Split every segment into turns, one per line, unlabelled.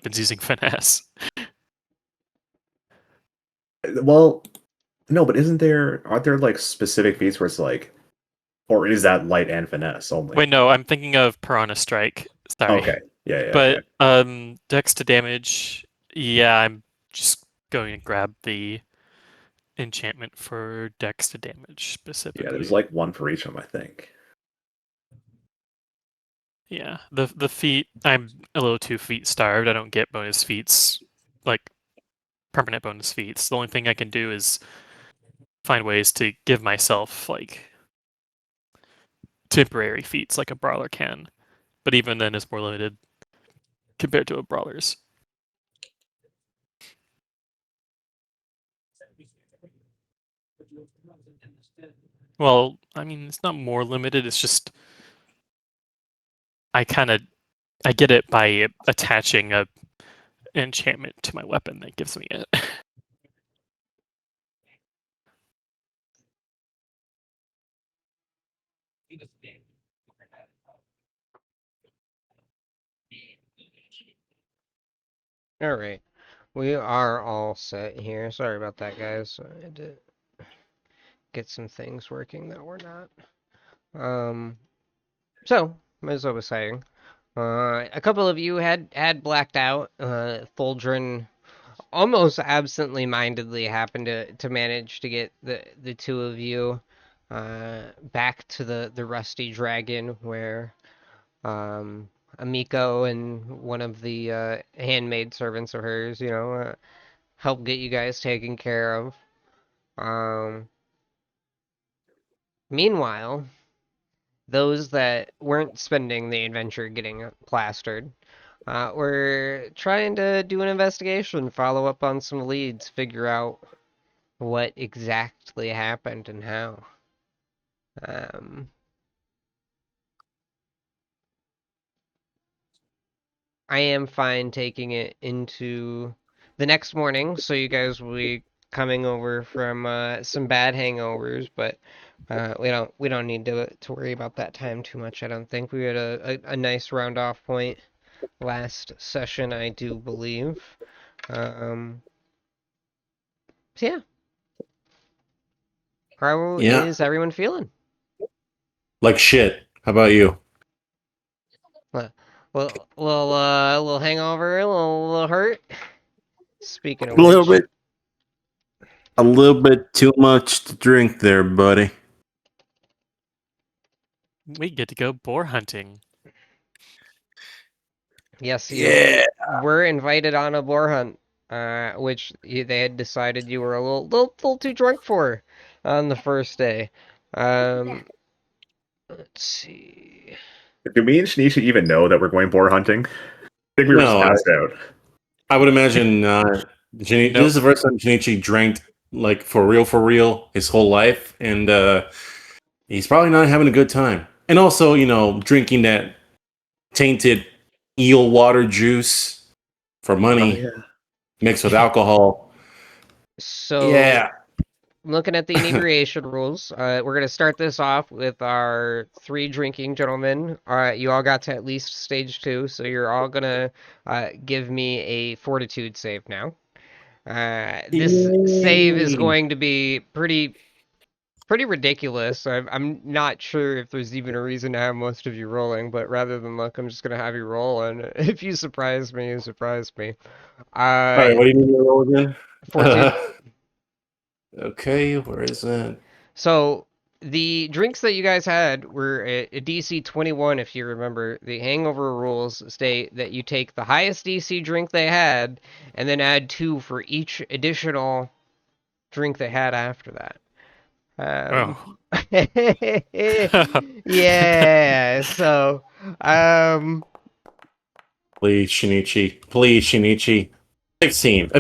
weapons using finesse.
Well, no, but aren't there like specific feats where it's like, or is that light and finesse only?
Wait, no, I'm thinking of Piranha Strike. Sorry.
Okay. Yeah.
But dex to damage, yeah, I'm just going to grab the enchantment for dex to damage specifically.
Yeah, there's like one for each of them, I think.
Yeah, the feat, I'm a little too feat starved. I don't get bonus feats, like permanent bonus feats. The only thing I can do is find ways to give myself like temporary feats like a brawler can. But even then it's more limited compared to a brawler's. Well, I mean, it's not more limited, it's just I get it by attaching a enchantment to my weapon that gives me it.
All right. We are all set here. Sorry about that, guys. I had to get some things working that were not. So, as I was saying, a couple of you had blacked out. Fulgrin almost absently-mindedly happened to manage to get the two of you back to the Rusty Dragon, where Amiko and one of the handmaid servants of hers, help get you guys taken care of. Meanwhile, those that weren't spending the adventure getting plastered, were trying to do an investigation, follow up on some leads, figure out what exactly happened and how. I am fine taking it into the next morning, so you guys will be coming over from some bad hangovers, but we don't need to worry about that time too much. I don't think we had a nice round off point last session, I do believe. So yeah. How is everyone feeling?
Like shit. How about you?
Well, a little hangover, a little hurt. Speaking of
A little
which,
bit. A little bit too much to drink there, buddy.
We get to go boar hunting.
Yes, you were invited on a boar hunt, which they had decided you were a little too drunk for on the first day. Let's see.
Do me and Shinichi even know that we're going boar hunting? I think we were just passed out.
I would imagine this is the first time Shinichi drank like for real his whole life, and he's probably not having a good time. And also, drinking that tainted eel water juice for money mixed with alcohol.
So,
yeah.
Looking at the inebriation rules, we're going to start this off with our 3 drinking gentlemen. You all got to at least stage 2, so you're all going to give me a fortitude save now. This save is going to be pretty ridiculous. I'm not sure if there's even a reason to have most of you rolling, but rather than look, I'm just going to have you roll, and if you surprise me, you surprise me.
All right, what do you need me to roll again?
Fortitude.
Okay, where is that?
So, the drinks that you guys had were a DC 21, if you remember. The hangover rules state that you take the highest DC drink they had, and then add 2 for each additional drink they had after that. Yeah, so,
Please, Shinichi. 16.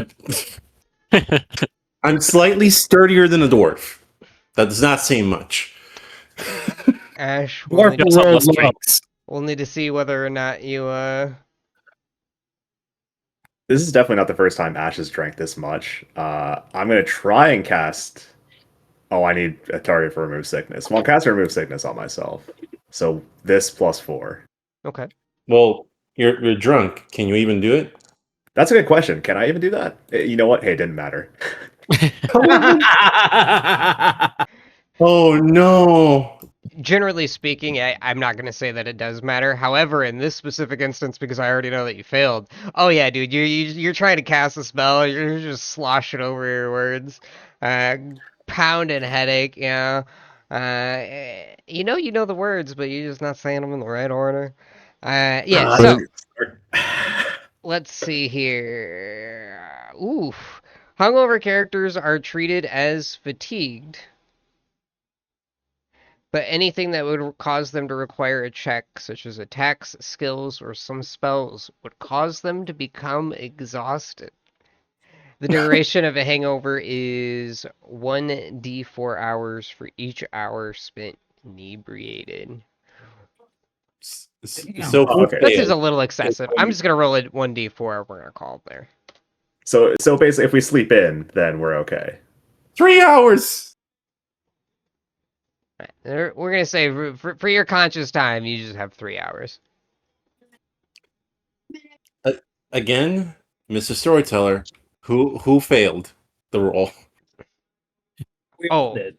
I'm slightly sturdier than a dwarf. That does not seem much.
Ash,
we'll
need to see whether or not you,
This is definitely not the first time Ash has drank this much. I'm going to try and cast... Oh, I need a target for Remove Sickness. Well, I'll cast Remove Sickness on myself. So this +4.
Okay.
Well, you're drunk. Can you even do it?
That's a good question. Can I even do that? You know what? Hey, it didn't matter.
Oh no.
Generally speaking, I'm not going to say that it does matter. However, in this specific instance, because I already know that you failed, oh yeah, dude, you're trying to cast a spell, you're just sloshing over your words, uh, pound and headache, you know the words, but you're just not saying them in the right order. Yeah,
Ah,
so
start.
let's see here. Oof. Hungover characters are treated as fatigued, but anything that would cause them to require a check, such as attacks, skills, or some spells, would cause them to become exhausted. The duration of a hangover is 1d4 hours for each hour spent inebriated.
So
Oh,
who
okay.
That seems a
failed?
little excessive. I'm just gonna roll it 1d4. We're gonna call it there.
So basically, if we sleep in, then we're okay.
3 hours.
We're gonna say for your conscious time, you just have 3 hours.
Uh, Again, Mr. Storyteller, who failed the roll?
We all
Oh,
did.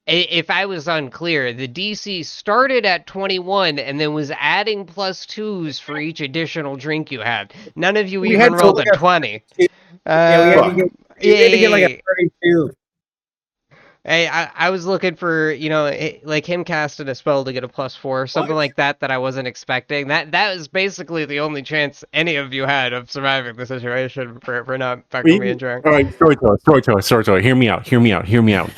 if I was unclear, the DC started at 21 and then was adding plus twos for each additional drink you had. None of you
We
even
had to
rolled a
look at
20.
Yeah, we had to
Uh,
get
yeah,
we had to get like a
yeah,
32.
Hey, I was looking for, like him casting a spell to get a +4, something like that I wasn't expecting. That was basically the only chance any of you had of surviving the situation for not fucking being drunk.
All right, storyteller. Hear me out. Hear me out.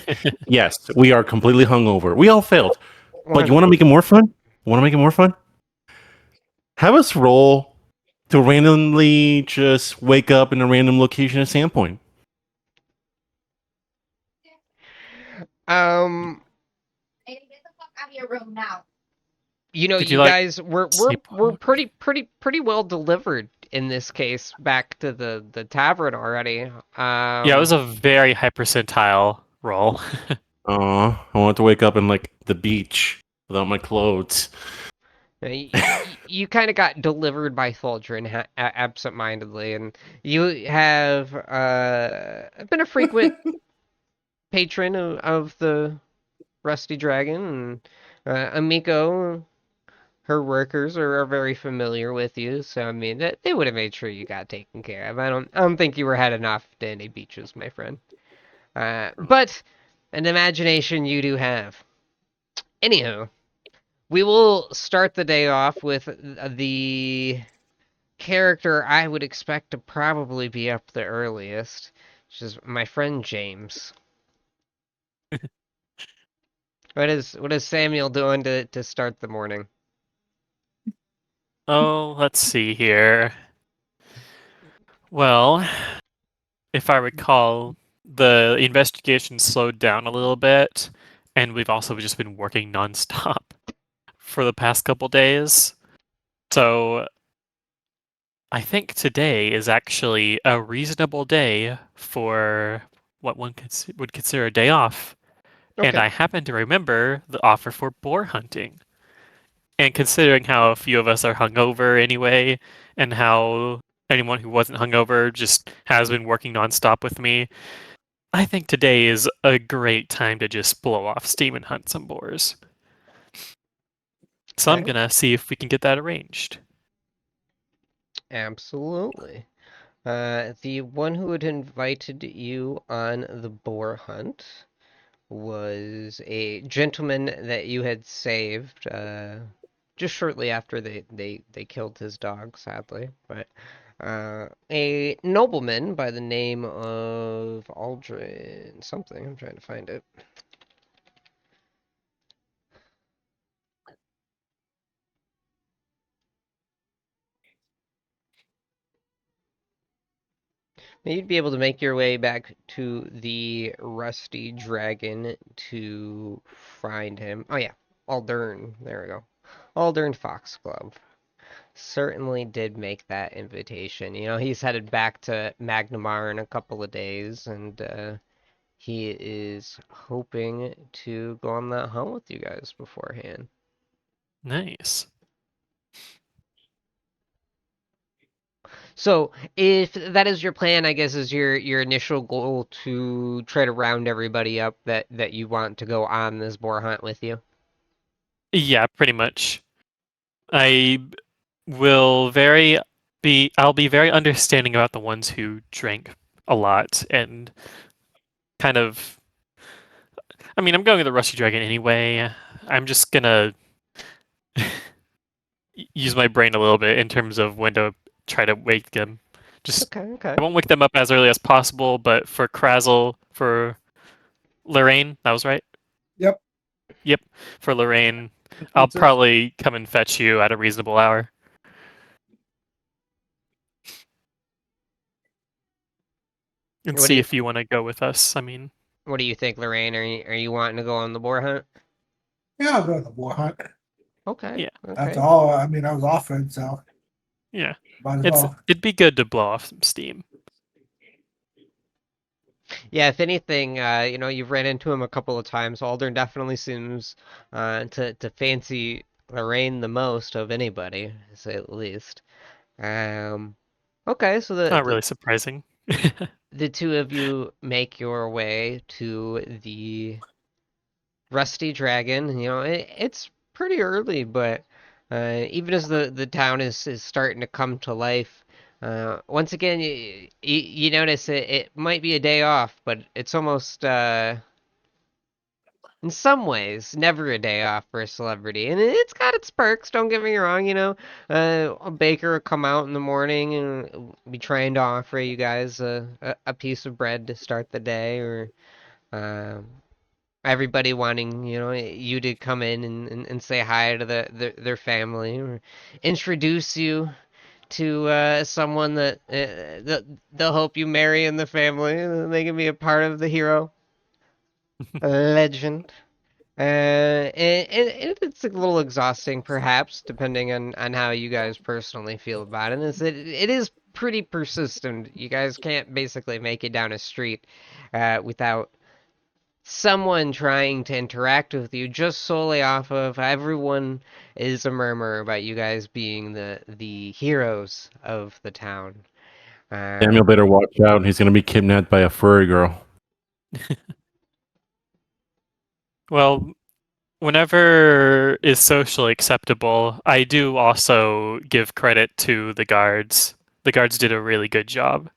Yes, we are completely hungover. We all failed. But you want to
100%.
make it more fun? Want to make it more fun? Have us roll to randomly just wake up in a random location at Sandpoint.
Hey, get the fuck out of your room now.
Did
You
you like
guys we're
Seapoint?
pretty well delivered in this case back to the tavern already.
Yeah, it was a very high percentile roll.
I want to wake up in like the beach without my clothes.
You kind of got delivered by Thaldrin absentmindedly, and you have been a frequent patron of the Rusty Dragon, and Amiko, her workers are very familiar with you, so I mean they would have made sure you got taken care of. I don't think you were heading off to any beaches, my friend. But an imagination you do have. Anywho, we will start the day off with the character I would expect to probably be up the earliest, which is my friend James. What is Samuel doing to start the morning?
Oh, let's see here. Well, if I recall, the investigation slowed down a little bit, and we've also just been working nonstop for the past couple days. So I think today is actually a reasonable day for what one would consider a day off. And
Okay.
I happen to remember the offer for boar hunting. And considering how a few of us are hungover anyway, and how anyone who wasn't hungover just has been working nonstop with me, I think today is a great time to just blow off steam and hunt some boars. So I'm
Okay.
gonna see if we can get that arranged.
Absolutely. The one who had invited you on the boar hunt was a gentleman that you had saved just shortly after they killed his dog, sadly. But a nobleman by the name of Aldrin something. I'm trying to find it. You'd be able to make your way back to the Rusty Dragon to find him. Oh yeah, Aldern. There we go. Aldern Foxglove. Certainly did make that invitation. He's headed back to Magnamar in a couple of days, and he is hoping to go on that hunt with you guys beforehand.
Nice.
So if that is your plan, I guess is your initial goal to try to round everybody up that you want to go on this boar hunt with you.
Yeah, pretty much. I will very I'll be very understanding about the ones who drank a lot and kind of I mean, I'm going with the Rusty Dragon anyway. I'm just gonna use my brain a little bit in terms of when to try to wake them. Just
Okay, okay.
I won't wake them up as early as possible, but for Krazel, for Lorraine, that was right.
Yep.
Yep, for Lorraine, I'll
That's it.
probably come and fetch you at a reasonable hour. And
What do
see
you
if you want to go with us. I mean,
what do you think, Lorraine? Are you wanting to go on the boar hunt?
Yeah, I'll go to the boar hunt.
Okay.
Yeah.
After
Okay.
all, I mean, I was offered, so
yeah,
might as well.
it'd be good to blow off some steam.
Yeah, if anything, you've ran into him a couple of times. Aldern definitely seems to fancy Lorraine the most of anybody, to say the least. Um, okay, so
Not really surprising.
the two of you make your way to the Rusty Dragon. It's pretty early, but even as the town is starting to come to life, once again, you notice it might be a day off, but it's almost in some ways, never a day off for a celebrity. And it's got its perks, don't get me wrong, a baker will come out in the morning and be trying to offer you guys a piece of bread to start the day, or um, everybody wanting, you to come in and say hi to their family, or introduce you to someone that they'll help you marry in the family, and they can be a part of the hero legend. And it's a little exhausting, perhaps, depending on how you guys personally feel about it. It is pretty persistent. You guys can't basically make it down a street without someone trying to interact with you, just solely off of everyone is a murmur about you guys being the heroes of the town.
Samuel better watch out. He's gonna be kidnapped by a furry girl.
Well, whenever is socially acceptable, I do also give credit to the guards. The guards did a really good job.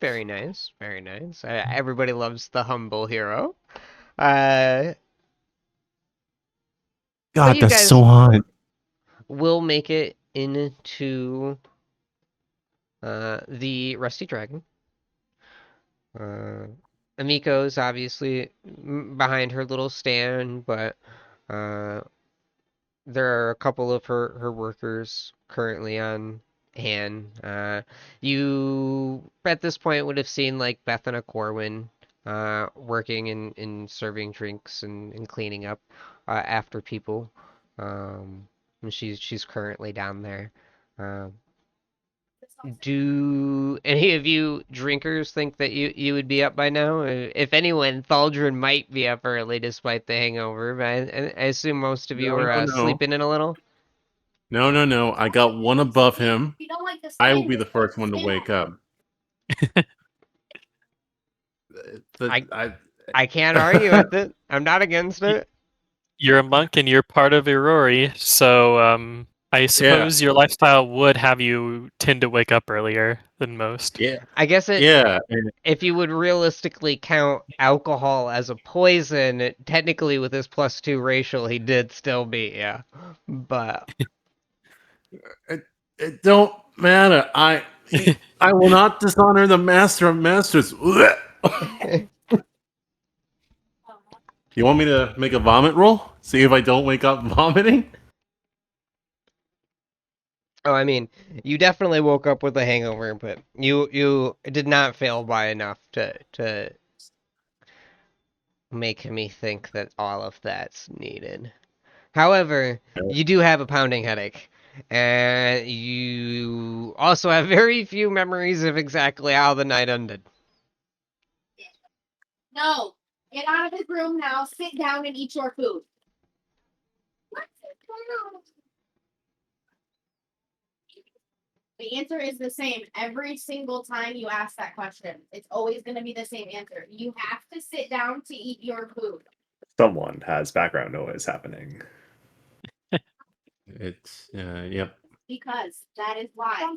Very nice, very nice. Everybody loves the humble hero. Uh, but
God,
you
that's
guys
so hot.
will make it into the Rusty Dragon. Uh, Amiko's obviously behind her little stand, but uh, there are a couple of her workers currently on hand. You at this point would have seen like Bethana Corwin working in serving drinks and cleaning up after people. And she's currently down there. Um, do any of you drinkers think that you would be up by now? If anyone, Thaldrin might be up early despite the hangover, but I assume most of you
No,
are
no, no.
sleeping in a little.
No, no, no. I got one above him.
You don't like the
I will
stand,
be the
just put
first one to
stand
wake
on
up.
I
I
I can't argue with it. I'm not against
Y-
it.
You're a monk and you're part of Irori, so I
yeah,
suppose your lifestyle would have you tend to wake up earlier than most.
yeah,
I guess
yeah. And
if you would realistically count alcohol as a poison, technically with his +2 racial, he did still beat yeah. But
it don't matter. I will not dishonor the master of masters. You want me to make a vomit roll? See if I don't wake up vomiting?
oh, I mean, you definitely woke up with a hangover, but you did not fail by enough to make me think that all of that's needed. However, you do have a pounding headache, and you also have very few memories of exactly how the night ended.
No, get out of his room now. Sit down and eat your food. What? The answer is the same every single time you ask that question. It's always going to be the same answer. You have to sit down to eat your food.
Someone has background noise happening.
It's yep.
Because that is why.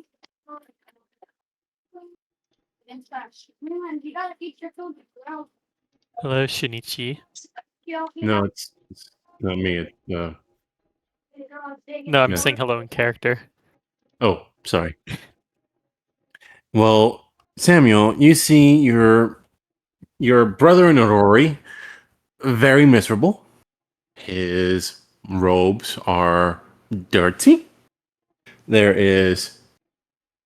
Man, you gotta eat your food.
Hello, Shinichi.
No, it's not me. It's
No, I'm
Yeah.
saying hello in character.
oh, sorry. Well, Samuel, you see your brother-in-law Rory, very miserable. His robes are dirty. There is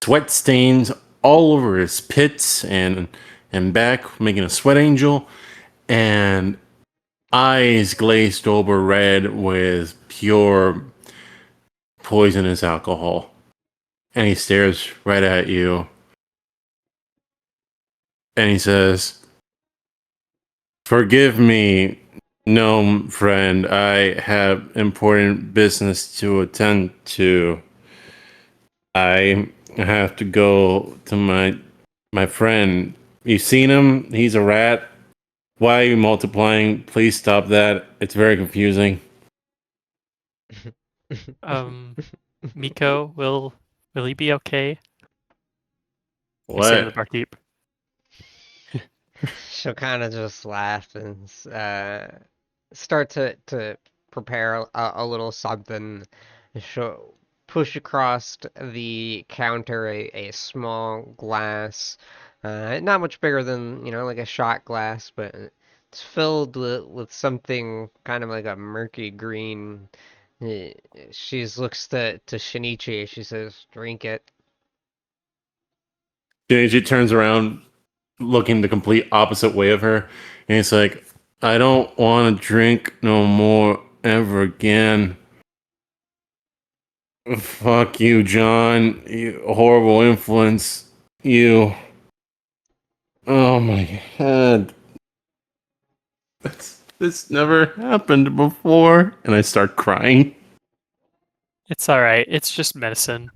sweat stains all over his pits and back, making a sweat angel, and eyes glazed over red with pure poisonous alcohol. And he stares right at you. And he says, "Forgive me, gnome friend. I have important business to attend to. I have to go to my friend. You seen him? He's a rat. Why are you multiplying? Please stop that. It's very confusing."
Miko, will he be okay? You say to the
What?
barkeep.
She'll kind of just laugh and start to prepare a little something. She'll push across the counter a small glass, not much bigger than, like a shot glass, but it's filled with something kind of like a murky green. Uh, She looks to Shinichi. She says, "Drink it."
She turns around, looking the complete opposite way of her, and he's like, "I don't want to drink no more ever again. Fuck you, John. You horrible influence. You. Oh my god. This never happened before." And I start crying.
It's alright, it's just medicine.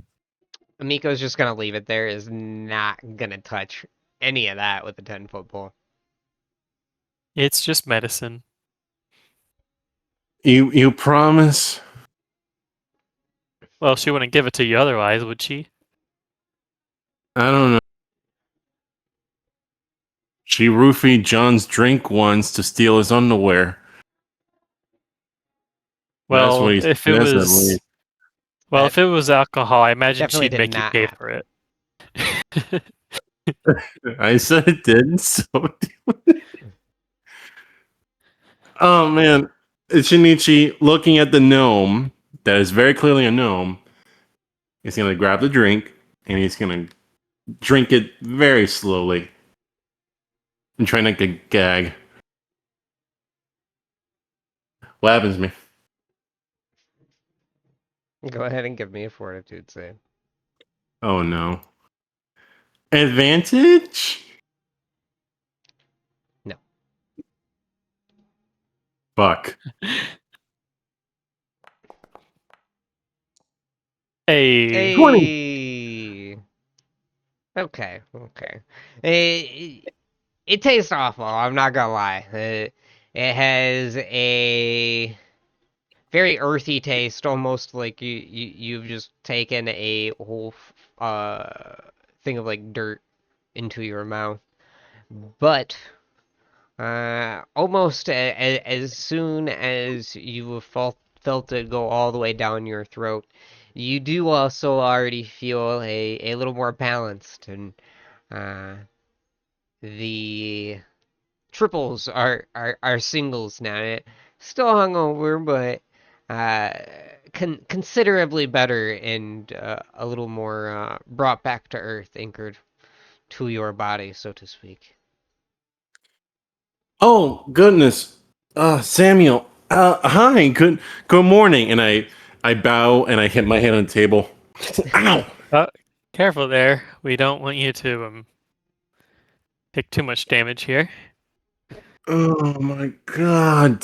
Miko's just gonna leave it there, is not gonna touch any of that with a 10-foot pole.
It's just medicine.
You promise?
Well, she wouldn't give it to you otherwise, would she?
I don't know. She roofied John's drink once to steal his underwear. That's
Well,
what he
if it
says at
was
least.
well,
That
if it was alcohol, I imagine
definitely
she'd
did
make you
not
pay
happen.
for it.
I said it didn't, so oh man. Shinichi, looking at the gnome, that is very clearly a gnome, is gonna grab the drink and he's gonna drink it very slowly and try not to gag. What happens to me?
Go ahead and give me a fortitude save.
Oh no. Advantage?
No.
Fuck.
Hey,
20.
Hey. Okay. It tastes awful. I'm not gonna lie. It has a very earthy taste, almost like you've just taken a whole thing of like dirt into your mouth. But almost as soon as you have felt it go all the way down your throat, you do also already feel a little more balanced, and uh, the triples are singles now. Still hungover, but uh, considerably better and a little more brought back to earth, anchored to your body, so to speak.
Oh goodness. Samuel. Hi. Good morning. And I bow and I hit my head on the table. Ow.
careful there. We don't want you to take too much damage here.
Oh my god.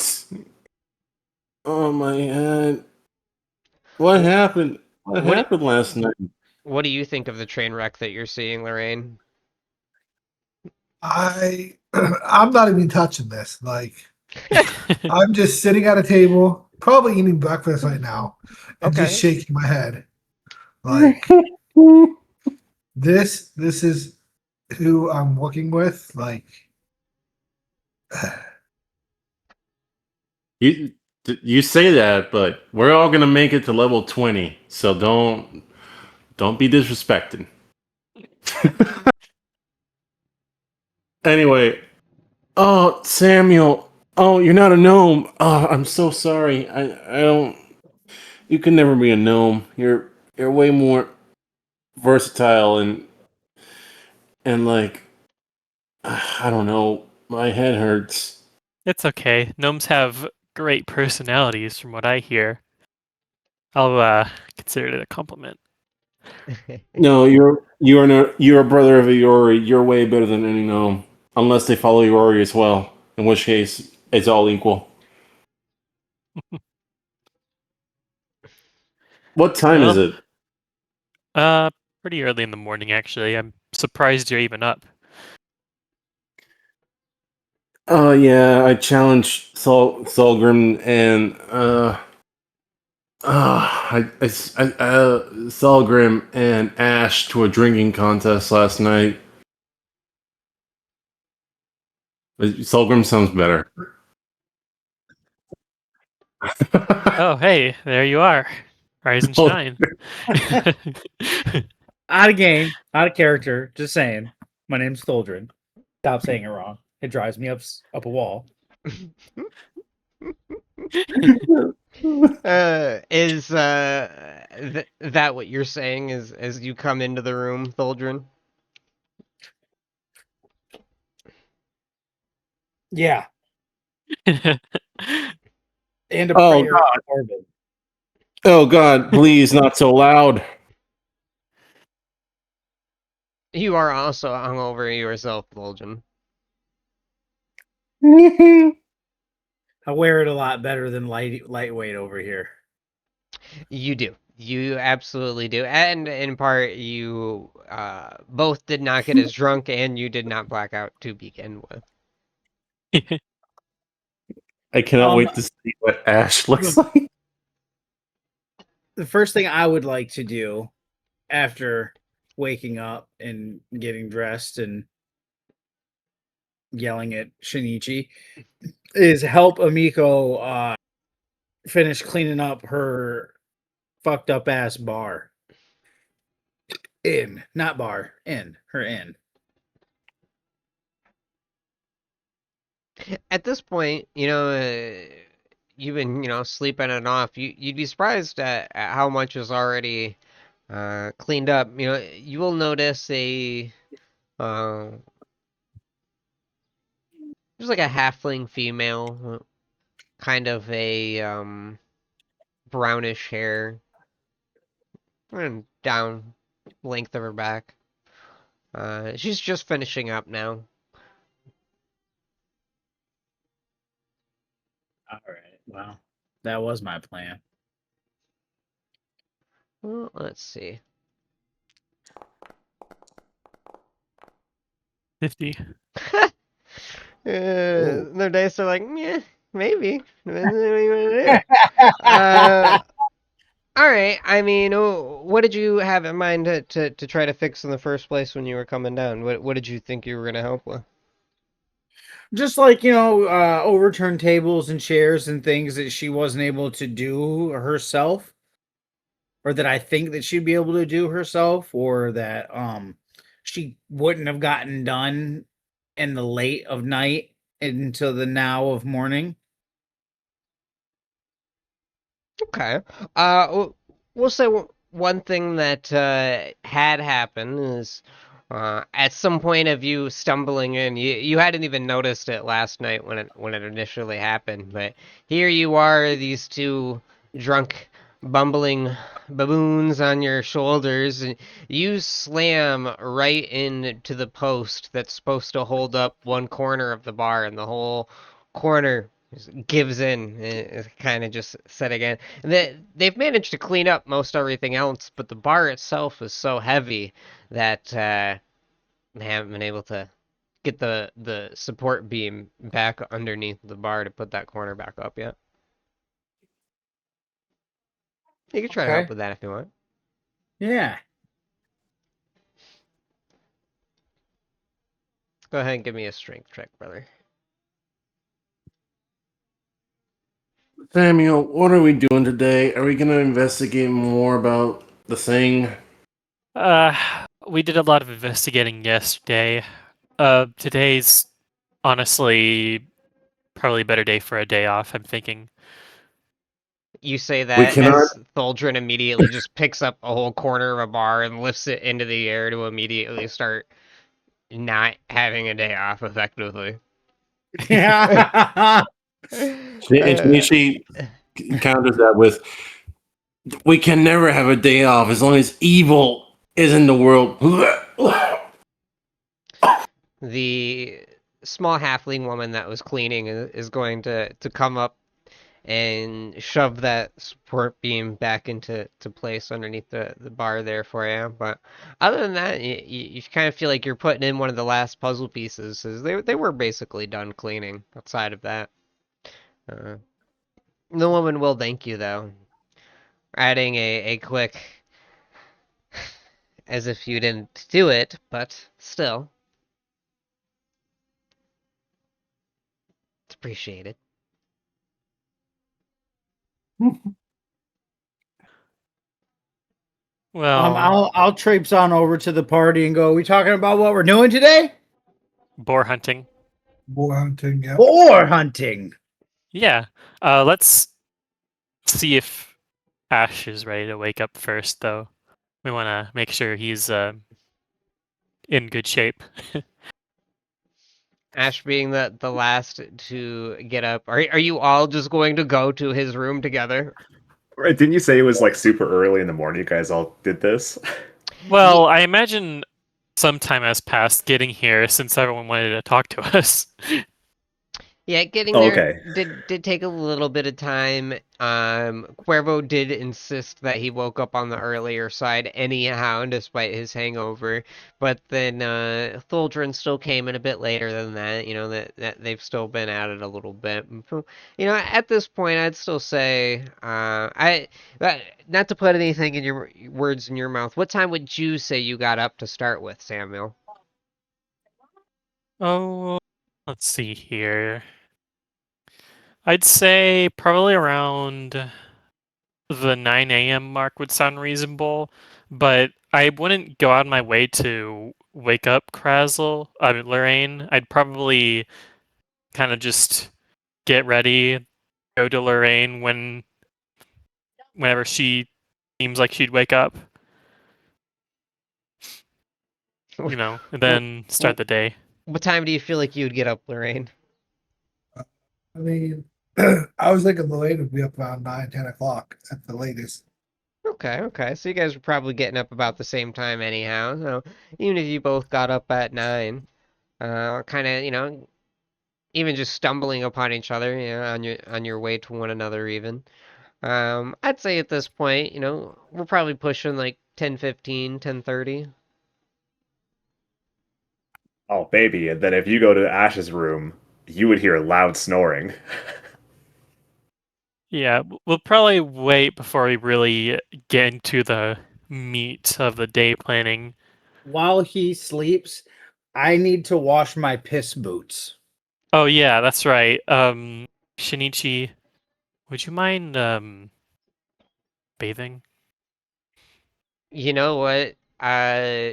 Oh my head. What happened? What
What
happened last night?
What do you think of the train wreck that you're seeing, Lorraine?
I'm not even touching this. Like I'm just sitting at a table, probably eating breakfast right now, and just
Okay.
shaking my head. Like this is who I'm working with. Like
You you say that, but we're all gonna make it to level 20, so don't be disrespecting. Anyway, oh Samuel, oh you're not a gnome. Oh, I'm so sorry. I don't. You can never be a gnome. You're way more versatile and like I don't know. My head hurts.
It's okay. Gnomes have great personalities, from what I hear. I'll consider it a compliment.
No, you're a brother of a Yori. You're way better than any gnome, unless they follow Yori as well. In which case, it's all equal. What time is
Well,
it?
uh, pretty early in the morning, actually. I'm surprised you're even up.
Oh yeah, I challenged Solgrim and Solgrim and Ash to a drinking contest last night. Solgrim sounds better.
Oh, hey, there you are. Rise and
Oh.
shine.
Out of game, out of character. Just saying. My name's Tholdrin. Stop saying it wrong. It drives me up a wall.
Is that what you're saying as you come into the room, Tholdrin?
Yeah, and a
Oh
prayer
God!
orbit.
Oh God! Please, not so loud.
You are also hungover yourself, Tholdrin.
I wear it a lot better than lightweight over here.
You do. You absolutely do. And in part, you both did not get as drunk and you did not black out to begin with.
I cannot wait to see what Ash looks like.
The first thing I would like to do after waking up and getting dressed and yelling at Shinichi is help Amiko finish cleaning up her fucked up ass bar. Not bar, her inn.
At this point, you've been, sleeping it off. You'd be surprised at how much is already cleaned up. You will notice uh, there's like a halfling female, kind of a brownish hair, and down length of her back. She's just finishing up now.
All right. Well, that was my plan.
Well, let's see.
50.
Their dice are like, yeah, maybe. Depends on what you want to do. All right. I mean, what did you have in mind to try to fix in the first place when you were coming down? What did you think you were gonna help with?
Just like, overturn tables and chairs and things that she wasn't able to do herself, or that I think that she'd be able to do herself, or that she wouldn't have gotten done in the late of night into the now of morning.
Okay. We'll say one thing that had happened is at some point of you stumbling in, you hadn't even noticed it last night when it initially happened, but here you are, these two drunk, bumbling baboons on your shoulders, and you slam right into the post that's supposed to hold up one corner of the bar, and the whole corner just gives in. It's kind of just set again. And they've managed to clean up most everything else, but the bar itself is so heavy that they haven't been able to get the support beam back underneath the bar to put that corner back up yet. You can try to help
Okay.
with that if you want.
Yeah.
Go ahead and give me a strength check, brother.
Samuel, what are we doing today? Are we going to investigate more about the thing?
We did a lot of investigating yesterday. Today's honestly probably a better day for a day off, I'm thinking.
You say
We
that
cannot.
as Tholdrin immediately just picks up a whole corner of a bar and lifts it into the air to immediately start not having a day off effectively.
Yeah.
And
Uh,
Shinichi counters that with, "We can never have a day off as long as evil is in the world."
the small halfling woman that was cleaning is going to come up and shove that support beam back into place underneath the bar there for you. But other than that, you kind of feel like you're putting in one of the last puzzle pieces. As they were basically done cleaning outside of that. Uh, the woman will thank you though, adding a quick, as if you didn't do it, but still, it's appreciated.
Well,
I'll traipse on over to the party and go. We talking about what we're doing today?
boar hunting.
Boar hunting. Yeah.
Boar hunting.
Yeah. Let's see if Ash is ready to wake up first, though. We want to make sure he's in good shape.
Ash being the last to get up. Are you all just going to go to his room together?
Right, didn't you say it was like super early in the morning? You guys all did this.
Well, I imagine some time has passed getting here since everyone wanted to talk to us.
Yeah, getting
Oh,
there
okay.
did take a little bit of time. Cuervo did insist that he woke up on the earlier side anyhow, despite his hangover. But then Tholdrin still came in a bit later than that. You know that they've still been at it a little bit. You know, at this point, I'd still say not to put anything in your words in your mouth. What time would you say you got up to start with, Samuel?
Oh, let's see here. I'd say probably around the 9 a.m. mark would sound reasonable, but I wouldn't go out of my way to wake up Lorraine. I'd probably kind of just get ready, go to Lorraine whenever she seems like she'd wake up, and then start the day.
What time do you feel like you'd get up, Lorraine?
I mean, I was thinking the late would be up around 9, 10 o'clock at the latest.
Okay. So you guys were probably getting up about the same time anyhow. So even if you both got up at 9, kind of, even just stumbling upon each other, on your way to one another even. I'd say at this point, we're probably pushing like 10:15, 10:30.
Oh, baby. And then if you go to Ash's room, you would hear loud snoring.
Yeah, we'll probably wait before we really get into the meat of the day planning.
While he sleeps, I need to wash my piss boots.
Oh yeah, that's right. Shinichi, would you mind bathing?
You know what?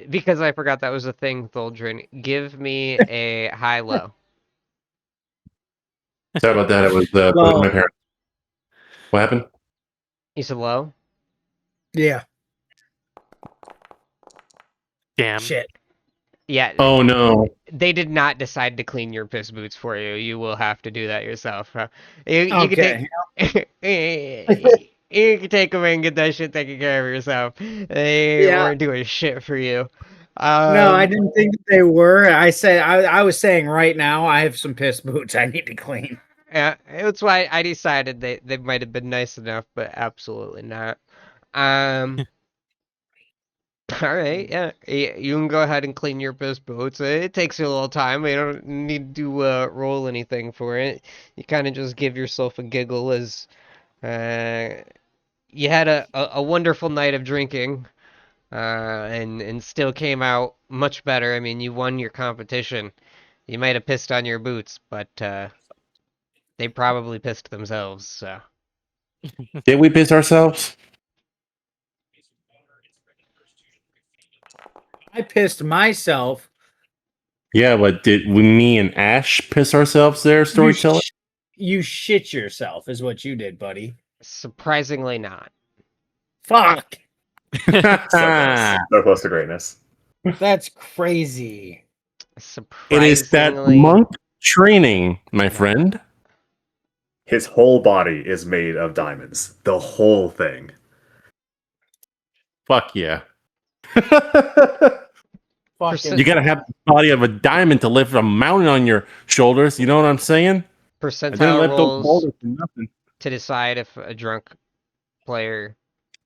Because I forgot that was a thing, Tholdrin. Give me a high-low.
Sorry about that. It was
Well,
my parents. What happened?
You said low?
yeah.
Damn.
Shit.
Yeah.
Oh no.
They did not decide to clean your piss boots for you. You will have to do that yourself. You can
Okay.
you can take them and get that shit taken care of yourself. They
Yeah.
weren't doing shit for you.
No, I didn't think that they were. I was saying right now I have some piss boots I need to clean.
Yeah, it's why I decided they might have been nice enough, but absolutely not. Um, all right, yeah, you can go ahead and clean your piss boots. It takes you a little time. You don't need to roll anything for it. You kind of just give yourself a giggle as you had a wonderful night of drinking, and still came out much better. I mean, you won your competition. You might have pissed on your boots, but they probably pissed themselves. So.
Did we piss ourselves?
I pissed myself.
Yeah, but did me and Ash piss ourselves there,
You,
storyteller?
you shit yourself, is what you did, buddy.
Surprisingly not.
Fuck.
So close. So close to greatness.
That's crazy.
It is that
Surprisingly,
monk training, my
no.
friend.
His whole body is made of diamonds. The whole thing.
Fuck yeah.
Fucking.
You gotta have the body of a diamond to lift a mountain on your shoulders. You know what I'm saying? I didn't
Percentile
lift those
rolls
boulders for nothing.
to decide if a drunk player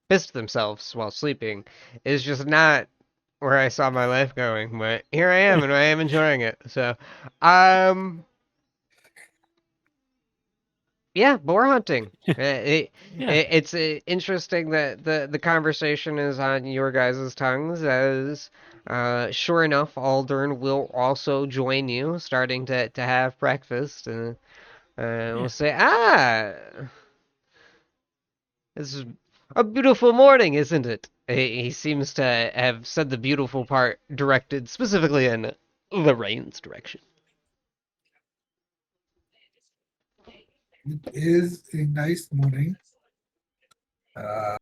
pissed themselves while sleeping is just not where I saw my life going. But here I am, and I am enjoying it. So, um, yeah, boar hunting. It's interesting that the conversation is on your guys' tongues, as sure enough, Aldern will also join you, starting to have breakfast, and we'll say, this is a beautiful morning, isn't it? He seems to have said the beautiful part directed specifically in Lorraine's direction.
It is a nice morning. I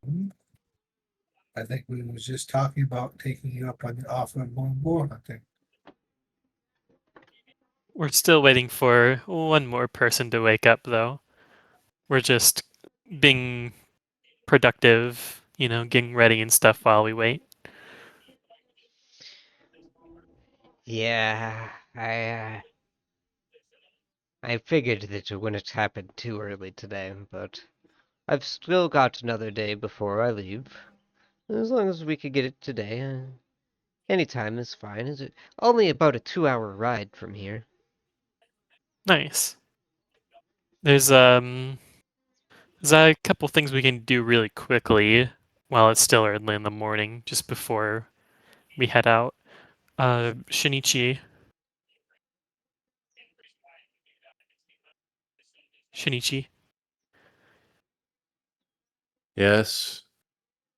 think we was just talking about taking you up on the offer of going boar hunting.
We're still waiting for one more person to wake up, though. We're just being productive, getting ready and stuff while we wait.
Yeah, I figured that it wouldn't happen too early today, but I've still got another day before I leave. As long as we could get it today, any time is fine. Is it only about a 2-hour ride from here?
Nice. There's a couple things we can do really quickly while it's still early in the morning, just before we head out. Shinichi. Shinichi.
Yes.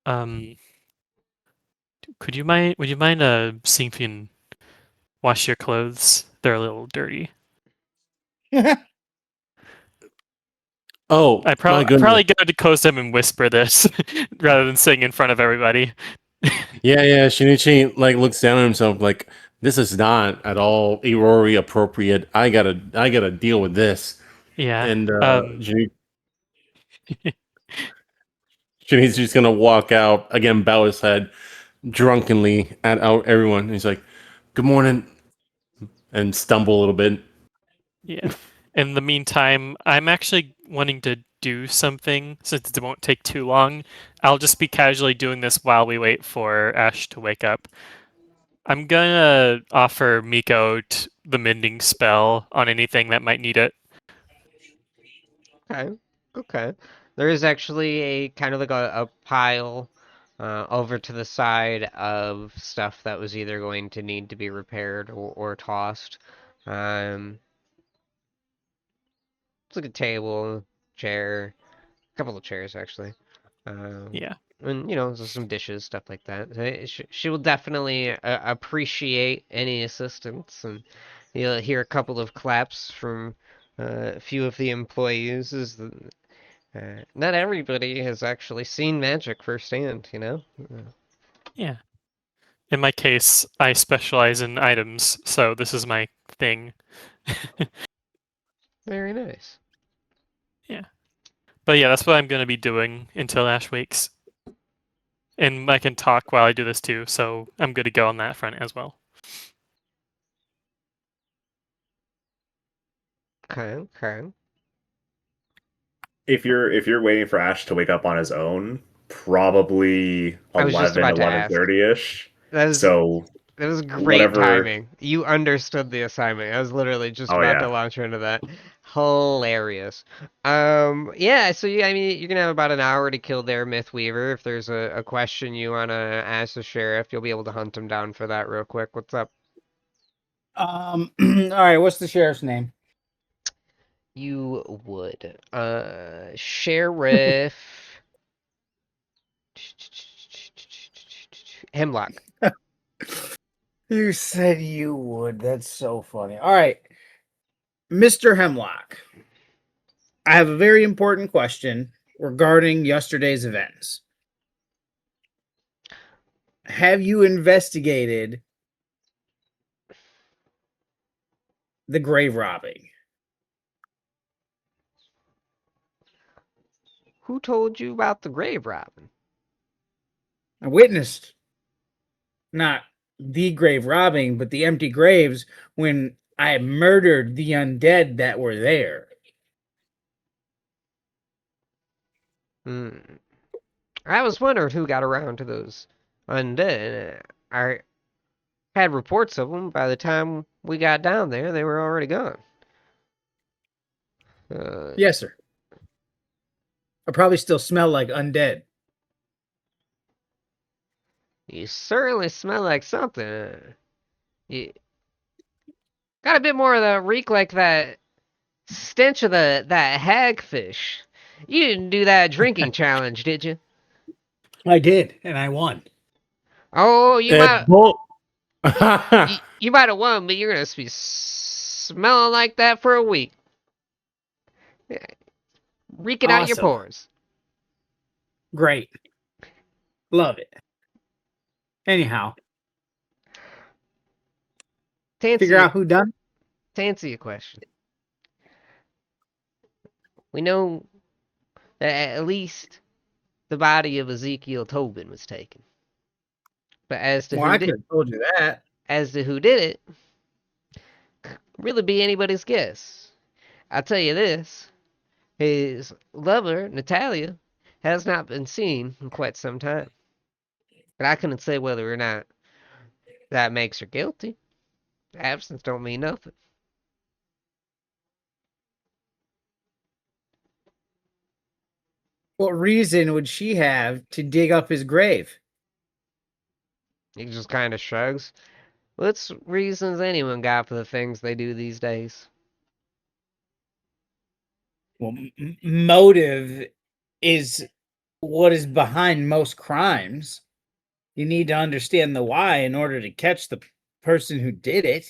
Um, would you mind seeing if you can wash your clothes? They're a little dirty.
Oh,
I
my
probably
goodness.
go to Kozem and whisper this rather than saying in front of everybody.
Yeah. Shinichi looks down at himself like this is not at all Irori appropriate. I gotta deal with this.
Yeah.
And Shinichi's gonna walk out again, bow his head drunkenly at everyone. He's like, "Good morning," and stumble a little bit.
Yeah. In the meantime, I'm actually wanting to do something since it won't take too long. I'll just be casually doing this while we wait for Ash to wake up. I'm gonna offer Miko the mending spell on anything that might need it.
Okay, okay. There is actually a kind of like a pile over to the side of stuff that was either going to need to be repaired or tossed. Um, it's like a table, chair, a couple of chairs actually. Um,
Yeah.
and just some dishes, stuff like that. She will definitely appreciate any assistance, and you'll hear a couple of claps from a few of the employees. Not everybody has actually seen magic firsthand, you know?
Yeah. In my case, I specialize in items, so this is my thing.
Very nice.
Yeah. But yeah, that's what I'm gonna be doing until Ash wakes. And I can talk while I do this too, so I'm good to go on that front as well.
Okay, okay.
if you're waiting for Ash to wake up on his own, probably
I was just
11,
about to ask.
11:30ish.
That is
So
that was great
whatever.
timing. You understood the assignment. I was literally just
Oh
about to
yeah.
launch into that. Hilarious. Yeah, so I mean, you're gonna have about an hour to kill their Mythweaver. If there's a question you wanna ask the sheriff, you'll be able to hunt him down for that real quick. What's up?
All right, what's the sheriff's name?
You would. Sheriff Hemlock.
You said you would. That's so funny. All right, Mr. Hemlock. I have a very important question regarding yesterday's events. Have you investigated the grave robbing?
Who told you about the grave robbing?
I witnessed not the grave robbing, but the empty graves when I murdered the undead that were there.
Hmm. I was wondering who got around to those undead. I had reports of them. By the time we got down there, they were already gone.
Yes, sir. I probably still smell like undead.
You certainly smell like something. You got a bit more of the reek, like that stench of that hagfish. You didn't do that drinking challenge, did you?
I did, and I won.
Oh, you might
Bull.
you might have won, but you're gonna be smelling like that for a week. Yeah, reeking out your
Awesome.
pores.
Great. Love it. Anyhow,
To answer
figure
your,
out who done.
to answer your question, we know that at least the body of Ezekiel Tobin was taken. But
Well, I could have told you that.
as to who did it, really be anybody's guess. I'll tell you this: his lover, Natalia, has not been seen in quite some time. But I couldn't say whether or not that makes her guilty. Absence don't mean nothing.
What reason would she have to dig up his grave?
He just kind of shrugs. What's reasons anyone got for the things they do these days?
Well, motive is what is behind most crimes. You need to understand the why in order to catch the person who did it.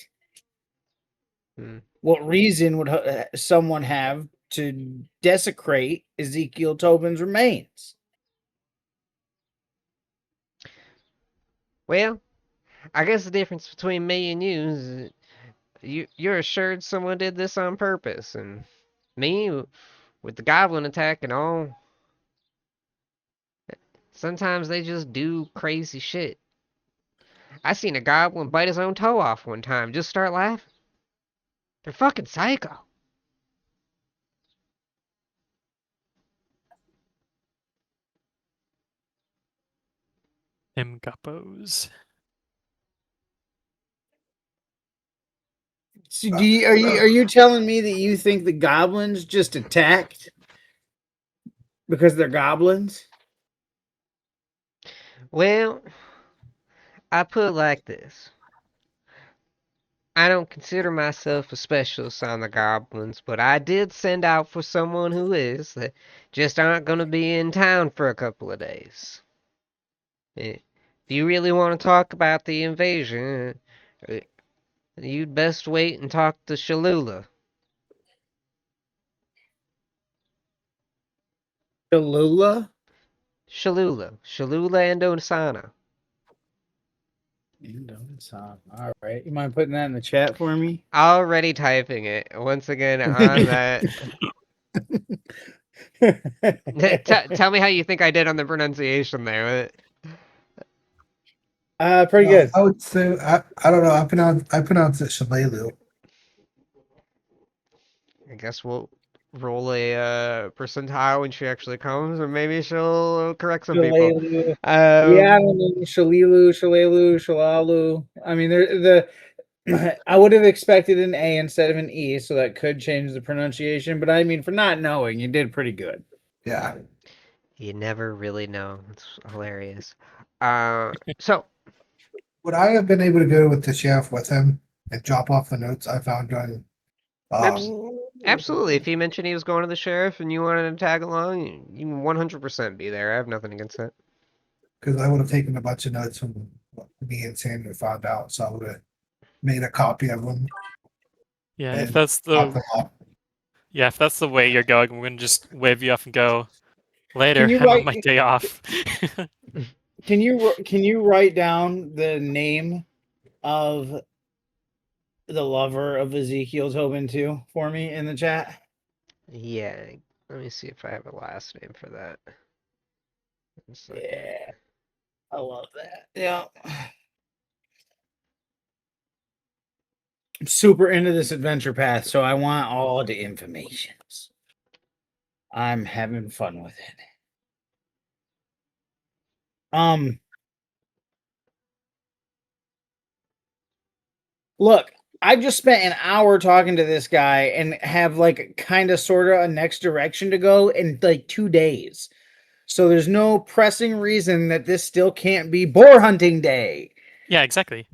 Hmm.
What reason would someone have to desecrate Ezekiel Tobin's remains?
Well, I guess the difference between me and you is you're assured someone did this on purpose, and me, with the goblin attack and all, sometimes they just do crazy shit. I seen a goblin bite his own toe off one time, just start laughing. They're fucking psycho.
Them guppos.
So are you telling me that you think the goblins just attacked because they're goblins?
Well, I put it like this. I don't consider myself a specialist on the goblins, but I did send out for someone who is. That just aren't going to be in town for a couple of days. If you really want to talk about the invasion, you'd best wait and talk to Shalula.
Tallulah?
Shalula and Osana.
All right. You mind putting that in the chat for me?
Already typing it. Once again, on that. Tell me how you think I did on the pronunciation there.
Pretty good.
I would say I don't know. I pronounce it Shalelu.
I guess we'll roll a percentile when she actually comes, or maybe she'll correct some people.
Shalelu. Yeah, I don't know. Shalilu, Shalelu, Shalalu. I mean, I would have expected an A instead of an E, so that could change the pronunciation. But I mean, for not knowing, you did pretty good.
Yeah.
You never really know. It's hilarious. So
Would I have been able to go with the sheriff with him and drop off the notes I found during
abs-
um
absolutely, if he mentioned he was going to the sheriff and you wanted to tag along, you can 100% be there. I have nothing against that.
because I would have taken a bunch of notes from what me and Sandra found out, so I would have made a copy of them
Yeah,
and popped them up.
if that's the way you're going, we're gonna just wave you off and go
Can
later.
you
I'm on
write?
my day off.
Can you write down the name of the lover of Ezekiel Tobin too for me in the chat?
Yeah, let me see if I have a last name for that. One second.
Yeah, I love that. Yeah. I'm super into this adventure path, so I want all the informations. I'm having fun with it. Look, I just spent an hour talking to this guy and have like kind of sort of a next direction to go in like 2 days. So there's no pressing reason that this still can't be boar hunting day.
Yeah, exactly.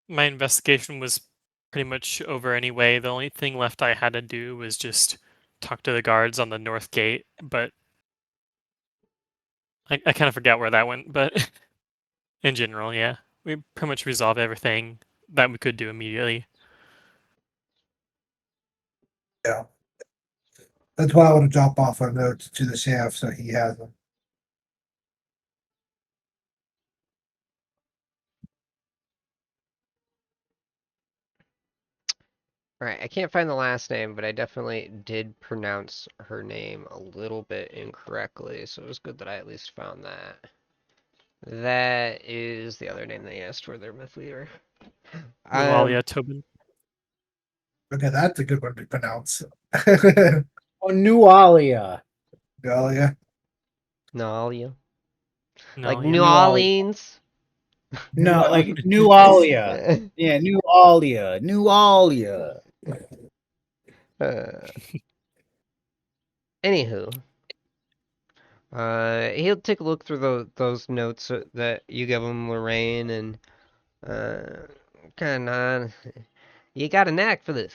My investigation was pretty much over anyway. The only thing left I had to do was just talk to the guards on the north gate, but I kind of forgot where that went. But in general, yeah, we pretty much resolved everything that we could do immediately.
Yeah. That's why I want to drop off our notes to the sheriff so he has them.
All right, I can't find the last name, but I definitely did pronounce her name a little bit incorrectly, so it was good that I at least found that. That is the other name they asked for their myth leader.
Eulalia Tobin.
Okay, that's a good one to pronounce.
Oh, Nualia.
Dahlia.
Nalia.
No,
Like
yeah.
New
Nualia.
Orleans.
No, like Nualia. Yeah, Nualia. Nualia.
Anywho, he'll take a look through those notes that you give him, Lorraine, and kind of you got a knack for this.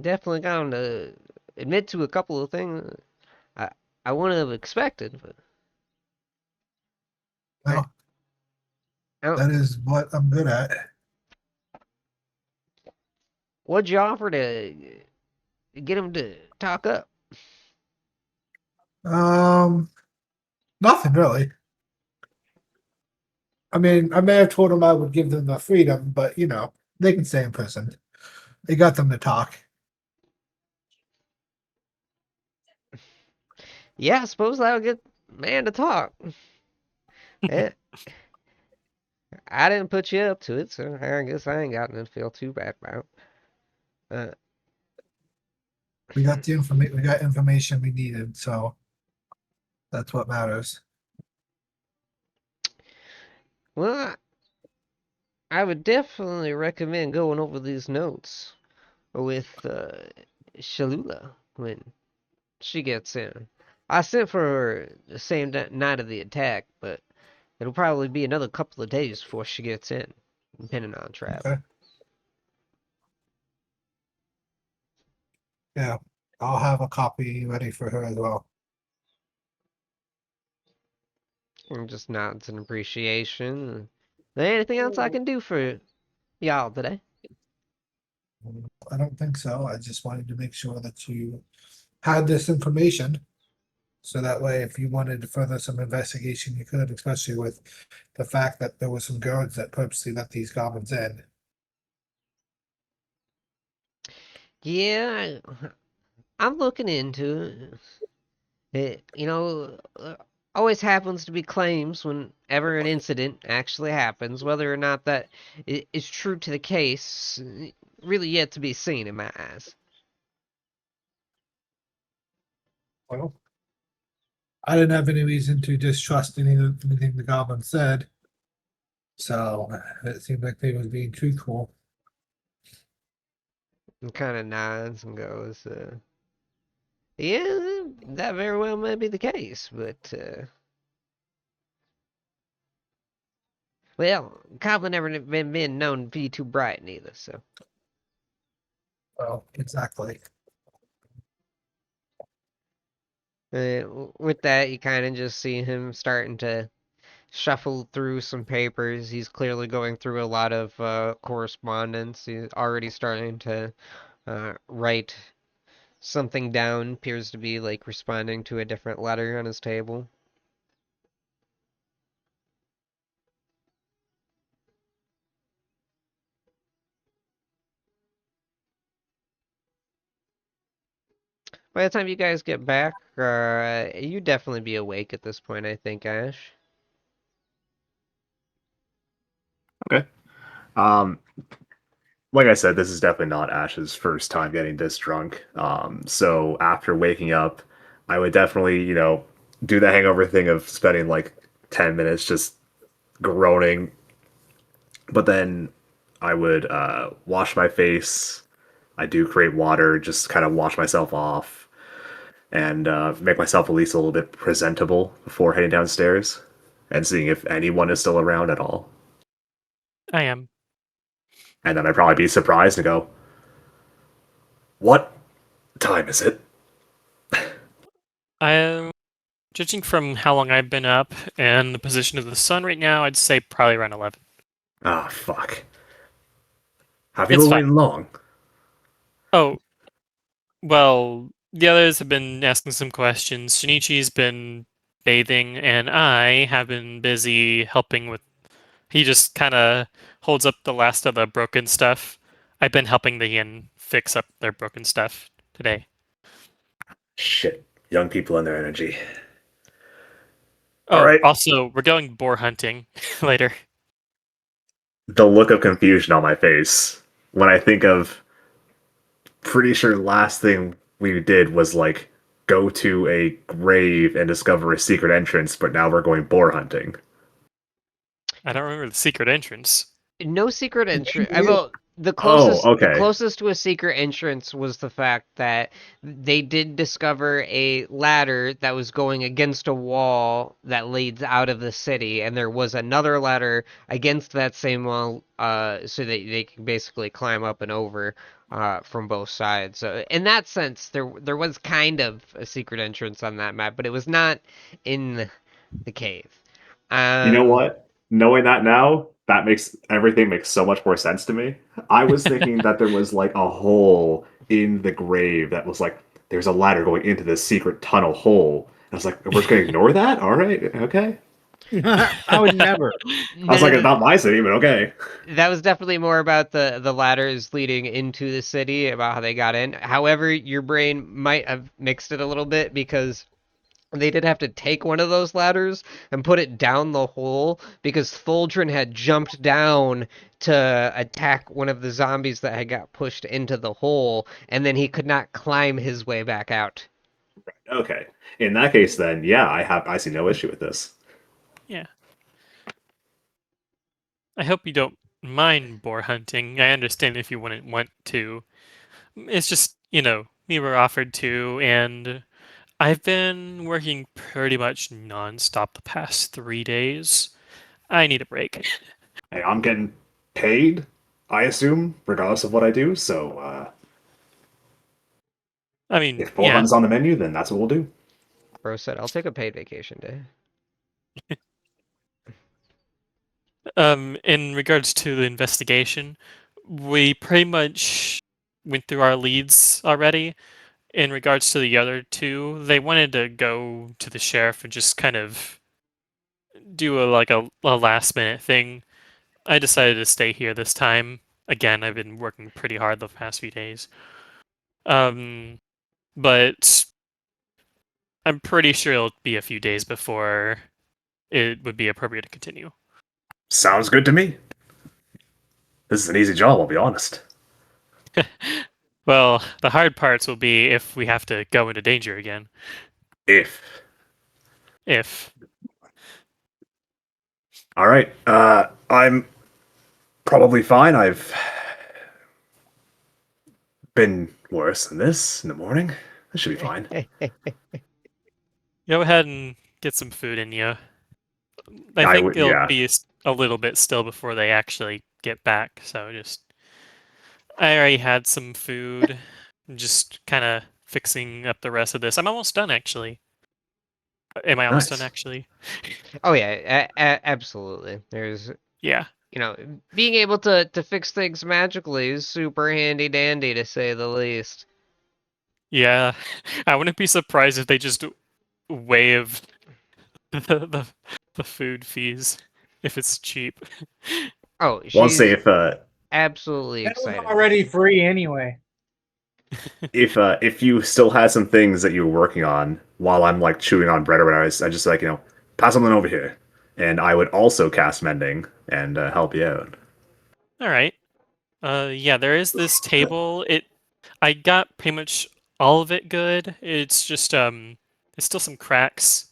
Definitely going to admit to a couple of things I I wouldn't have expected, but
Well,
I don't,
that is what I'm good at.
what'd you offer to get him to talk up?
Um, Nothing really. I mean, I may have told them I would give them the freedom, but they can stay in prison. They got them to talk.
Yeah, I suppose that'll get man to talk. Yeah, I didn't put you up to it, so I guess I ain't got nothing to feel too bad about. Uh,
We got the information. We got information we needed, so that's what matters.
well, I would definitely recommend going over these notes with Shalula when she gets in. I sent for her the same night of the attack, but it'll probably be another couple of days before she gets in, depending on travel.
Okay. Yeah, I'll have a copy ready for her as well.
And just nods in appreciation. Is there anything else I can do for y'all today?
I don't think so. I just wanted to make sure that you had this information. So that way, if you wanted to further some investigation, you could, especially with the fact that there were some guards that purposely let these goblins in.
Yeah, I'm looking into it. always happens to be claims whenever an incident actually happens. Whether or not that is true to the case, really yet to be seen in my eyes.
Well, I didn't have any reason to distrust anything the goblin said. So it seemed like they was being truthful.
And kind of nods and goes, "Yeah, that very well may be the case, but well, Goblin never been known to be too bright neither, so."
Well, exactly.
With that, you kind of just see him starting to shuffle through some papers. He's clearly going through a lot of correspondence. He's already starting to write something down. Appears to be like responding to a different letter on his table. By the time you guys get back, you definitely be awake at this point, I think, Ash.
Okay. Um, like I said, this is definitely not Ash's first time getting this drunk. So after waking up, I would definitely, do the hangover thing of spending like 10 minutes just groaning. But then I would wash my face. I do create water, just kind of wash myself off and make myself at least a little bit presentable before heading downstairs and seeing if anyone is still around at all.
I am.
And then I'd probably be surprised and go, "What time is it?"
I Judging from how long I've been up and the position of the sun right now, I'd say probably around 11.
Ah, fuck. Have you
It's
been
fine.
waiting long?
Oh, well, the others have been asking some questions. Shinichi's been bathing, and I have been busy helping with. He just kind of holds up the last of the broken stuff. I've been helping the inn fix up their broken stuff today.
Shit. Young people and their energy. All
Oh,
right.
also, we're going boar hunting later.
The look of confusion on my face when I think of pretty sure last thing we did was like go to a grave and discover a secret entrance, but now we're going boar hunting.
I don't remember the secret entrance.
No secret entrance. I
You-
will.
Oh,
The
okay.
closest to a secret entrance was the fact that they did discover a ladder that was going against a wall that leads out of the city, and there was another ladder against that same wall, so that they can basically climb up and over, from both sides. So in that sense, there was kind of a secret entrance on that map, but it was not in the cave.
You know
Um,
what? Knowing that now, that makes everything makes so much more sense to me. I was thinking that there was like a hole in the grave that was like there's a ladder going into this secret tunnel hole. I was like, we're just gonna ignore that? All right, okay.
I would never.
I was like, it's not my city, but okay.
That was definitely more about the ladders leading into the city, about how they got in. However, your brain might have mixed it a little bit because they did have to take one of those ladders and put it down the hole because Fultron had jumped down to attack one of the zombies that had got pushed into the hole, and then he could not climb his way back out.
Okay. In that case, then, yeah, I see no issue with this.
Yeah. I hope you don't mind boar hunting. I understand if you wouldn't want to. It's just, we were offered to, and I've been working pretty much nonstop the past 3 days. I need a break.
Hey, I'm getting paid, I assume, regardless of what I do. So
I mean,
if boar
yeah.
hunt's on the menu, then that's what we'll do.
Bro said, "I'll take a paid vacation day."
In regards to the investigation, we pretty much went through our leads already. In regards to the other two, they wanted to go to the sheriff and just kind of do a last minute thing. I decided to stay here this time. Again, I've been working pretty hard the past few days. But I'm pretty sure it'll be a few days before it would be appropriate to continue.
Sounds good to me. This is an easy job, I'll be honest.
Well, the hard parts will be if we have to go into danger again.
If.
If.
All right. I'm probably fine. I've been worse than this in the morning. This should be fine.
Go ahead and get some food in you. I think it'll
yeah.
be a little bit still before they actually get back, so just... I already had some food. I'm just kind of fixing up the rest of this. I'm almost done, actually. Am I almost
Nice.
done, actually?
Oh yeah, absolutely. There's,
Yeah.
you know, being able to fix things magically is super handy dandy to say the least.
Yeah. I wouldn't be surprised if they just waived the food fees if it's cheap.
Oh,
Well,
she's
say
absolutely
That was
excited.
already free anyway.
if you still had some things that you were working on while I'm like chewing on bread or whatever, I just like pass something over here, and I would also cast mending and help you out.
All right. Yeah, there is this table. I got pretty much all of it good. It's just there's still some cracks.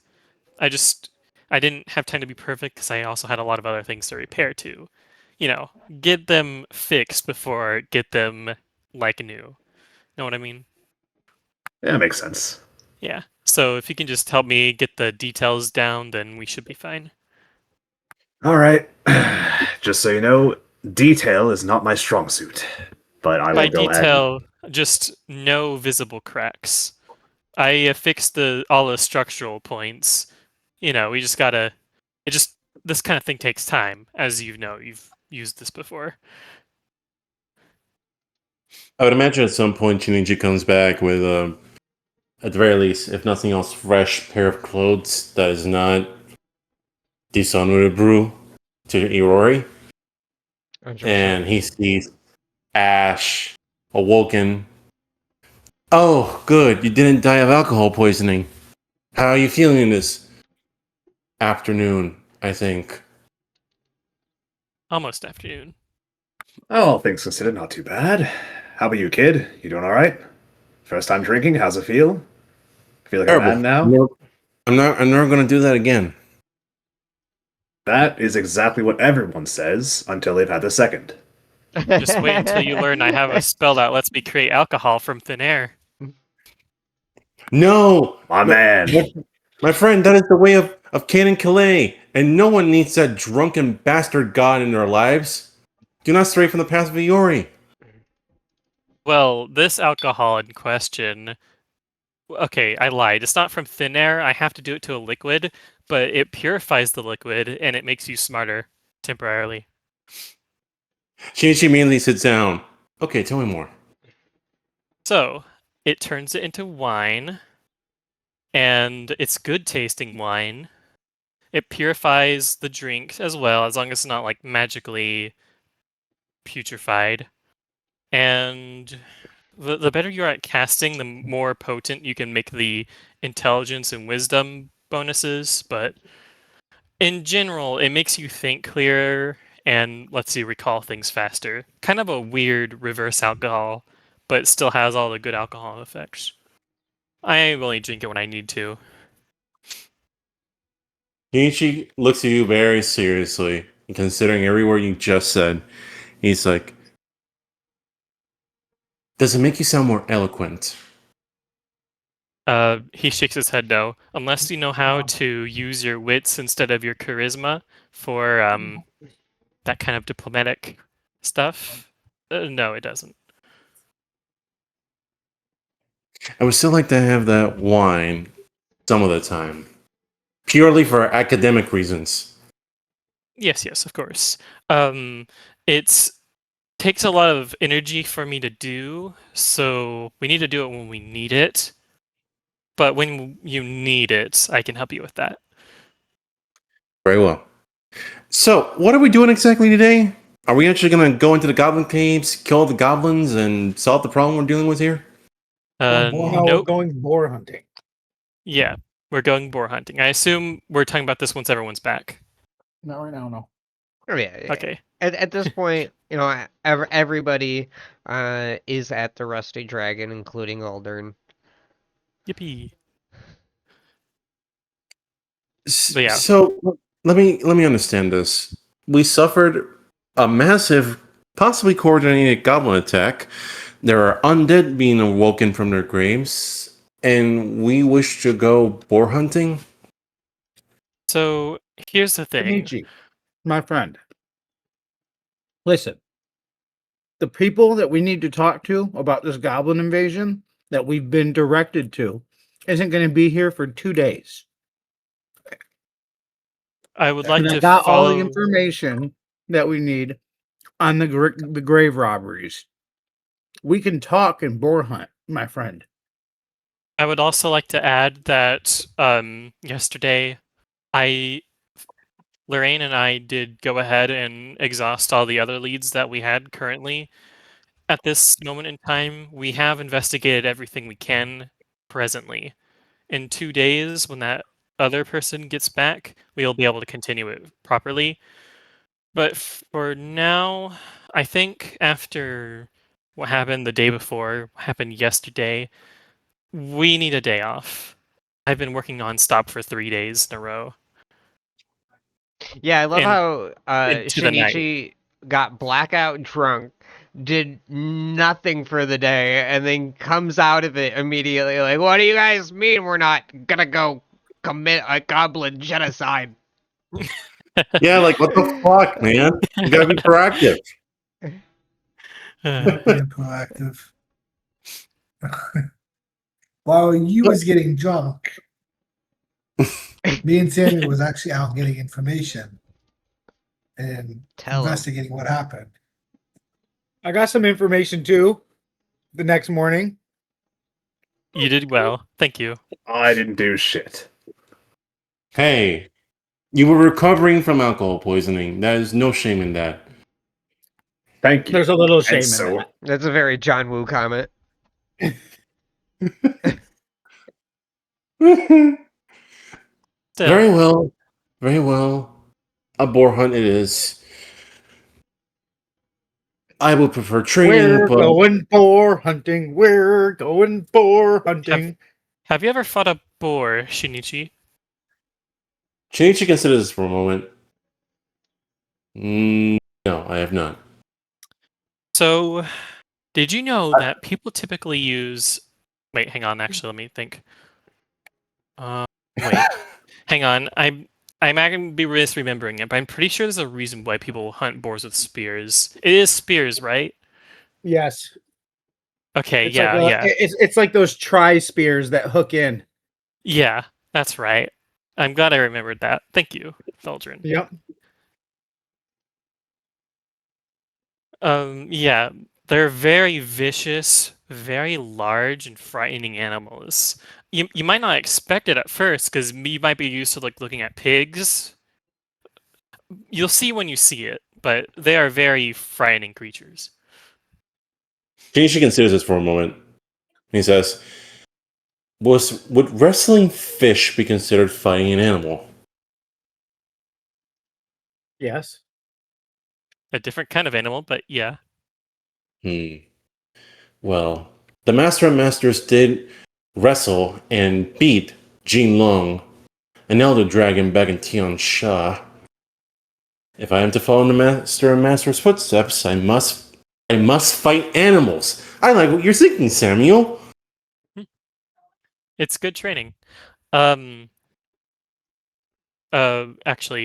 I didn't have time to be perfect because I also had a lot of other things to repair too. Get them fixed before get them like new. Know what I mean?
Yeah, makes sense.
Yeah. So if you can just help me get the details down, then we should be fine.
All right. Just so you know, detail is not my strong suit, but I
By
will go ahead.
detail, just no visible cracks. I fixed all the structural points. We just gotta. This kind of thing takes time, as you've used this before.
I would imagine at some point Shinichi comes back with, at the very least, if nothing else, fresh pair of clothes that is not dishonorable to Iori.
100%.
And he sees Ash awoken. Oh, good. You didn't die of alcohol poisoning. How are you feeling this afternoon, I think?
Almost afternoon.
All things considered, not too bad. How about you, kid? You doing all right? First time drinking? How's it feel? Feel like a man now?
No, I'm not going to do that again.
That is exactly what everyone says until they've had the second.
Just wait until you learn I have a spell that lets me create alcohol from thin air.
No!
My man.
My friend, that is the way of Canon Calais, and no one needs that drunken bastard god in their lives. Do not stray from the path of Iori.
Well, this alcohol in question. Okay, I lied. It's not from thin air. I have to do it to a liquid, but it purifies the liquid and it makes you smarter temporarily.
Shinichi immediately sits down. Okay, tell me more.
So, it turns it into wine, and it's good tasting wine. It purifies the drink as well, as long as it's not like magically putrefied. And the better you're at casting, the more potent you can make the intelligence and wisdom bonuses. But in general, it makes you think clearer and lets you recall things faster. Kind of a weird reverse alcohol, but it still has all the good alcohol effects. I only drink it when I need to.
Shinichi looks at you very seriously, and considering every word you just said, he's like, does it make you sound more eloquent?
He shakes his head no. Unless you know how to use your wits instead of your charisma for that kind of diplomatic stuff. No, it doesn't.
I would still like to have that wine some of the time. Purely for academic reasons.
Yes, of course. It's takes a lot of energy for me to do, so we need to do it when we need it. But when you need it, I can help you with that.
Very well. So, what are we doing exactly today? Are we actually going to go into the goblin caves, kill the goblins, and solve the problem we're dealing with here?
Nope.
Going boar hunting.
Yeah, We're going boar hunting. I assume we're talking about this once everyone's back.
Not right now, no.
Oh, yeah.
Okay.
At this point, everybody is at the Rusty Dragon, including Aldern.
Yippee. But yeah.
So let me understand this. We suffered a massive, possibly coordinated goblin attack. There are undead being awoken from their graves, and we wish to go boar hunting.
So here's the thing.
Kenichi, my friend. Listen. The people that we need to talk to about this goblin invasion that we've been directed to isn't going to be here for 2 days.
I would like
And I
to
got all the
follow.
information that we need on the grave robberies. We can talk and boar hunt, my friend.
I would also like to add that yesterday, Lorraine and I did go ahead and exhaust all the other leads that we had currently. At this moment in time, we have investigated everything we can presently. In 2 days, when that other person gets back, we'll be able to continue it properly. But for now, I think after what happened the day before, what happened yesterday, we need a day off. I've been working nonstop for 3 days in a row.
Yeah, I love
And
how
into the night.
Shinichi got blackout drunk, did nothing for the day, and then comes out of it immediately like, what do you guys mean we're not gonna go commit a goblin genocide?
Yeah, like what the fuck, man? You gotta be proactive.
Being proactive. While you was getting drunk, me and Samuel was actually out getting information and
Tell 'em.
investigating what happened.
I got some information too the next morning.
You did well. Thank you.
I didn't do shit.
Hey, you were recovering from alcohol poisoning. There is no shame in that.
Thank you.
There's a little
And
shame in
so,
that.
That's a very John Woo comment.
Still,
Very well. Very well. A boar hunt it is. I would prefer training,
We're
but
going boar hunting. We're going boar hunting.
have you ever fought a boar, Shinichi?
Shinichi, consider this for a moment. No, I have not.
So, did you know that people typically use... Wait, hang on. Actually, let me think. Wait, hang on. I'm not gonna be misremembering it, but I'm pretty sure there's a reason why people hunt boars with spears. It is spears, right?
Yes.
Okay,
It's
yeah,
like
yeah,
it's like those tri spears that hook in.
yeah. That's right. I'm glad I remembered that. Thank you, Feldrin.
Yep.
Yeah, they're very vicious, very large and frightening animals. You might not expect it at first because you might be used to like looking at pigs. You'll see when you see it, but they are very frightening creatures.
Shinichi considers this for a moment. He says, would wrestling fish be considered fighting an animal?
Yes.
A different kind of animal, but yeah.
Well, the Master of Masters did wrestle and beat Jin Long, an elder dragon back in Tian Sha. If I am to follow in the Master of Masters' footsteps, I must fight animals. I like what you're thinking, Samuel.
It's good training. Actually,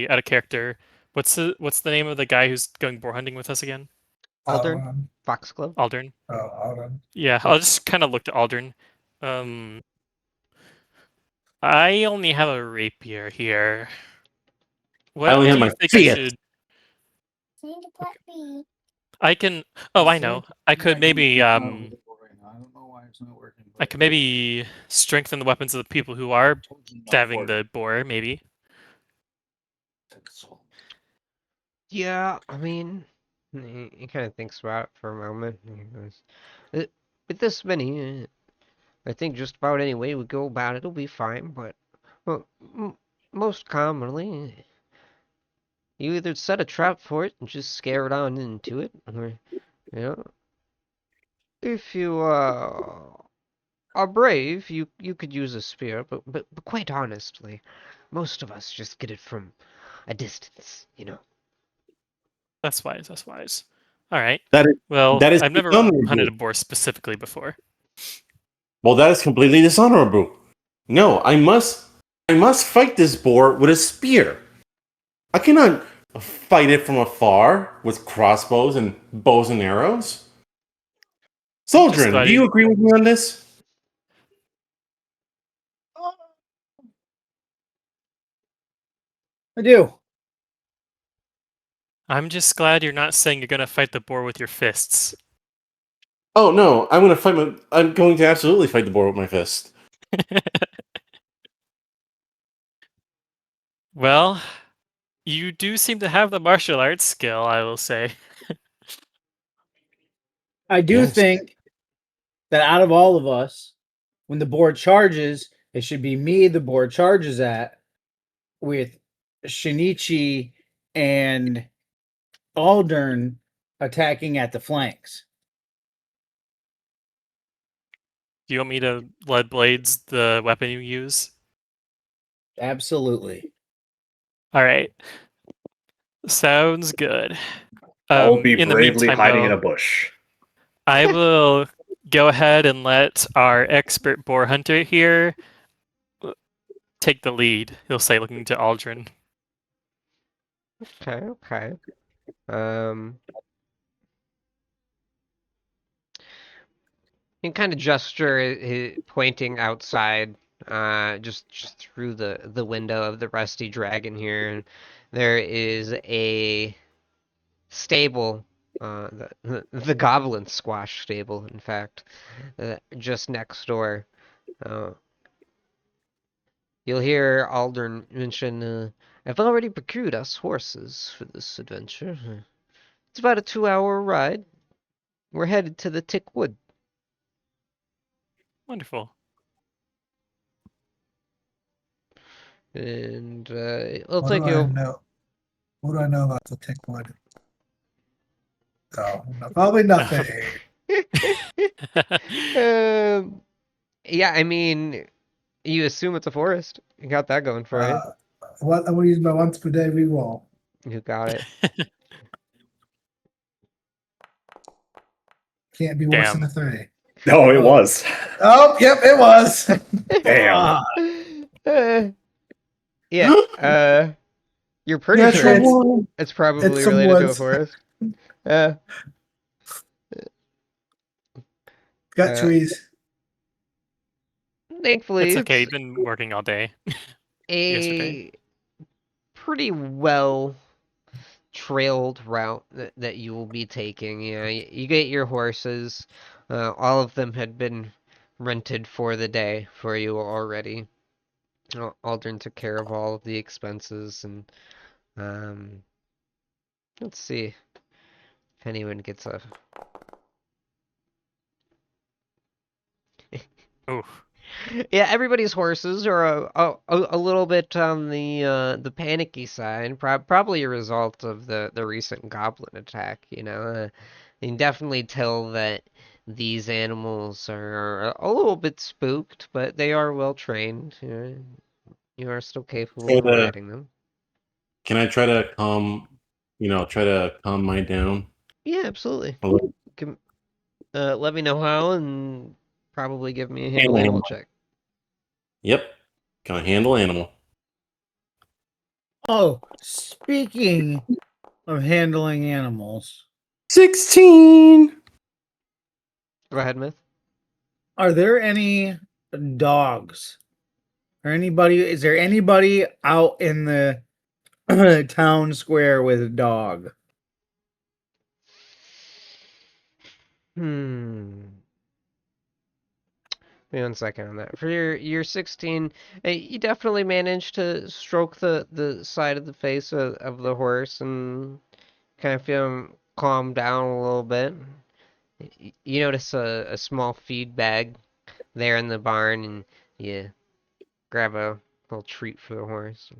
out of character, what's the name of the guy who's going boar hunting with us again?
Aldern? Foxglove?
Aldern.
Autumn.
Yeah, I'll just kind of look to Aldern. I only have a rapier here. What
I only
do
have
you
my
think I
fiat.
should? I can. Oh, I know. I could maybe I could maybe strengthen the weapons of the people who are stabbing the boar. Maybe.
Yeah, I mean, he kind of thinks about it for a moment. And he goes, with this many, I think just about any way we go about it will be fine, but Well, most commonly, you either set a trap for it and just scare it on into it, or, you know, if you are brave, you could use a spear, but quite honestly, most of us just get it from a distance, you know.
That's wise. That's wise. All right.
That is
Well,
that is
I've never hunted
dishonorable.
a boar specifically before.
Well, that is completely dishonorable. No, I must fight this boar with a spear. I cannot fight it from afar with crossbows and bows and arrows.
Just
Soldrin,
glad
do you agree with me on this?
I do.
I'm just glad you're not saying you're gonna fight the boar with your fists.
Oh no, I'm going to absolutely fight the boar with my fist.
Well, you do seem to have the martial arts skill, I will say.
I do
Yes.
think that out of all of us, when the board charges, it should be me the board charges at, with Shinichi and Aldern attacking at the flanks.
Do you want me to lead blades the weapon you use?
Absolutely.
All right. Sounds good.
I'll be
In the
bravely
meantime,
hiding in a
though,
bush.
I will go ahead and let our expert boar hunter here take the lead. He'll say, looking to Aldrin.
Okay, okay. Um, he kind of gesture, pointing outside, just through the window of the rusty dragon here, and there is a stable, the goblin squash stable, in fact, just next door. Uh, you'll hear Aldern mention, I've already procured us horses for this adventure. It's about a 2-hour ride. We're headed to the Tick Wood.
Wonderful.
And it'll
What
take
do I
you.
know? What do I know about the Tickwood? Oh, probably nothing.
um, yeah, I mean, you assume it's a forest. You got that going for you.
What I'm gonna use my once per day reroll.
You got it.
Can't be worse than
Damn.
a 3.
No, it
Oh.
was.
Oh, yep, it was.
Damn.
Yeah, you're pretty
Natural
sure
It's-
one.
it's probably
it's some
related to a
woods.
forest. Uh,
Got
Uh,
trees.
thankfully,
It's okay. You've
it's
been working all day yesterday.
a pretty well trailed route that you will be taking. You know, you get your horses. All of them had been rented for the day for you already. Aldrin took care of all of the expenses, and um, let's see if anyone gets a.
Oh,
Yeah, everybody's horses are a little bit on the panicky side, probably a result of the recent goblin attack. You know, you can definitely tell that these animals are a little bit spooked, but they are well trained. You are still capable of riding them.
Can I try to calm mine down?
Yeah, absolutely.
A little?
Can, let me know how, and probably give me a handle
Handle
animal
animal.
check.
Yep. Can I handle animal?
Oh, speaking of handling animals,
16.
Go ahead, Myth.
are there any dogs? Or is there anybody out in the town square with a dog?
Hmm. Give me 1 second on that. For your 16, you definitely managed to stroke the side of the face of the horse and kind of feel him calm down a little bit. You notice a small feed bag there in the barn, and you grab a little treat for the horse.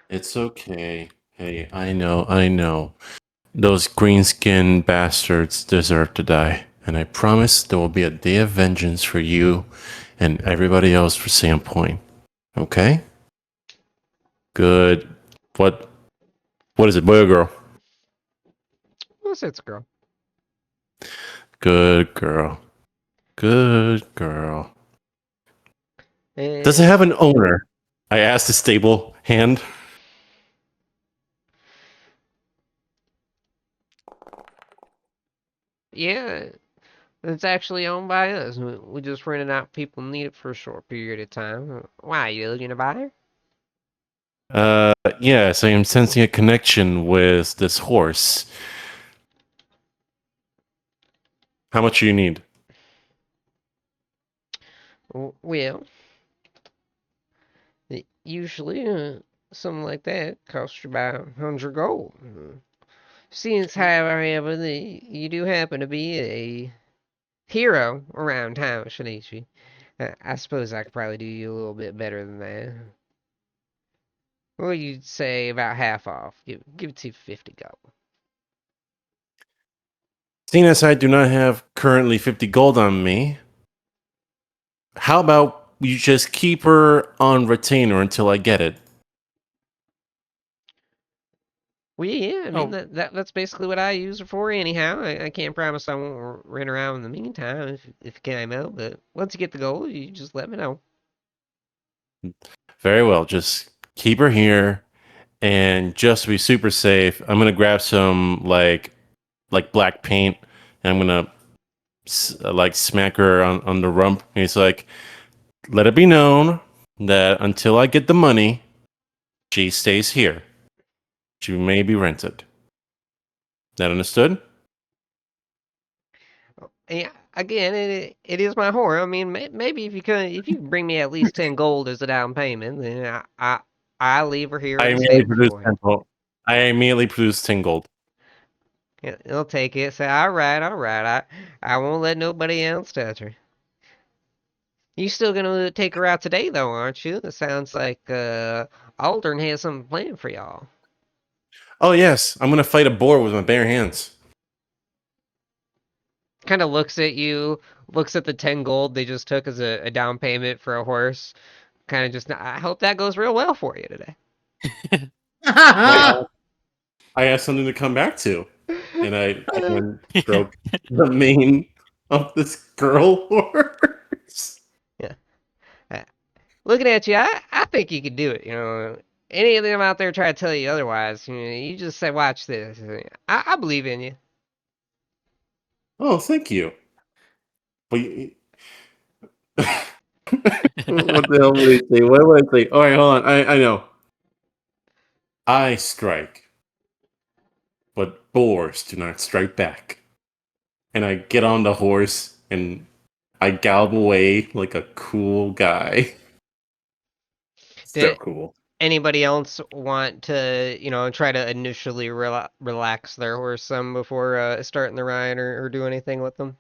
It's okay. Hey, I know. Those green-skinned bastards deserve to die. And I promise there will be a day of vengeance for you and everybody else for Sandpoint. Okay? Good. What is it, boy or girl?
Well, it's a girl.
Good girl. Good girl. Does it
And
have an owner? I asked the stable hand.
yeah, it's actually owned by us. We just rent it out. People need it for a short period of time. Why, you looking to buy her?
Yes, I am sensing a connection with this horse. How much do you need?
Well, usually something like that costs you about 100 gold. Since, however, you do happen to be a hero around town, Shinichi, I suppose I could probably do you a little bit better than that. Well, you'd say about half off. Give it to 50 gold.
Seeing as I do not have currently 50 gold on me, how about you just keep her on retainer until I get it?
Well, yeah, I mean
Oh,
that's basically what I use it for anyhow. I can't promise I won't run around in the meantime if you came out, but once you get the gold, you just let me know.
Very well, just keep her here. And just to be super safe, I'm gonna grab some like black paint, and I'm gonna like smack her on the rump. And he's like, "Let it be known that until I get the money, she stays here. She may be rented." That understood?
Yeah, again, it is my horror. I mean, maybe if you bring me at least 10 gold as a down payment, then I leave her here
I
in the
immediately
stable
produce
for you.
10 gold. I immediately produce 10 gold.
Yeah, he'll take it. Say, all right, all right. I won't let nobody else touch her. You still gonna take her out today, though, aren't you? It sounds like Aldern has something planned for y'all.
Oh yes, I'm gonna fight a boar with my bare hands.
Kind of looks at you, looks at the 10 gold they just took as a down payment for a horse. Kind of just, I hope that goes real well for you today.
Well, I have something to come back to, and I then stroke the mane of this girl horse.
Yeah. Looking at you, I think you could do it. Any of them out there try to tell you otherwise, you just say, watch this. I believe in you.
Oh, thank you. But what the hell would I say? What would I say? All right, hold on. I know. I strike, but boars do not strike back. And I get on the horse and I gallop away like a cool guy. So
Did
cool.
anybody else want to, try to initially relax their horse some before starting the ride or do anything with them?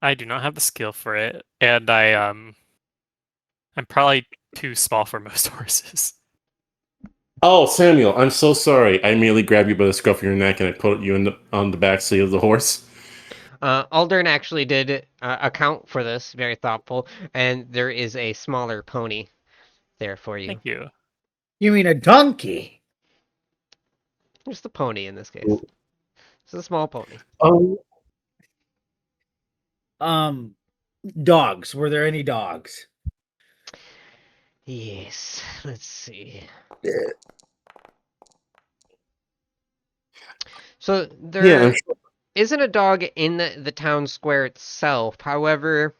I do not have the skill for it, and I'm probably too small for most horses.
Oh, Samuel, I'm so sorry. I immediately grab you by the scruff of your neck and I put you on the back seat of the horse.
Aldern actually did account for this, very thoughtful, and there is a smaller pony there for you.
Thank you.
You mean a donkey?
Just a pony in this case. It's a small pony.
Oh,
Um, dogs. Were there any dogs?
Yes, let's see. So
yeah, I'm
there isn't a dog in the town square itself. However,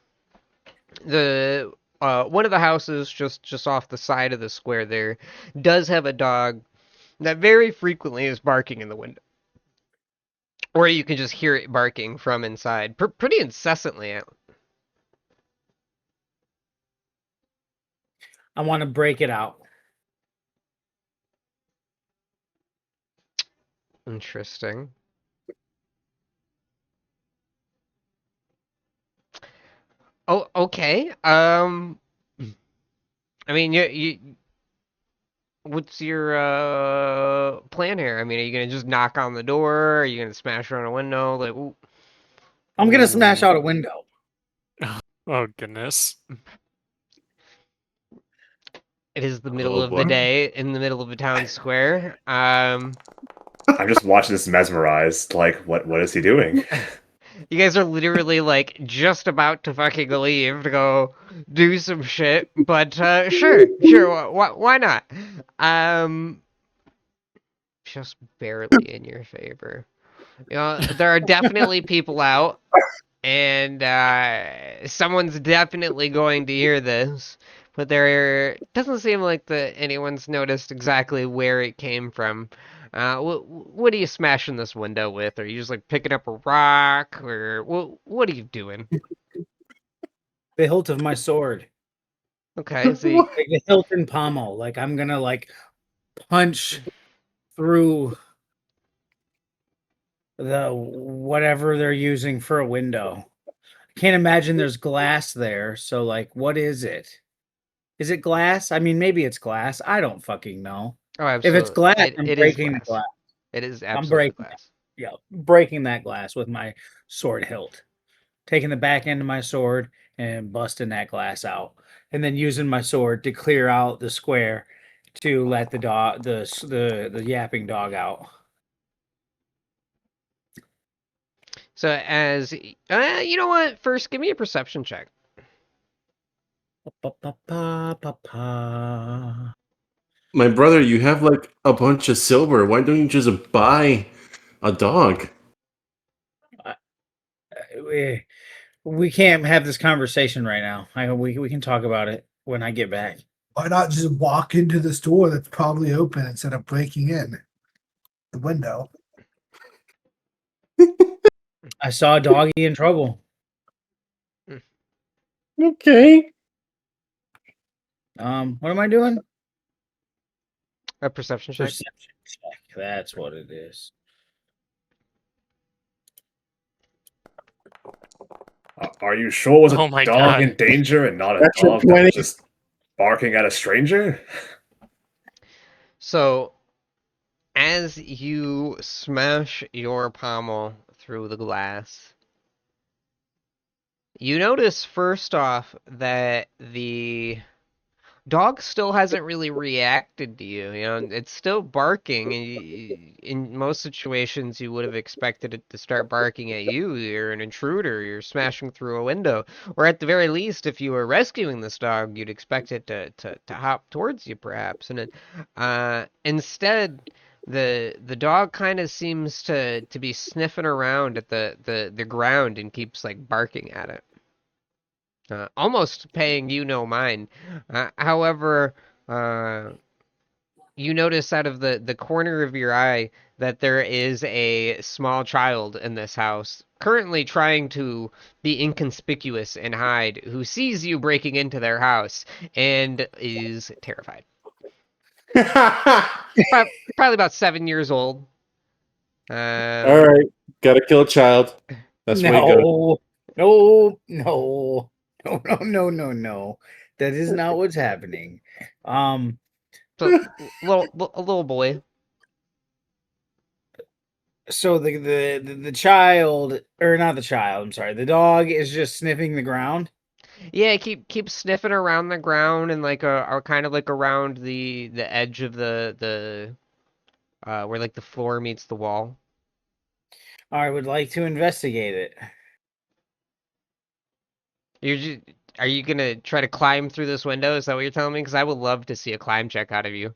the one of the houses just off the side of the square there does have a dog that very frequently is barking in the window. Or you can just hear it barking from inside, pretty incessantly.
I want to break it out.
Interesting. Oh, okay. I mean, what's your plan here? I mean, are you gonna just knock on the door? Are you gonna smash around a window? Like,
I'm gonna smash out a window.
Oh goodness.
it is the middle
Oh,
of the
boy.
day in the middle of a town square.
I'm just watching this mesmerized. Like, what is he doing?
You guys are literally like just about to fucking leave to go do some shit, but sure, why not? Um, just barely in your favor. You know, there are definitely people out, and someone's definitely going to hear this, but there doesn't seem like anyone's noticed exactly where it came from. What are you smashing this window with? Are you just like picking up a rock, or what are you doing?
The hilt of my sword.
Okay, so
Like the hilt and pommel. Like I'm gonna like punch through the whatever they're using for a window. I can't imagine there's glass there. So like, what is it? Is it glass? I mean, maybe it's glass. I don't fucking know.
oh,
If it's
absolutely,
glass, I'm
it is
breaking the
glass.
glass.
It is
I'm
absolutely
breaking
glass.
Yeah, breaking that glass with my sword hilt. Taking the back end of my sword and busting that glass out. And then using my sword to clear out the square to let the dog the yapping dog out.
So as you know what? First, give me a perception check.
Ba-ba-ba-ba-ba.
My brother, you have like a bunch of silver. Why don't you just buy a dog?
We can't have this conversation right now. We can talk about it when I get back.
Why not just walk into the store that's probably open instead of breaking in the window?
I saw a doggy in trouble.
Okay.
What am I doing?
A perception check.
Perception check. That's what it is.
Are you sure it was a
Oh my
dog
God.
in danger and not a
That's your
dog that
20.
was just barking at a stranger?
So as you smash your pommel through the glass, you notice first off that the dog still hasn't really reacted to you. You know, it's still barking. And in most situations, you would have expected it to start barking at you. You're an intruder. You're smashing through a window. Or at the very least, if you were rescuing this dog, you'd expect it to hop towards you, perhaps. And instead, the dog kind of seems to be sniffing around at the ground and keeps like barking at it. Almost paying you no mind. However, uh, you notice out of the corner of your eye that there is a small child in this house, currently trying to be inconspicuous and hide, who sees you breaking into their house and is terrified. Probably about 7 years old.
All right. Gotta kill a child. That's where you go.
No, no, no, no, no, no, no. That is not what's happening.
So a little boy.
So the child, or not the child, I'm sorry, the dog is just sniffing the ground.
Yeah, keep sniffing around the ground and like are kind of like around the edge of the where like the floor meets the wall.
I would like to investigate it.
You're just, are you gonna try to climb through this window? Is that what you're telling me? Because I would love to see a climb check out of you.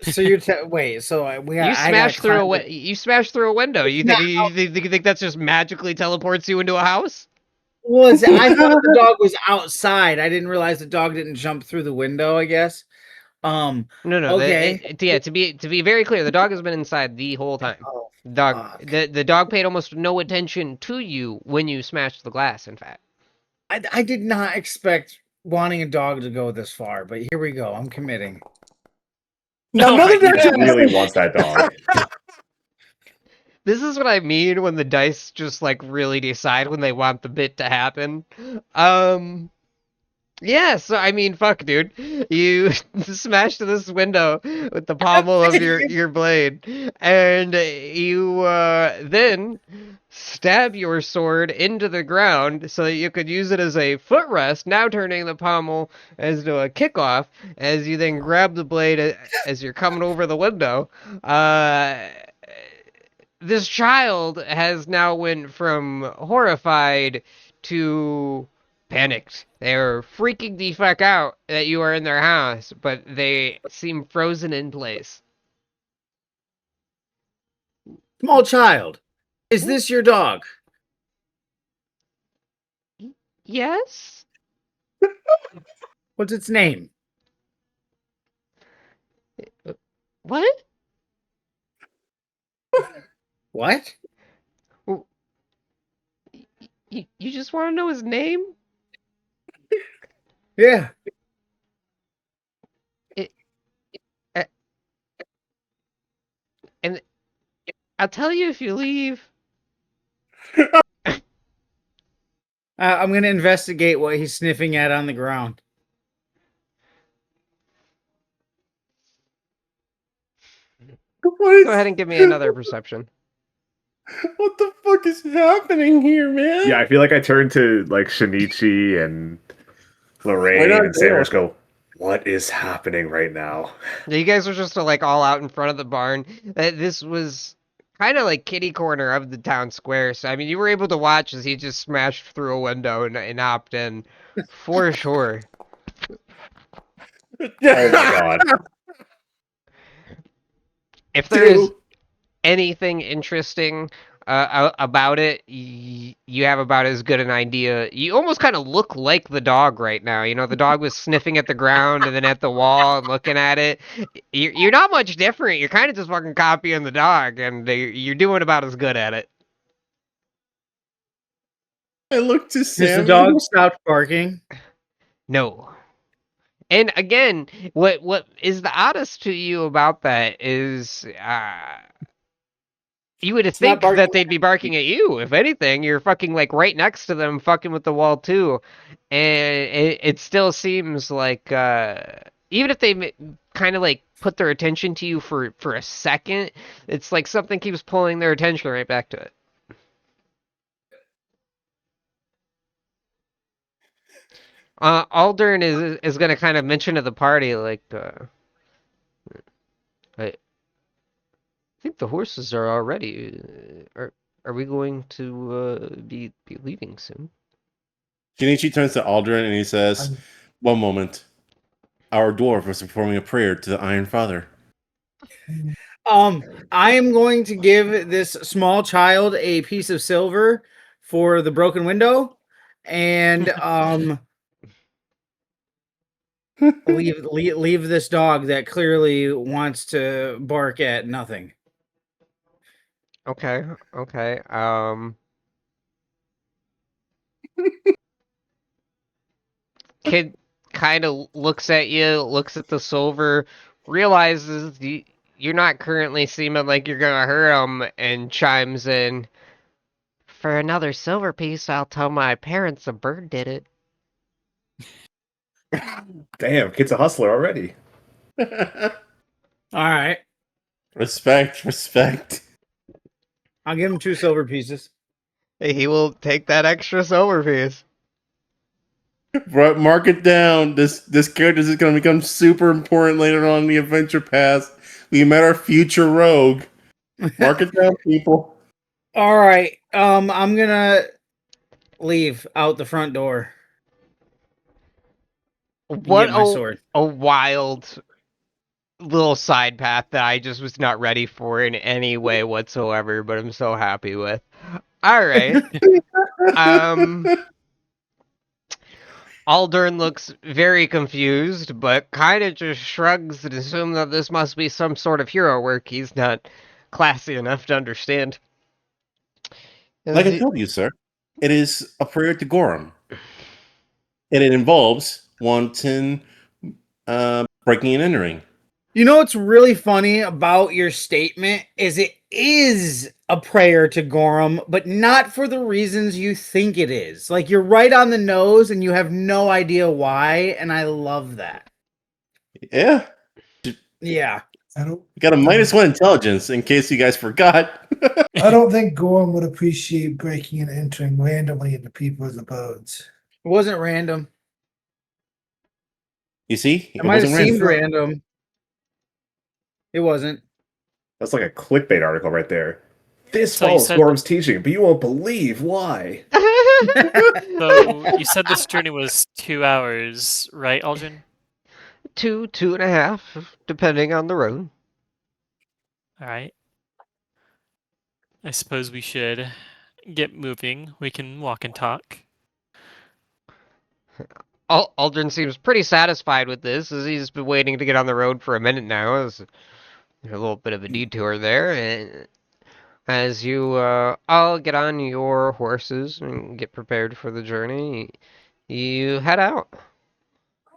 So you're wait. So
You
I got
smash through you smash through a window.
No.
You think that's just magically teleports you into a house?
Was I thought the dog was outside. I didn't realize the dog didn't jump through the window. I guess.
No.
Okay.
Yeah. To be very clear, the dog has been inside the whole time.
Oh,
Dog.
fuck.
The dog paid almost no attention to you when you smashed the glass. In fact.
I did not expect wanting a dog to go this far, but here we go. I'm committing.
No,
Another
my
He
dog.
really wants that dog.
This is what I mean when the dice just like really decide when they want the bit to happen. Yeah, so I mean, fuck, dude. You smashed this window with the pommel of your blade, and you then stab your sword into the ground so that you could use it as a footrest, now turning the pommel as to a kickoff, as you then grab the blade as you're coming over the window. This child has now went from horrified to panicked. They're freaking the fuck out that you are in their house, but they seem frozen in place.
Small child, is this your dog?
Yes?
What's its name?
What?
What?
You just want to know his name?
Yeah.
Uh, and I'll tell you if you leave.
I'm gonna investigate what he's sniffing at on the ground.
What
Go ahead and give me another perception.
What the fuck is happening here, man?
Yeah, I feel like I turned to like Shinichi and
Why
Lorraine
not
and Sam
Dale?
just go, what is happening right now?
You guys were just like all out in front of the barn. This was kind of like kitty corner of the town square. So I mean, you were able to watch as he just smashed through a window and hopped in, for sure.
Oh my god.
If there is
Dude.
anything interesting about it, you have about as good an idea. You almost kind of look like the dog right now. You know, the dog was sniffing at the ground and then at the wall and looking at it. You're not much different. You're kind of just fucking copying the dog, and you're doing about as good at it.
I looked to
Has the
Sam.
dog stopped barking?
No. And again, what is the oddest to you about that is you would
not
think
barking
that they'd be barking at you. If anything, you're fucking like right next to them, fucking with the wall too, and it still seems like even if they kind of like put their attention to you for a second, it's like something keeps pulling their attention right back to it. Aldern is gonna kind of mention to the party like, I think the horses are already. Are we going to be leaving soon?
Shinichi turns to Aldrin and he says,
I'm-
"One moment. Our dwarf was performing a prayer to the Iron Father."
I am going to give this small child a piece of silver for the broken window, and leave this dog that clearly wants to bark at nothing.
Okay, okay. Kid kind of looks at you, looks at the silver, realizes you're not currently seeming like you're gonna hurt him, and chimes in. For another silver piece, I'll tell my parents a bird did it.
Damn, kid's a hustler already.
All right,
Respect.
I'll give him 2 silver pieces.
He will take that extra silver piece.
Bro, mark it down. This character is going to become super important later on in the adventure path. We met our future rogue. Mark it down, people.
All right, I'm gonna leave out the front door. And
What
get my sword.
a wild little side path that I just was not ready for in any way whatsoever, but I'm so happy with. All right. Aldern looks very confused, but kind of just shrugs and assumes that this must be some sort of hero work he's not classy enough to understand.
Like I told you, sir, it is a prayer to Gorum. And it involves wanton breaking and entering.
You know what's really funny about your statement is it is a prayer to Gorham, but not for the reasons you think it is. Like, you're right on the nose and you have no idea why, and I love that.
Yeah,
Yeah.
I don't.
you got a -1 intelligence in case you guys forgot.
I don't think Gorham would appreciate breaking and entering randomly into people's abodes.
It wasn't random.
You see,
It might have
wasn't
seemed
random.
random. It wasn't.
That's like a clickbait article right there. This
So you
follows
said
Gorham's teaching, but you won't believe why.
so you said this journey was 2 hours, right, Aldrin?
2.5, depending on the road.
All right. I suppose we should get moving. We can walk and talk.
Aldrin seems pretty satisfied with this, as he's been waiting to get on the road for a minute now. There's a little bit of a detour there, and as you all get on your horses and get prepared for the journey, you head out.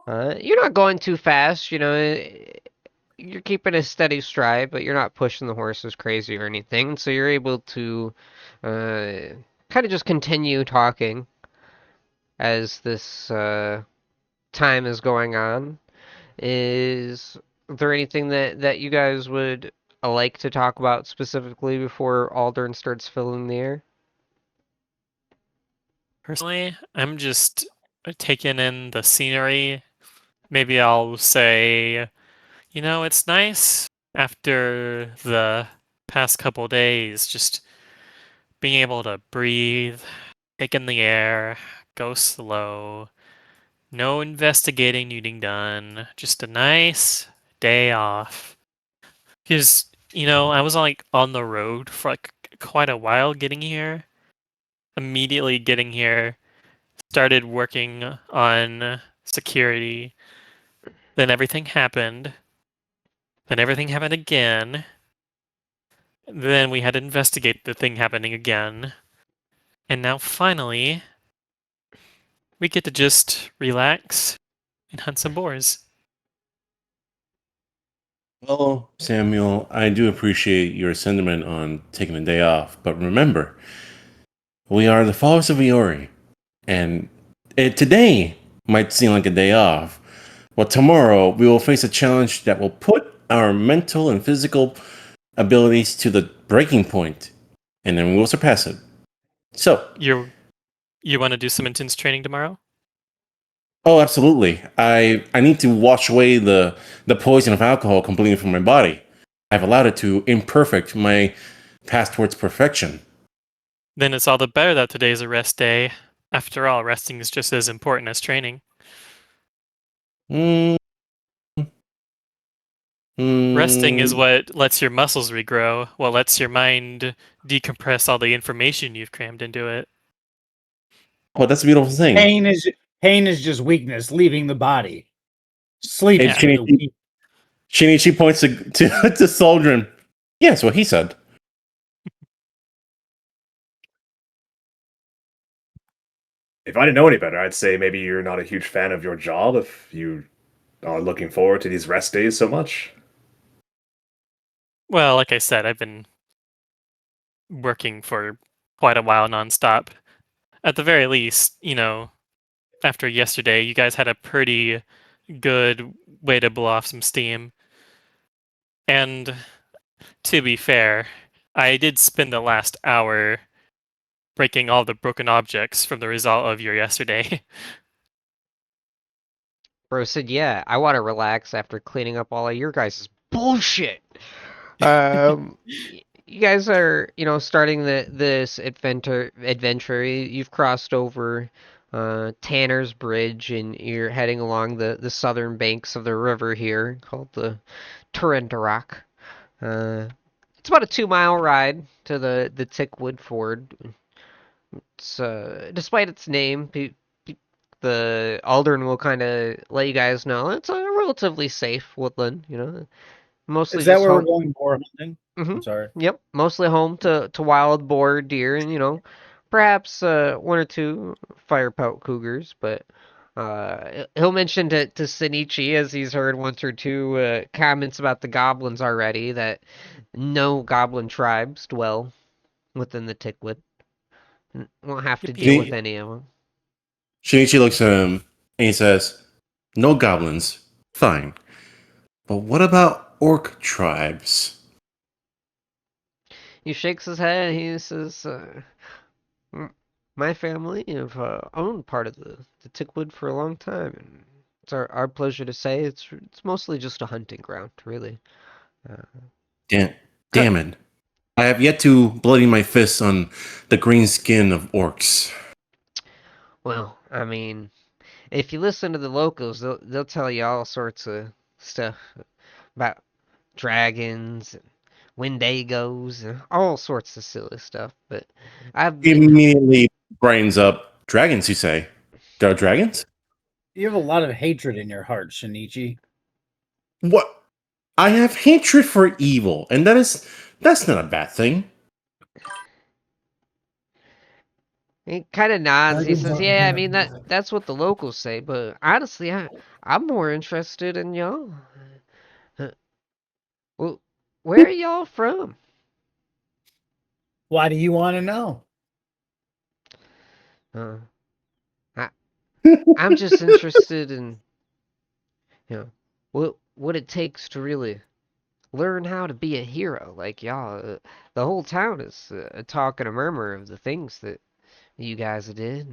You're not going too fast, you're keeping a steady stride, but you're not pushing the horses crazy or anything, so you're able to kind of just continue talking as this time is going on. Is there anything that you guys would like to talk about specifically before Aldern starts filling the air?
Personally, I'm just taking in the scenery. Maybe I'll say, it's nice after the past couple days, just being able to breathe, take in the air, go slow, no investigating needing done, just a nice day off. Because, I was like on the road for like quite a while getting here. Immediately getting here, started working on security. Then everything happened. Then everything happened again. Then we had to investigate the thing happening again. And now finally, we get to just relax and hunt some boars.
Well, Samuel, I do appreciate your sentiment on taking a day off, but remember, we are the followers of Iori, and today might seem like a day off, but tomorrow we will face a challenge that will put our mental and physical abilities to the breaking point, and then we will surpass it. So,
You want to do some intense training tomorrow?
oh, absolutely. I need to wash away the poison of alcohol completely from my body. I've allowed it to imperfect my path towards perfection.
Then it's all the better that today's a rest day. After all, resting is just as important as training.
Mm,
Resting is
mm,
what lets your muscles regrow, what lets your mind decompress all the information you've crammed into it.
oh, that's a beautiful thing.
Pain is just weakness leaving the body. Sleep
Hey,
is for the
Shinichi,
weak.
Shinichi points to Soldrin. Yeah, that's what he said.
If I didn't know any better, I'd say maybe you're not a huge fan of your job if you are looking forward to these rest days so much.
Well, like I said, I've been working for quite a while nonstop. At the very least, after yesterday, you guys had a pretty good way to blow off some steam. And to be fair, I did spend the last hour breaking all the broken objects from the result of your yesterday.
Bro said, yeah, I want to relax after cleaning up all of your guys' bullshit. You guys are, starting this adventure. You've crossed over Tanner's Bridge, and you're heading along the southern banks of the river here, called the Turindarock. It's about a 2-mile ride to the Tickwood Ford. It's despite its name, the Aldern will kind of let you guys know it's a relatively safe woodland. Mostly
Is that
just
where we're
home.
going boar hunting?
Hmm.
I'm sorry.
Yep, mostly home to wild boar, deer, and perhaps one or two firepout cougars. But He'll mention to Senichi, as he's heard once or two comments about the goblins already, that no goblin tribes dwell within the Tickwood. Won't have to
Yippee.
deal with any of them.
Shinichi looks at him and he says, "No goblins. Fine. But what about orc tribes?"
He shakes his head and he says, my family have owned part of the Tickwood for a long time, and it's our pleasure to say it's mostly just a hunting ground, really.
Damn it. I have yet to bloody my fists on the green skin of orcs.
Well, I mean, if you listen to the locals, they'll tell you all sorts of stuff about dragons and Wendigos and all sorts of silly stuff. But I've been
Immediately brightens up. Dragons, you say? There are dragons?
You have a lot of hatred in your heart, Shinichi.
What? I have hatred for evil, and that's not a bad thing.
he kind of nods. He
Dragons
says,
aren't
"Yeah, I
bad
mean
either.
that's what the locals say, but honestly, I'm more interested in y'all. Well, where are y'all from?"
Why do you want to know?
Uh, I I'm just interested in what it takes to really learn how to be a hero like y'all. The whole town is a talk and a murmur of the things that you guys did.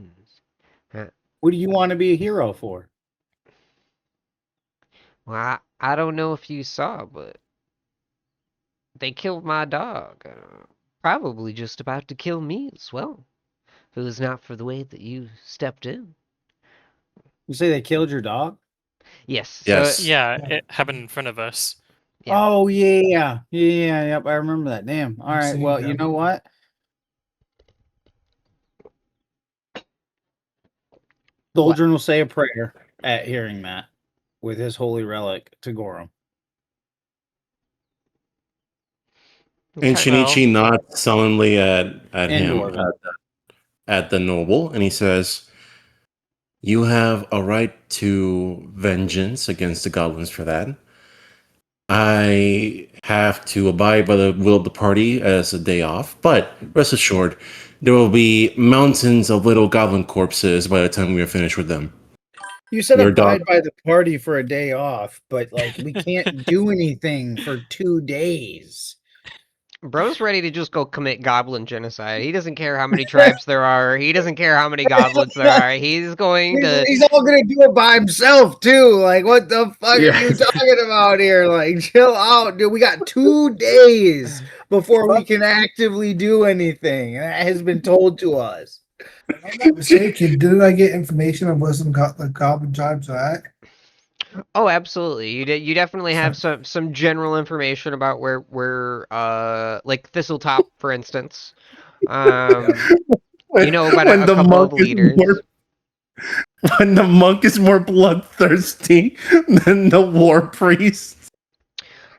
And,
What do you want to be a hero for?
well, I don't know if you saw, but they killed my dog. Probably just about to kill me as well. If it was not for the way that you stepped in.
You say they killed your dog?
Yes. So
Yes.
Yeah, it happened in front of us.
Yeah.
Oh yeah. Yep, I remember that. Damn. All
I've
right.
seen
Well, you
them.
know what? Doldrin will say a prayer at hearing that with his holy relic to Gorum.
And
Okay.
Shinichi nods sullenly at
And
him,
Dwarven.
at the noble, and he says, "You have a right to vengeance against the goblins for that. I have to abide by the will of the party as a day off, but rest assured, there will be mountains of little goblin corpses by the time we are finished with them."
You said
Your dog-
abide by the party for a day off, but like we can't do anything for 2 days.
Bro's ready to just go commit goblin genocide. He doesn't care how many tribes there are. He doesn't care how many goblins there are. He's going to.
He's all gonna do it by himself too. Like, what the fuck
Yeah.
are you talking about here? Like, chill out, dude. We got 2 days before we can actively do anything. And that has been told to us.
If I'm not mistaken, didn't I get information on where the goblin tribes are at?
Oh, absolutely. You definitely have some general information about where like Thistletop, for instance. You know about
When
a
the
couple
monk
of
is
leaders.
when the monk is more bloodthirsty than the war priest.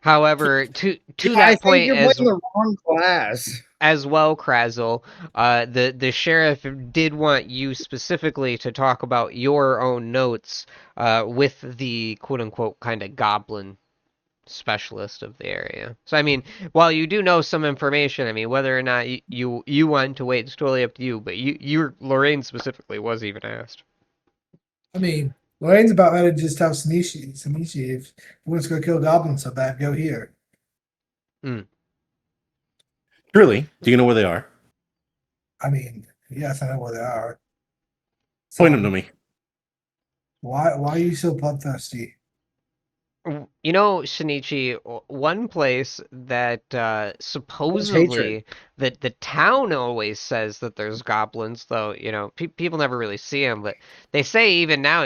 However, to
I
that
think
point
you're
as
playing the wrong class.
well, Krazel, the sheriff did want you specifically to talk about your own notes with the quote unquote kind of goblin specialist of the area. So I mean, while you do know some information, I mean, whether or not you want to wait, it's totally up to you. But Lorraine specifically was even asked.
I mean, Lorraine's about ready to just tell Sanishi, if he wants to go kill goblins so bad, go here.
Really? Do you know where they are?
I mean, yes, I know where they are.
Point them to me.
Why are you so bloodthirsty?
You know, Shinichi, one place that supposedly that the town always says that there's goblins, though, people never really see them, but they say even now,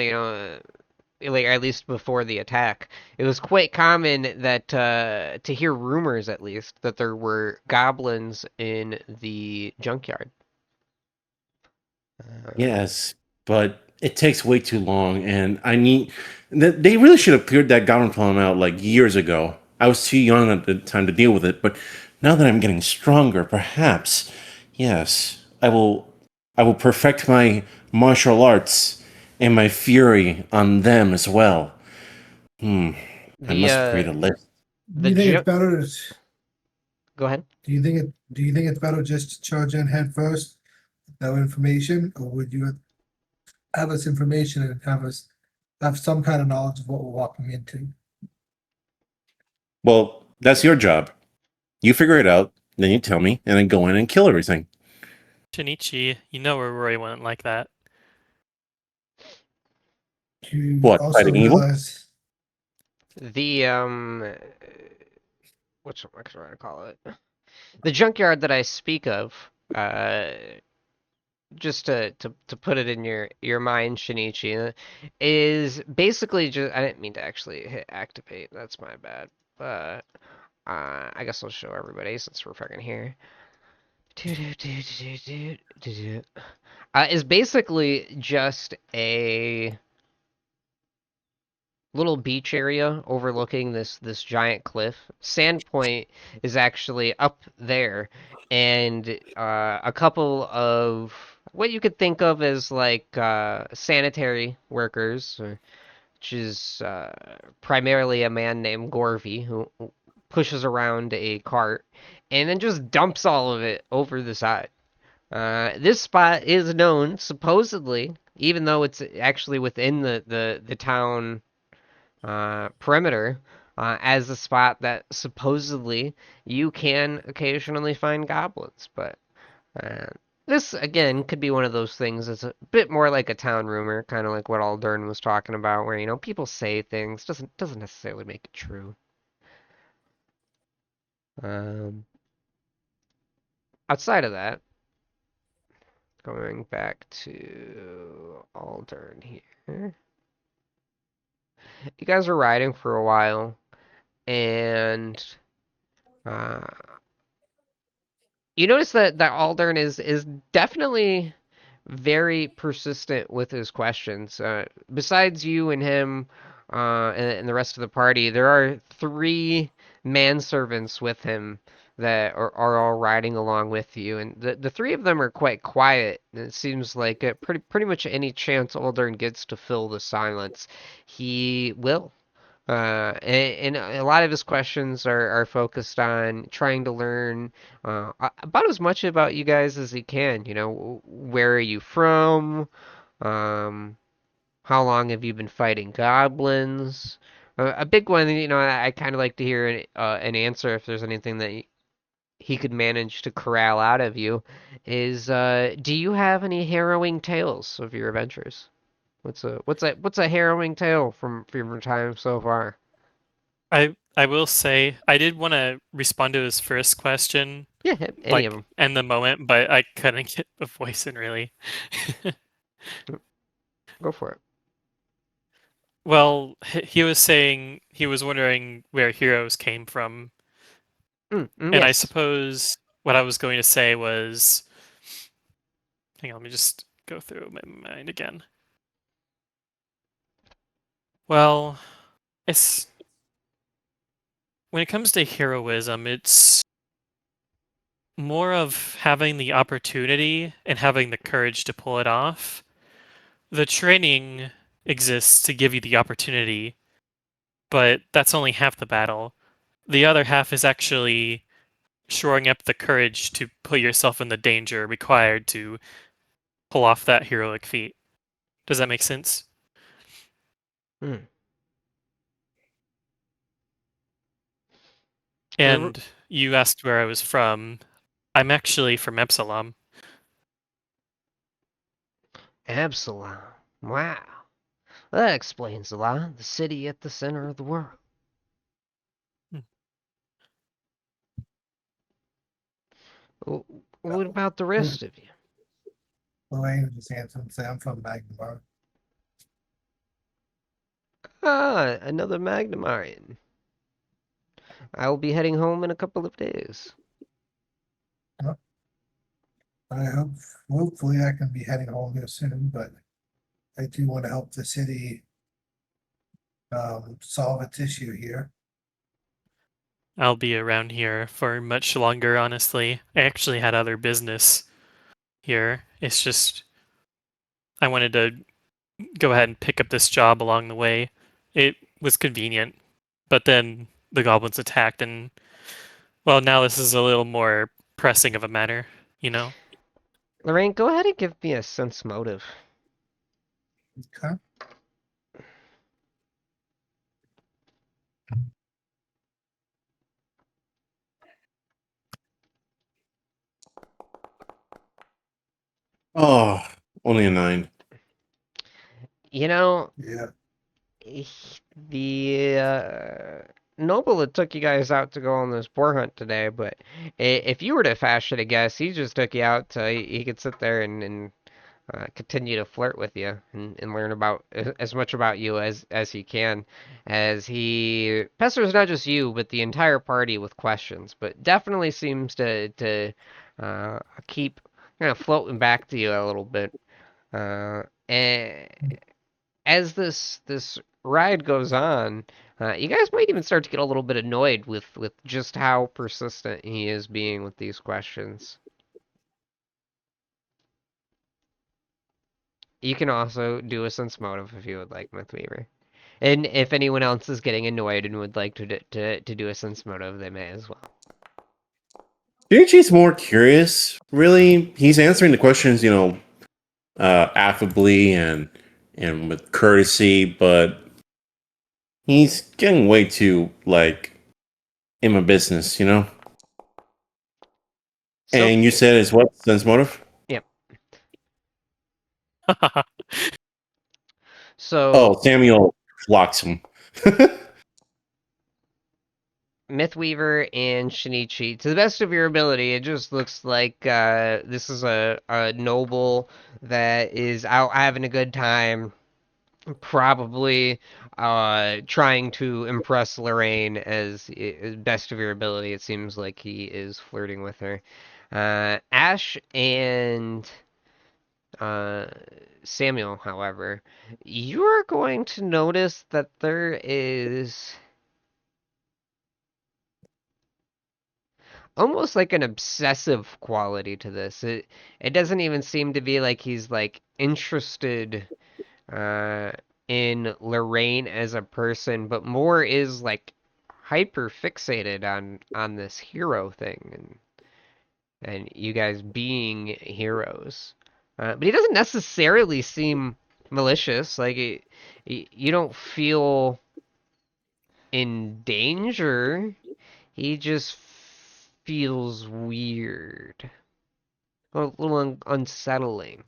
like at least before the attack, it was quite common that to hear rumors, at least, that there were goblins in the junkyard.
Yes, but it takes way too long, and they really should have cleared that goblin problem out like years ago. I was too young at the time to deal with it, but now that I'm getting stronger, perhaps, yes, I will perfect my martial arts and my fury on them as well. I
The
must create a list.
Do
the
you think
ju-
it's better?
go ahead.
Do you think it's better just to charge in head first, no information, or would you have us information and have some kind of knowledge of what we're walking into?
Well, that's your job. You figure it out, then you tell me, and then go in and kill everything.
Shinichi, you know where Roy went like that.
Do you
What,
also
fighting evil?
realize
The what's what am I trying to call it? The junkyard that I speak of, just to put it in your mind, Shinichi, is basically just I didn't mean to actually hit activate. That's my bad. But I guess I'll show everybody since we're fucking here. Is basically just a little beach area overlooking this giant cliff. Sandpoint is actually up there, and a couple of what you could think of as like sanitary workers, which is primarily a man named Gorvy who pushes around a cart and then just dumps all of it over the side. This spot is known supposedly, even though it's actually within the town perimeter, as a spot that supposedly you can occasionally find goblins. But uh, this, again, could be one of those things that's a bit more like a town rumor, kind of like what Aldern was talking about, where, people say things, doesn't necessarily make it true. Um, Outside of that, going back to Aldern here. You guys are riding for a while, and uh, you notice that Aldern is definitely very persistent with his questions. Besides you and him, and the rest of the party, there are three manservants with him that are all riding along with you, and the three of them are quite quiet. And it seems like pretty much any chance Aldern gets to fill the silence, he will. And a lot of his questions are focused on trying to learn about as much about you guys as he can. Where are you from? Um, how long have you been fighting goblins? A big one, I kind of like to hear an answer if there's anything that he could manage to corral out of you. Is do you have any harrowing tales of your adventures? What's a harrowing tale from your time so far?
I will say I did want to respond to his first question,
Yeah, any
like
of them.
in the moment, but I couldn't get the voice in really.
Go for it.
Well, he was saying he was wondering where heroes came from, and I
Yes.
suppose what I was going to say was, hang on, let me just go through my mind again. Well, it's when it comes to heroism, it's more of having the opportunity and having the courage to pull it off. The training exists to give you the opportunity, but that's only half the battle. The other half is actually shoring up the courage to put yourself in the danger required to pull off that heroic feat. Does that make sense?
Hmm.
And you asked where I was from. I'm actually from Epsilon.
Absalom. Wow. That explains a lot. The city at the center of the world.
Hmm.
What about the rest of you?
Elaine just answer and say I'm from Magnemar?
Ah, another Magnamarian. I will be heading home in a couple of days.
I hope hopefully I can be heading home here soon, but I do want to help the city solve its issue here.
I'll be around here for much longer, honestly. I actually had other business here. It's just I wanted to go ahead and pick up this job along the way. It was convenient, but then the goblins attacked, and well, now this is a little more pressing of a matter, you know?
Lorraine, go ahead and give me a sense motive.
Okay.
Oh, only a 9.
You know,
Yeah.
the noble that took you guys out to go on this boar hunt today, but if you were to fashion a guess, he just took you out so he could sit there and continue to flirt with you and learn about as much about you as he can, as he pesters not just you but the entire party with questions, but definitely seems to keep kind of floating back to you a little bit. And as this ride goes on, you guys might even start to get a little bit annoyed with just how persistent he is being with these questions. You can also do a sense motive if you would like, Mythweaver. And if anyone else is getting annoyed and would like to do a sense motive, they may as well.
Shinichi's more curious, really. He's answering the questions, affably and with courtesy, but he's getting way too in my business,
So,
And you said it's what sense motive?
yep.
Oh,
So
Samuel locks him.
Mythweaver and Shinichi, to the best of your ability, it just looks like this is a noble that is out having a good time, probably trying to impress Lorraine as best of your ability. It seems like he is flirting with her. Ash and uh, Samuel, however, you are going to notice that there is almost like an obsessive quality to this. It doesn't even seem to be like he's like interested uh in Lorraine as a person, but more is like hyper fixated on this hero thing and you guys being heroes. But he doesn't necessarily seem malicious. Like you don't feel in danger. He just feels weird. A little unsettling.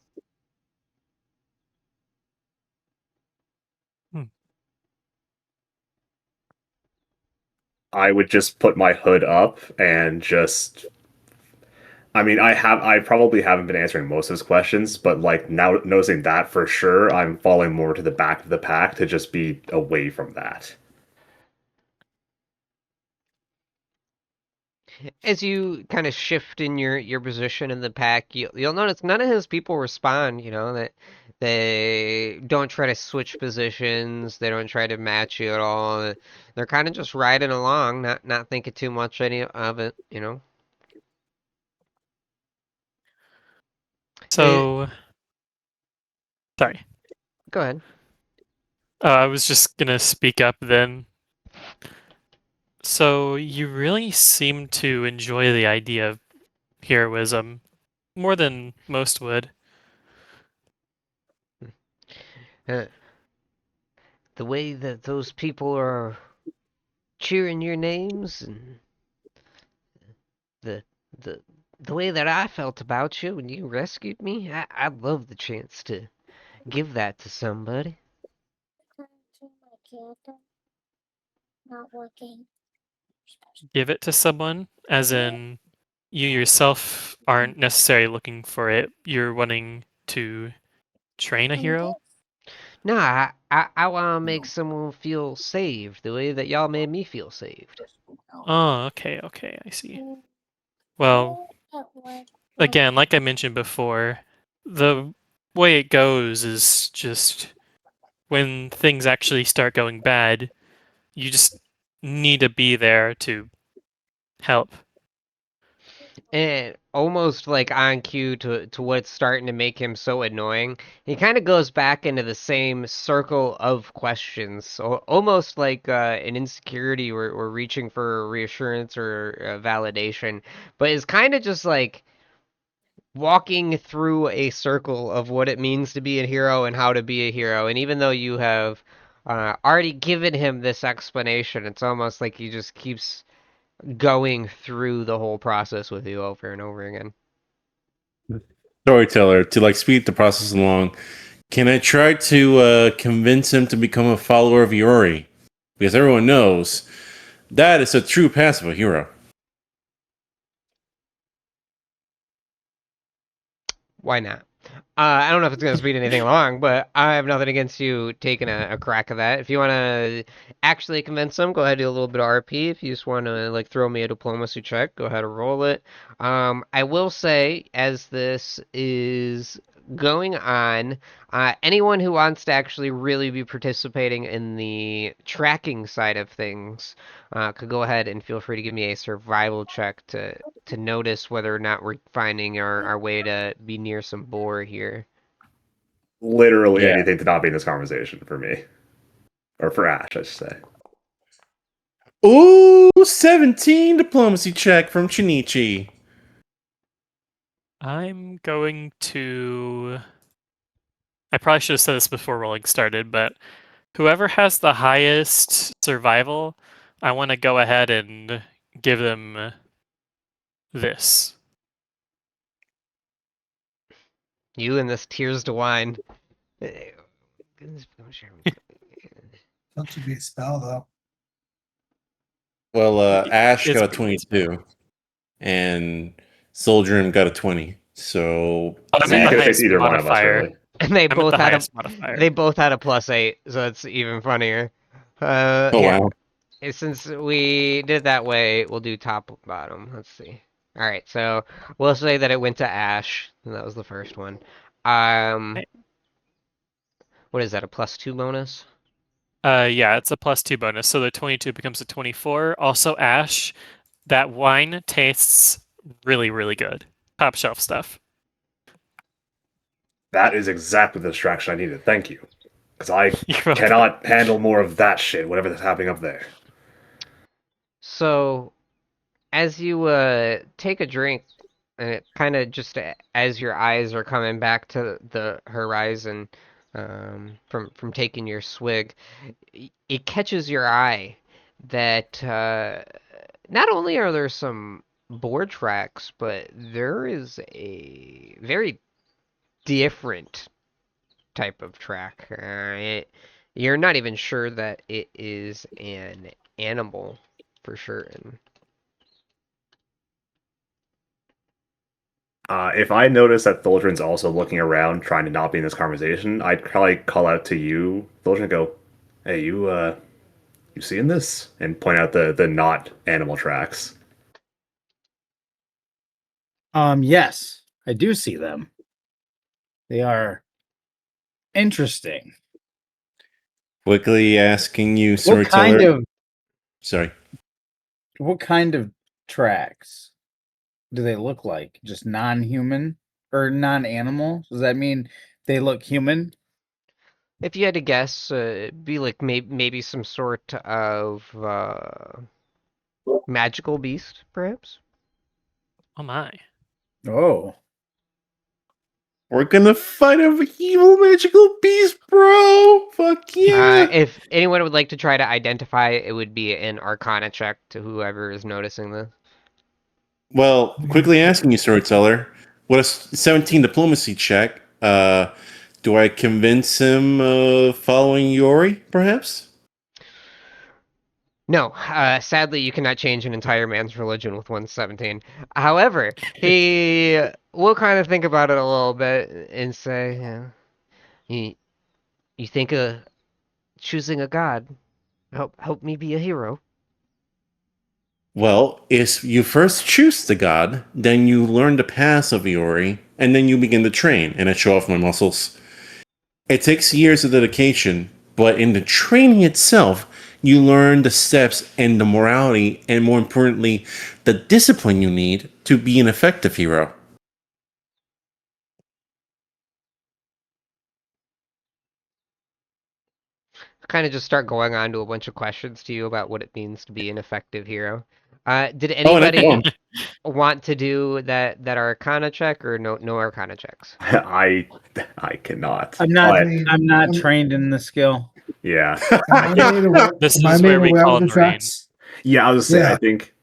I would just put my hood up and just. I mean, I probably haven't been answering most of his questions, but like now noticing that for sure, I'm falling more to the back of the pack to just be away from that.
As you kind of shift in your position in the pack, you'll notice none of his people respond. You know that they don't try to switch positions. They don't try to match you at all. They're kind of just riding along, not thinking too much any of it. You know.
So, sorry.
Go ahead.
I was just gonna speak up then. So, you really seem to enjoy the idea of heroism more than most would.
Uh, the way that those people are cheering your names and the the the way that I felt about you when you rescued me, I'd love the chance to give that to somebody.
Not working.
Give it to someone, as in you yourself aren't necessarily looking for it. You're wanting to train a hero?
No, I want to make someone feel saved the way that y'all made me feel saved.
Oh, okay, I see. Well, again, like I mentioned before, the way it goes is just when things actually start going bad, you just need to be there to help.
And almost like on cue to what's starting to make him so annoying, he kind of goes back into the same circle of questions. So almost like an insecurity or reaching for reassurance or validation, but is kind of just like walking through a circle of what it means to be a hero and how to be a hero. And even though you have already given him this explanation, it's almost like he just keeps going through the whole process with you over and over again.
Storyteller, to like speed the process along, can I try to convince him to become a follower of Yuri? Because everyone knows that is a true path of a hero.
Why not? I don't know if it's going to speed anything along, but I have nothing against you taking a crack of that. If you want to actually convince them, go ahead and do a little bit of RP. If you just want to like throw me a diplomacy check, go ahead and roll it. I will say, as this is going on, anyone who wants to actually really be participating in the tracking side of things could go ahead and feel free to give me a survival check to notice whether or not we're finding our way to be near some boar here.
Literally
Yeah.
anything to not be in this conversation for me. Or for Ash, I should say.
Ooh, 17 diplomacy check from Shinichi.
I'm going to. I probably should have said this before rolling started, but whoever has the highest survival, I want to go ahead and give them this.
You and this tears to wine.
Don't you be a spell though.
Well, Ash
It's
got a 22, and Soldier got a 20. So,
I'm
So you
at the
could have picked
highest
either one of us,
modifier.
really.
And they
I'm at
both
the
had
highest modifier.
they both had a +8, so it's even funnier.
oh
Here,
wow.
since we did that way, we'll do top bottom. Let's see. All right, so we'll say that it went to Ash, and that was the first one.
Right.
What is that? A +2 bonus?
Yeah, it's a +2 bonus, so the 22 becomes a 24. Also, Ash, that wine tastes really, really good. Top shelf stuff.
That is exactly the distraction I needed. Thank you. Because I
You're welcome.
cannot handle more of that shit, whatever that's happening up there.
So, as you take a drink, and it kind of just as your eyes are coming back to the horizon from taking your swig, it catches your eye that not only are there some board tracks, but there is a very different type of track. You're not even sure that it is an animal for sure.
If I notice that Thulgrin's also looking around, trying to not be in this conversation, I'd probably call out to you, Thulgrin, and go, "Hey, you seeing this?" And point out the not animal tracks.
Yes, I do see them. They are interesting.
Quickly asking you,
What
Storyteller.
kind of
Sorry.
what kind of tracks do they look like? Just non-human or non-animal? Does that mean they look human?
If you had to guess, it'd be like maybe some sort of magical beast, perhaps.
Oh my.
Oh.
We're gonna fight an evil magical beast, bro! Fuck yeah!
If anyone would like to try to identify, it would be an Arcana check to whoever is noticing this.
Well, quickly asking you, Storyteller, what a 17 diplomacy check. Do I convince him following Yori, perhaps?
No, sadly, you cannot change an entire man's religion with 117. However, he will kind of think about it a little bit and say, yeah, you, you think of choosing a god, help me be a hero.
Well, if you first choose the god, then you learn the paths of Yori, and then you begin to train, and I show off my muscles. It takes years of dedication, but in the training itself, you learn the steps and the morality, and more importantly, the discipline you need to be an effective hero.
Kind of just start going on to a bunch of questions to you about what it means to be an effective hero. Did
Oh, and
anybody want to do that Arcana check or no Arcana checks?
I cannot.
I'm not.
But,
I'm not trained in the skill.
yeah.
Am I made aware,
This
am I
is
made
where we
aware
call
of the
in the rain.
tracks?
Yeah, I was gonna say,
Yeah.
I think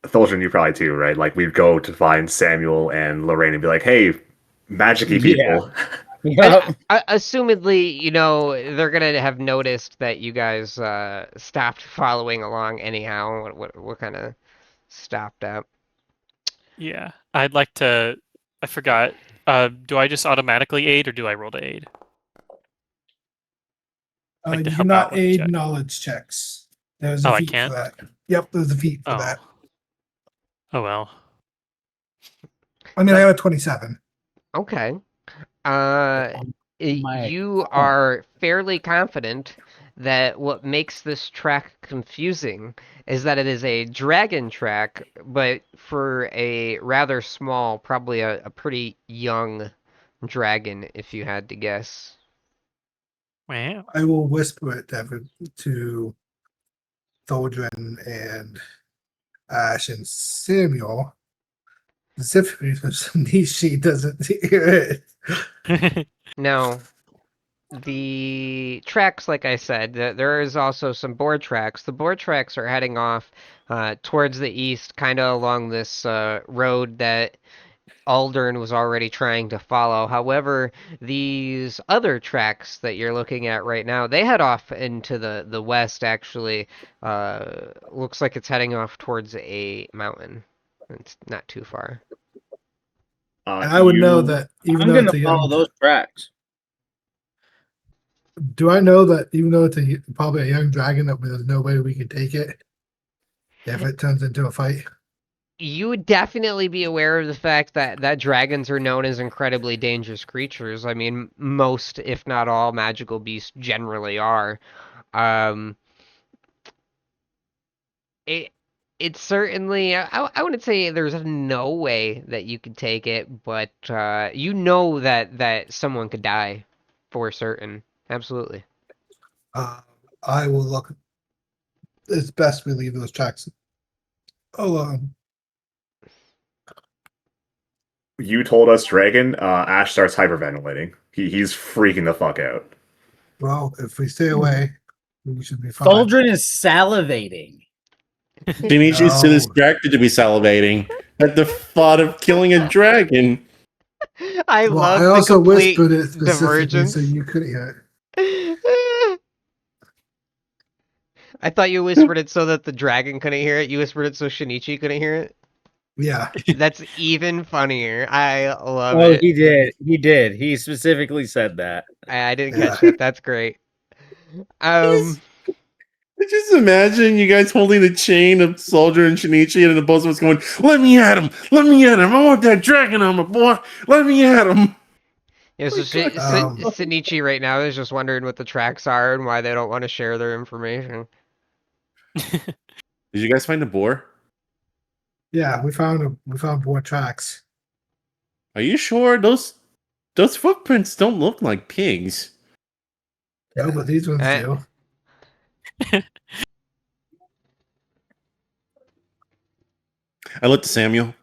Thulgrin, you probably too, right? Like we'd go to find Samuel and Lorraine and be like, "Hey, magicy people."
Yep.
Assumedly, they're gonna have noticed that you guys stopped following along anyhow. What kind of stopped at?
Yeah, I'd like to. I forgot. Do I just automatically aid, or do I roll to aid? Like to
You
help out
cannot
with the
aid
check.
knowledge checks. There's a
Oh, I
feat
can't?
for that. Yep, there's a feat for
Oh.
that.
Oh well.
I mean, I got a 27.
Okay.
My-
You are fairly confident that what makes this track confusing is that it is a dragon track, but for a rather small, probably a pretty young dragon, if you had to guess.
Wow.
I will whisper it to Tholdrin and Ash and Samuel. Specifically, because Nishi doesn't hear it.
Now, the tracks, like I said, there is also some board tracks. The board tracks are heading off towards the east, kind of along this road that Aldern was already trying to follow. However, these other tracks that you're looking at right now, they head off into the west, actually. Looks like it's heading off towards a mountain. It's not too far.
And I would know that even
I'm
though
gonna
it's a
follow
young,
those tracks.
do I know that even though it's probably a young dragon, that there's no way we can take it if it turns into a fight?
You would definitely be aware of the fact that dragons are known as incredibly dangerous creatures. I mean, most, if not all, magical beasts generally are. Um, it it's certainly I wouldn't say there's no way that you could take it, but you know that someone could die for certain. Absolutely.
I will look. It's best we leave those tracks alone.
You told us dragon. Ash starts hyperventilating. He's freaking the fuck out.
Well, if we stay away, we should be fine.
Thaldrin is salivating.
Shinichi's so
No.
distracted to be salivating at the thought of killing a dragon.
I
Well,
love
I
the
also
complete
whispered it specifically
divergence.
so you couldn't hear
I thought you whispered it so that the dragon couldn't hear it. You whispered it so Shinichi couldn't hear it.
it. Yeah.
That's even funnier. I love
Oh,
it.
he did. He did. He specifically said that.
I didn't
Yeah.
catch that. That's great.
Just imagine you guys holding the chain of Soldier and Shinichi, and the both of us going, "Let me at him! Let me at him! I want that dragon on my boy! Let me at him!"
Yeah, so Shinichi right now is just wondering what the tracks are and why they don't want to share their information.
Did you guys find the boar?
Yeah, we found more tracks.
Are you sure those footprints don't look like pigs?
No, but these ones
Eh.
do.
I looked at Samuel.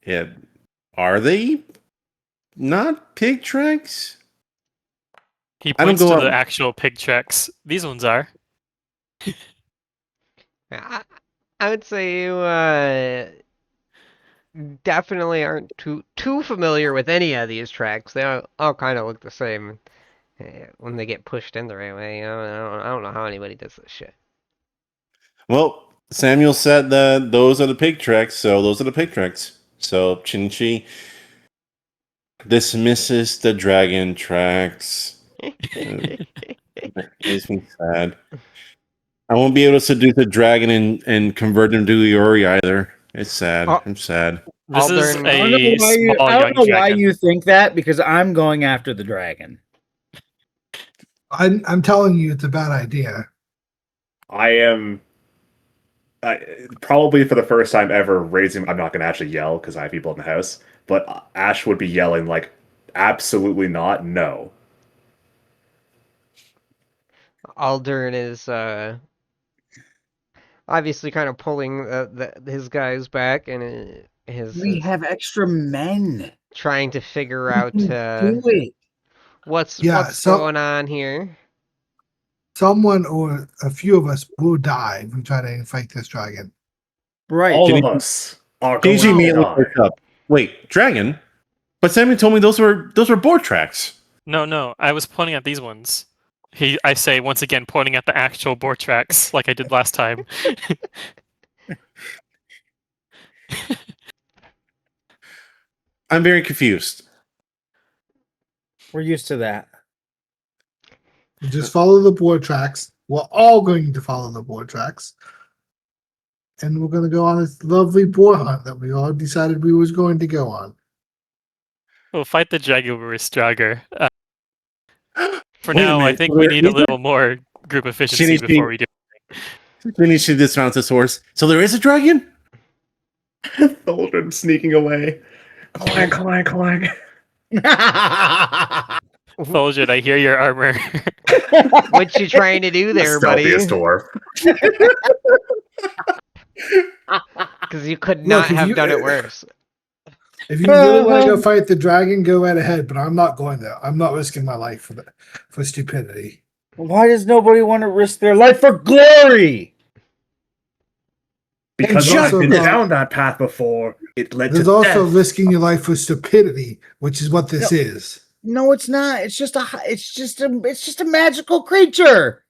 Yeah, are they not pig tracks?
He
I don't
points
go
to
up-
the actual pig tracks. These ones are.
I would say you definitely aren't too familiar with any of these tracks. They all kind of look the same when they get pushed in the right way. I don't know how anybody does this shit.
Well, Samuel said that those are the pig tracks, so those are the pig tracks. So Shinichi dismisses the dragon tracks. It makes me sad. I won't be able to seduce a dragon and convert him to Iori either. It's sad.
Oh.
I'm sad.
This is
Aldern-
a small
I
young
don't know why
dragon.
you think that, because I'm going after the dragon.
I'm telling you, it's a bad idea.
I am probably for the first time ever raising. I'm not going to actually yell because I have people in the house, but Ash would be yelling like, "Absolutely not, no."
Aldern is obviously kind of pulling his guys back and
We have extra men.
trying to figure
We
out
can do it.
what's
So
going on here.
someone or a few of us will die if we try to fight this dragon.
Right.
All
Jimmy-
of us are going
Shinichi
to
immediately
die.
wakes up. Wait, dragon? But Sammy told me those were board tracks.
No, I was pointing at these ones. I say once again, pointing at the actual board tracks, like I did last time.
I'm very confused.
We're used to that.
Just follow the board tracks. We're all going to follow the board tracks. And we're going to go on this lovely boar hunt that we all decided we was going to go on.
We'll fight the Jaguar's Dragger. For
Wait a
now, I
minute,
think
so
we
there
need a
is
little more group efficiency
Shinichi-
before we do.
Shinichi dismounts his horse. So there is a dragon?
Thaldrin sneaking away. Clang, clang, clang.
Fulgid, I hear your armor.
What you trying to do there,
The
buddy?
stealthiest dwarf.
Because you could
Look,
not
if
have
you-
done it worse.
If you really want to go fight the dragon, go right ahead. But I'm not going there. I'm not risking my life for stupidity.
Why does nobody want to risk their life for glory?
Because
And
I've been
justice.
down that path before. It led
There's
to
also
death.
risking your life for stupidity, which is what this is.
No, it's not. It's just a magical creature.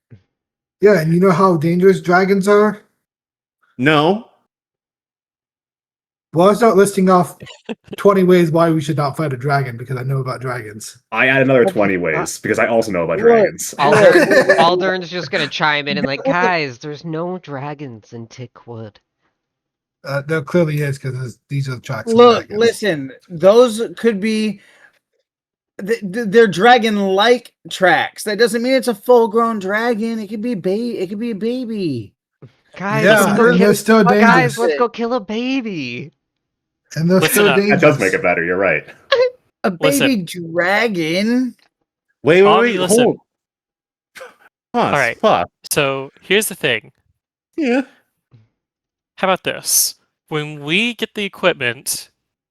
Yeah, and you know how dangerous dragons are?
No.
Well, I start listing off 20 ways why we should not fight a dragon because I know about dragons.
I add another 20 ways because I also know about
Look.
dragons.
Aldern's just gonna chime in and like, guys, there's no dragons in Tickwood.
There clearly is because these are the tracks. of
Look,
dragons.
listen. Those could be. They're dragon-like tracks. That doesn't mean it's a full-grown dragon. It could be It could be a baby.
Guys,
Yeah,
let's go
and
kill,
they're still dangerous.
guys, let's go kill a baby.
And they're
Listen
still
up.
dangerous.
That does make it better. You're right.
A
Listen.
baby dragon.
Wait,
Avi, listen.
hold. Pause.
All right.
Pause.
So here's the thing.
Yeah.
How about this? When we get the equipment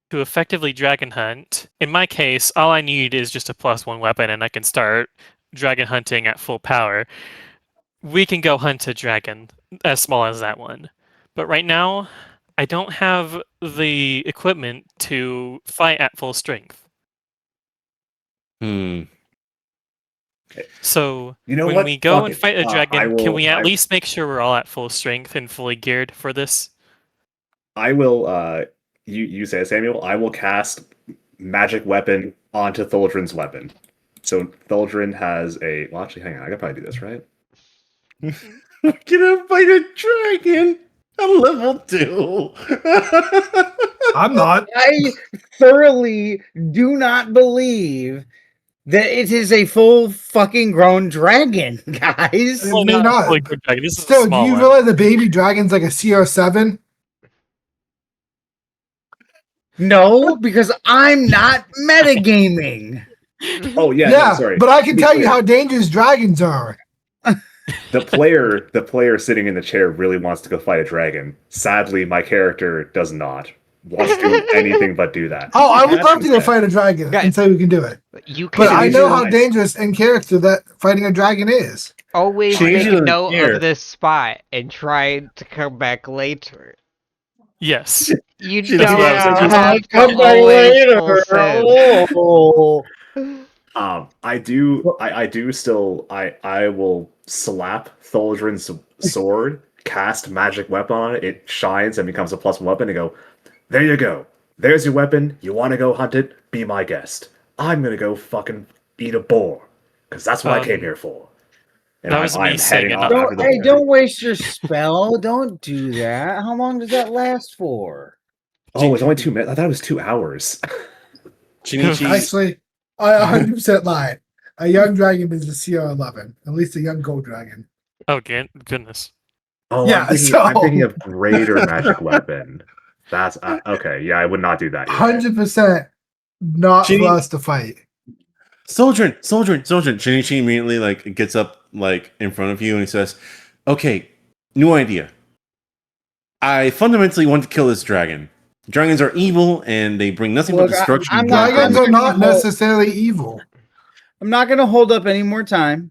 to effectively dragon hunt, in my case, all I need is just a +1 weapon and I can start dragon hunting at full power. We can go hunt a dragon as small as that one. But right now, I don't have the equipment to fight at full strength.
Hmm.
So
You know
when
what?
we go
Fuck
and
it.
fight a
I
dragon, can
will-
we at
I-
least make sure we're all at full strength and fully geared for this?
I will. You say it, Samuel. I will cast magic weapon onto Thaldrin's weapon. So Thaldrin has a. Well, actually, hang on. I could probably do this, right?
I'm gonna fight a dragon on level 2.
I'm not.
I thoroughly do not believe that it is a full fucking grown dragon, guys.
Well, may not.
fully grown dragon. This is a
Still, do
small
you
one.
realize the baby dragon's like a CR7?
No, because I'm not metagaming.
Oh yeah.
Yeah,
No, sorry.
but I can
To be
tell you
clear,
how dangerous dragons are.
the player sitting in the chair really wants to go fight a dragon. Sadly, my character does not want to do anything but do that.
Oh, I would love to go
Instead.
fight a dragon
Guys.
and say we can do it.
You can
But I know how
Nice.
dangerous in character that fighting a dragon is.
always
Change
make
it in
note
here.
of this spot and try to come back later.
Yes.
You
She
don't
doesn't have
have to
Come back
always full
later.
send.
Oh.
I do still I will slap Thaldrin's sword, cast magic weapon on it, it shines and becomes a +1 weapon, and go, there you go. There's your weapon. You wanna go hunt it? Be my guest. I'm gonna go fucking eat a boar. Because that's what I came here for. And
that was me
I'm
saying
heading
it,
off
not-
after the
Hey,
boar.
don't waste your spell. Don't do that. How long does that last for?
Oh, it's only 2 minutes. I thought it was 2 hours.
Shinichi,
Actually, I 100% lied. A young dragon is a CR11, at least a young gold dragon.
Oh, goodness.
Oh,
Yeah,
I'm thinking
so-
of greater magic weapon. That's okay. Yeah, I would not do that. You're right.
100% not
Genie-
for us to fight.
Soldier. Shinichi immediately like gets up like in front of you and he says, "Okay, new idea. I fundamentally want to kill this dragon. Dragons are evil and they bring nothing but
Look,
destruction.
I'm
and
not-
Dragons
darkness."
are not
gonna hold-
necessarily evil.
I'm not going to hold up any more time.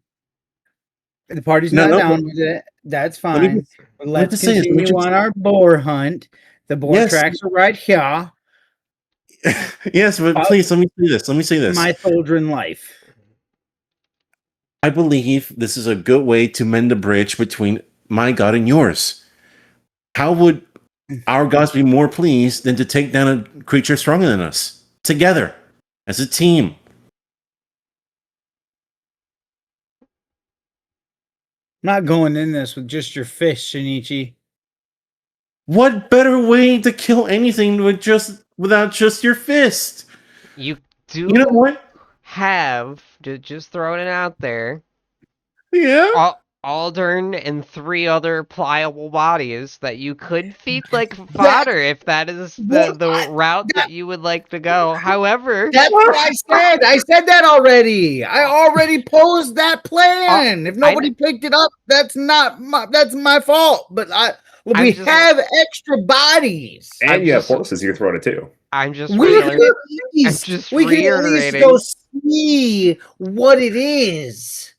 The party's
No,
not
no,
down with it. That's
Let me
fine.
just-
But
me
let's
just say this, let me
continue
just-
on our boar hunt. The boar
Yes.
tracks are right here.
Yes, but please let me say this. Let me say this.
My soldier in life.
I believe this is a good way to mend the bridge between my god and yours. How would our gods be more pleased than to take down a creature stronger than us together as a team?
I'm not going in this with just your fist, Shinichi.
What better way to kill anything without just your fist?
You do
You know what?
have just throwing it out there.
Yeah.
Aldern and 3 other pliable bodies that you could feed like fodder if that is the route that you would like to go. However,
That's what I said. I said that already. I already posed that plan. If nobody picked it up, that's my fault. But we
just-
have extra bodies.
And you have
just-
horses you can throw to too.
I'm just
We can
reiterating.
at least,
just
we can at least
reiterating.
go see what it is.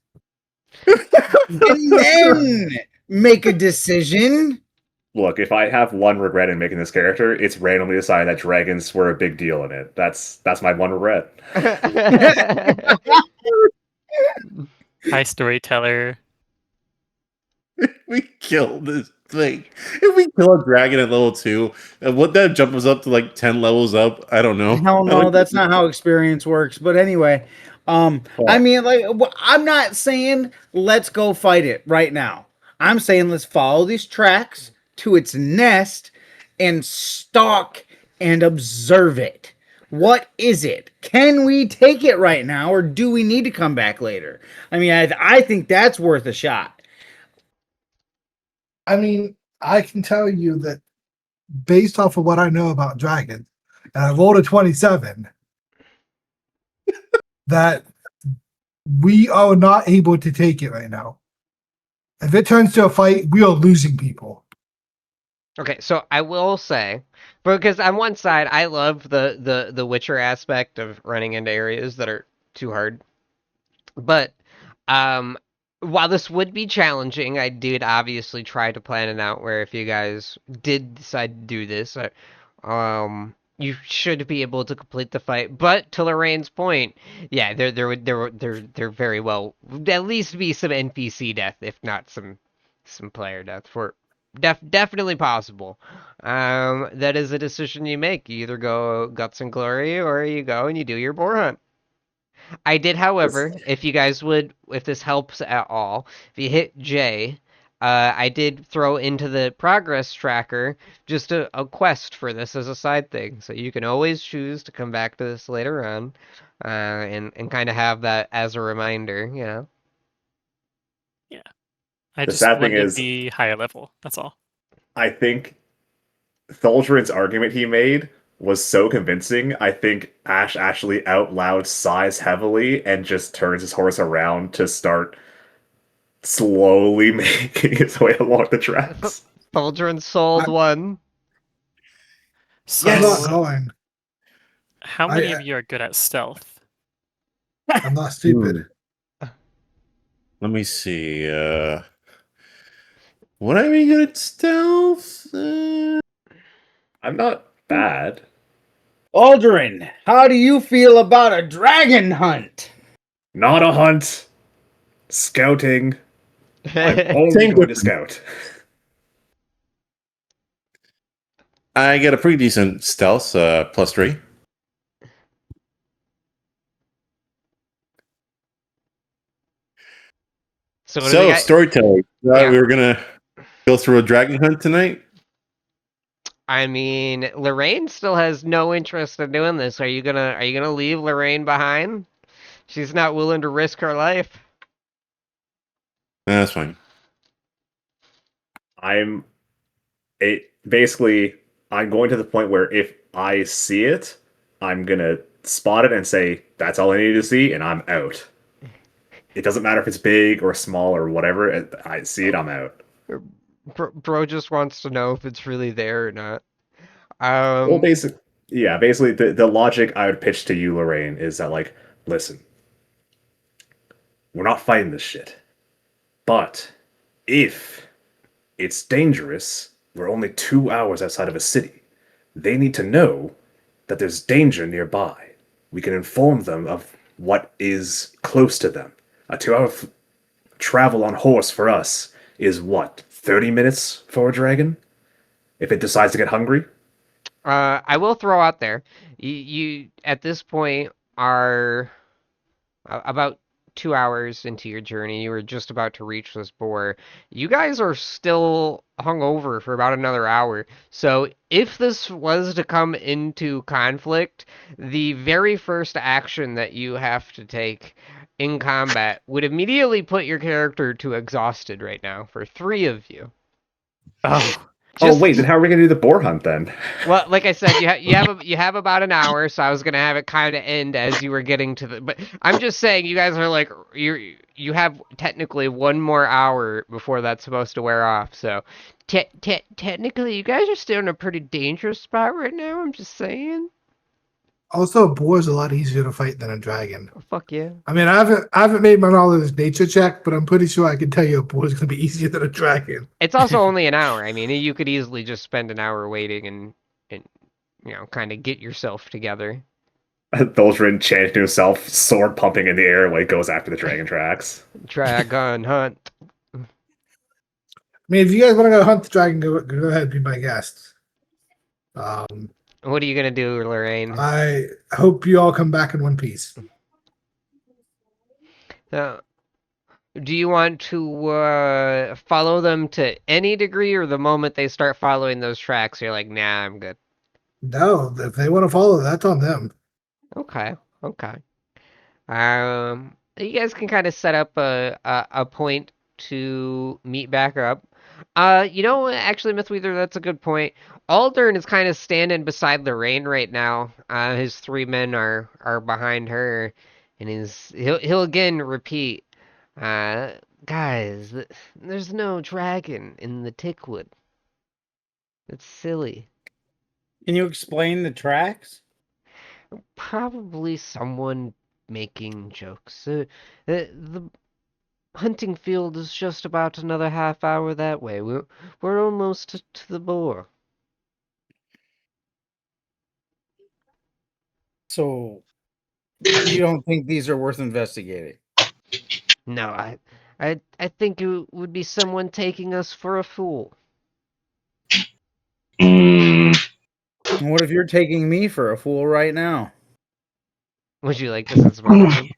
And then make a decision.
Look, if I have one regret in making this character, it's randomly deciding that dragons were a big deal in it. That's my one regret.
High storyteller.
We kill this thing. If we kill a dragon at level 2, would that jump us up to like 10 levels up? I don't know.
Hell no, that's not how experience works. But anyway, I mean, like, I'm not saying let's go fight it right now. I'm saying let's follow these tracks to its nest and stalk and observe it. What is it? Can we take it right now, or do we need to come back later? I mean, I think that's worth a shot.
I mean, I can tell you that based off of what I know about dragons, and I rolled a 27, that we are not able to take it right now. If it turns to a fight, we are losing people.
Okay, so I will say, because on one side, I love the Witcher aspect of running into areas that are too hard. But while this would be challenging, I did obviously try to plan it out where if you guys did decide to do this, you should be able to complete the fight. But to Lorraine's point, yeah, there very well at least be some NPC death, if not some player death for definitely possible. That is a decision you make. You either go guts and glory or you go and you do your boar hunt. I did, however, if you guys would, if this helps at all, if you hit J, I did throw into the progress tracker just a quest for this as a side thing. So you can always choose to come back to this later on and kind of have that as a reminder, you know?
I
The
just
sad thing
wanted to
is-
be higher level. That's all.
I think Thulgrin's argument he made was so convincing. I think Ash actually out loud sighs heavily and just turns his horse around to start slowly making his way along the tracks.
Thulgrin sold one.
So,
I'm not going.
how
I-
many of you are good at stealth?
I'm not stupid.
Let me see. Would I be good at stealth?
I'm not bad.
Aldrin, how do you feel about a dragon hunt?
Not a hunt. Scouting. I'm only
Same
going to
difference.
scout.
I get a pretty decent stealth, +3.
So, what do we
So,
got?
storytelling.
Yeah.
We were gonna go through a dragon hunt tonight.
I mean, Lorraine still has no interest in doing this. Are you gonna leave Lorraine behind? She's not willing to risk her life.
That's fine.
I'm basically I'm going to the point where if I see it, I'm gonna spot it and say that's all I need to see, and I'm out. It doesn't matter if it's big or small or whatever. I see it, I'm out.
Bro just wants to know if it's really there or not.
Well, basically, the logic I would pitch to you, Lorraine, is that like, listen, we're not fighting this shit, but if it's dangerous, we're only 2 hours outside of a city. They need to know that there's danger nearby. We can inform them of what is close to them. A 2 hour travel on horse for us is what, 30 minutes for a dragon? If it decides to get hungry?
I will throw out there, you at this point are about 2 hours into your journey. You were just about to reach this boar. You guys are still hungover for about another hour. So if this was to come into conflict, the very first action that you have to take in combat would immediately put your character to exhausted right now for 3 of you.
Oh,
Oh, wait, then how are we going to do the boar hunt then?
Well, like I said, you have about an hour, so I was gonna have it kind of end as you were getting to the. But I'm just saying, you guys are like you have technically 1 more hour before that's supposed to wear off. So, technically, you guys are still in a pretty dangerous spot right now. I'm just saying.
Also, a boar is a lot easier to fight than a dragon.
Oh, fuck yeah.
I mean, I haven't made my knowledge nature check, but I'm pretty sure I can tell you a boar is going to be easier than a dragon.
It's also only an hour. I mean, you could easily just spend an hour waiting and kind of get yourself together.
Thulgrin chanting to himself, sword pumping in the air while he goes after the dragon tracks.
Dragon hunt.
I mean, if you guys want to go hunt the dragon, go ahead, be my guest.
What are you gonna do, Lorraine?
I hope you all come back in one piece.
Do you want to follow them to any degree, or the moment they start following those tracks, you're like, nah, I'm good?
No, if they want to follow, that's on them.
Okay, okay. You guys can kind of set up a point to meet back up. Actually, Mythweaver, that's a good point. Aldern is kind of standing beside Lorraine right now. His 3 men are behind her, and he'll again repeat. Uh, Guys, there's no dragon in the Tickwood. It's silly.
Can you explain the tracks?
Probably someone making jokes. The hunting field is just about another half hour that way. We're almost to the boar.
So you don't think these are worth investigating?
No, I think it would be someone taking us for a fool.
And what if you're taking me for a fool right now?
Would you like to set some motion?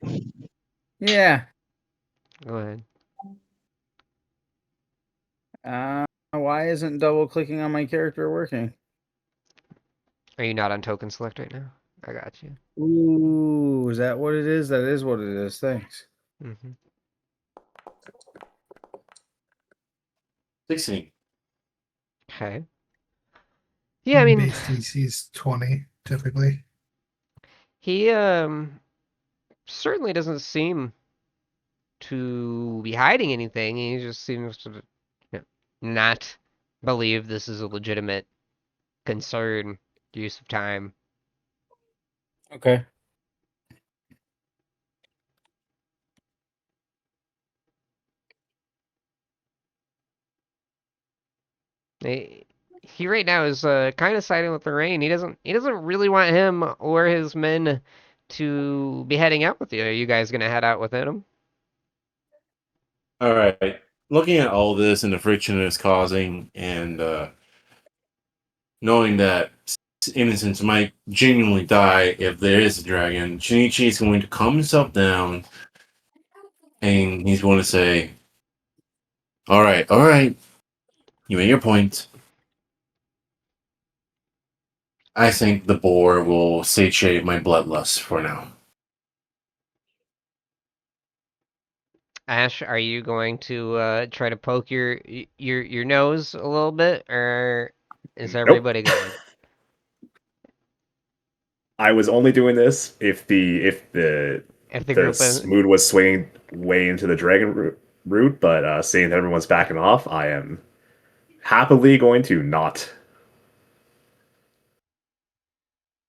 Yeah.
Go ahead.
Why isn't double clicking on my character working?
Are you not on token select right now? I got you.
Ooh, is that what it is? That is what it is. Thanks.
Mm-hmm.
16.
Okay. Yeah, I mean,
base DC is 20 typically.
he certainly doesn't seem to be hiding anything. He just seems to not believe this is a legitimate concern, use of time.
Okay.
He right now is kind of siding with Lorraine. He doesn't really want him or his men to be heading out with you. Are you guys gonna head out with him?
All right. Looking at all this and the friction it's causing, and knowing that innocents might genuinely die if there is a dragon, Shinichi is going to calm himself down, and he's going to say, all right, you made your point. I think the boar will satiate my bloodlust for now.
Ash, are you going to try to poke your nose a little bit, or is
Nope.
everybody going?
I was only doing this if
If the group
this mood was swinging way into the route, but seeing that everyone's backing off, I am happily going to not.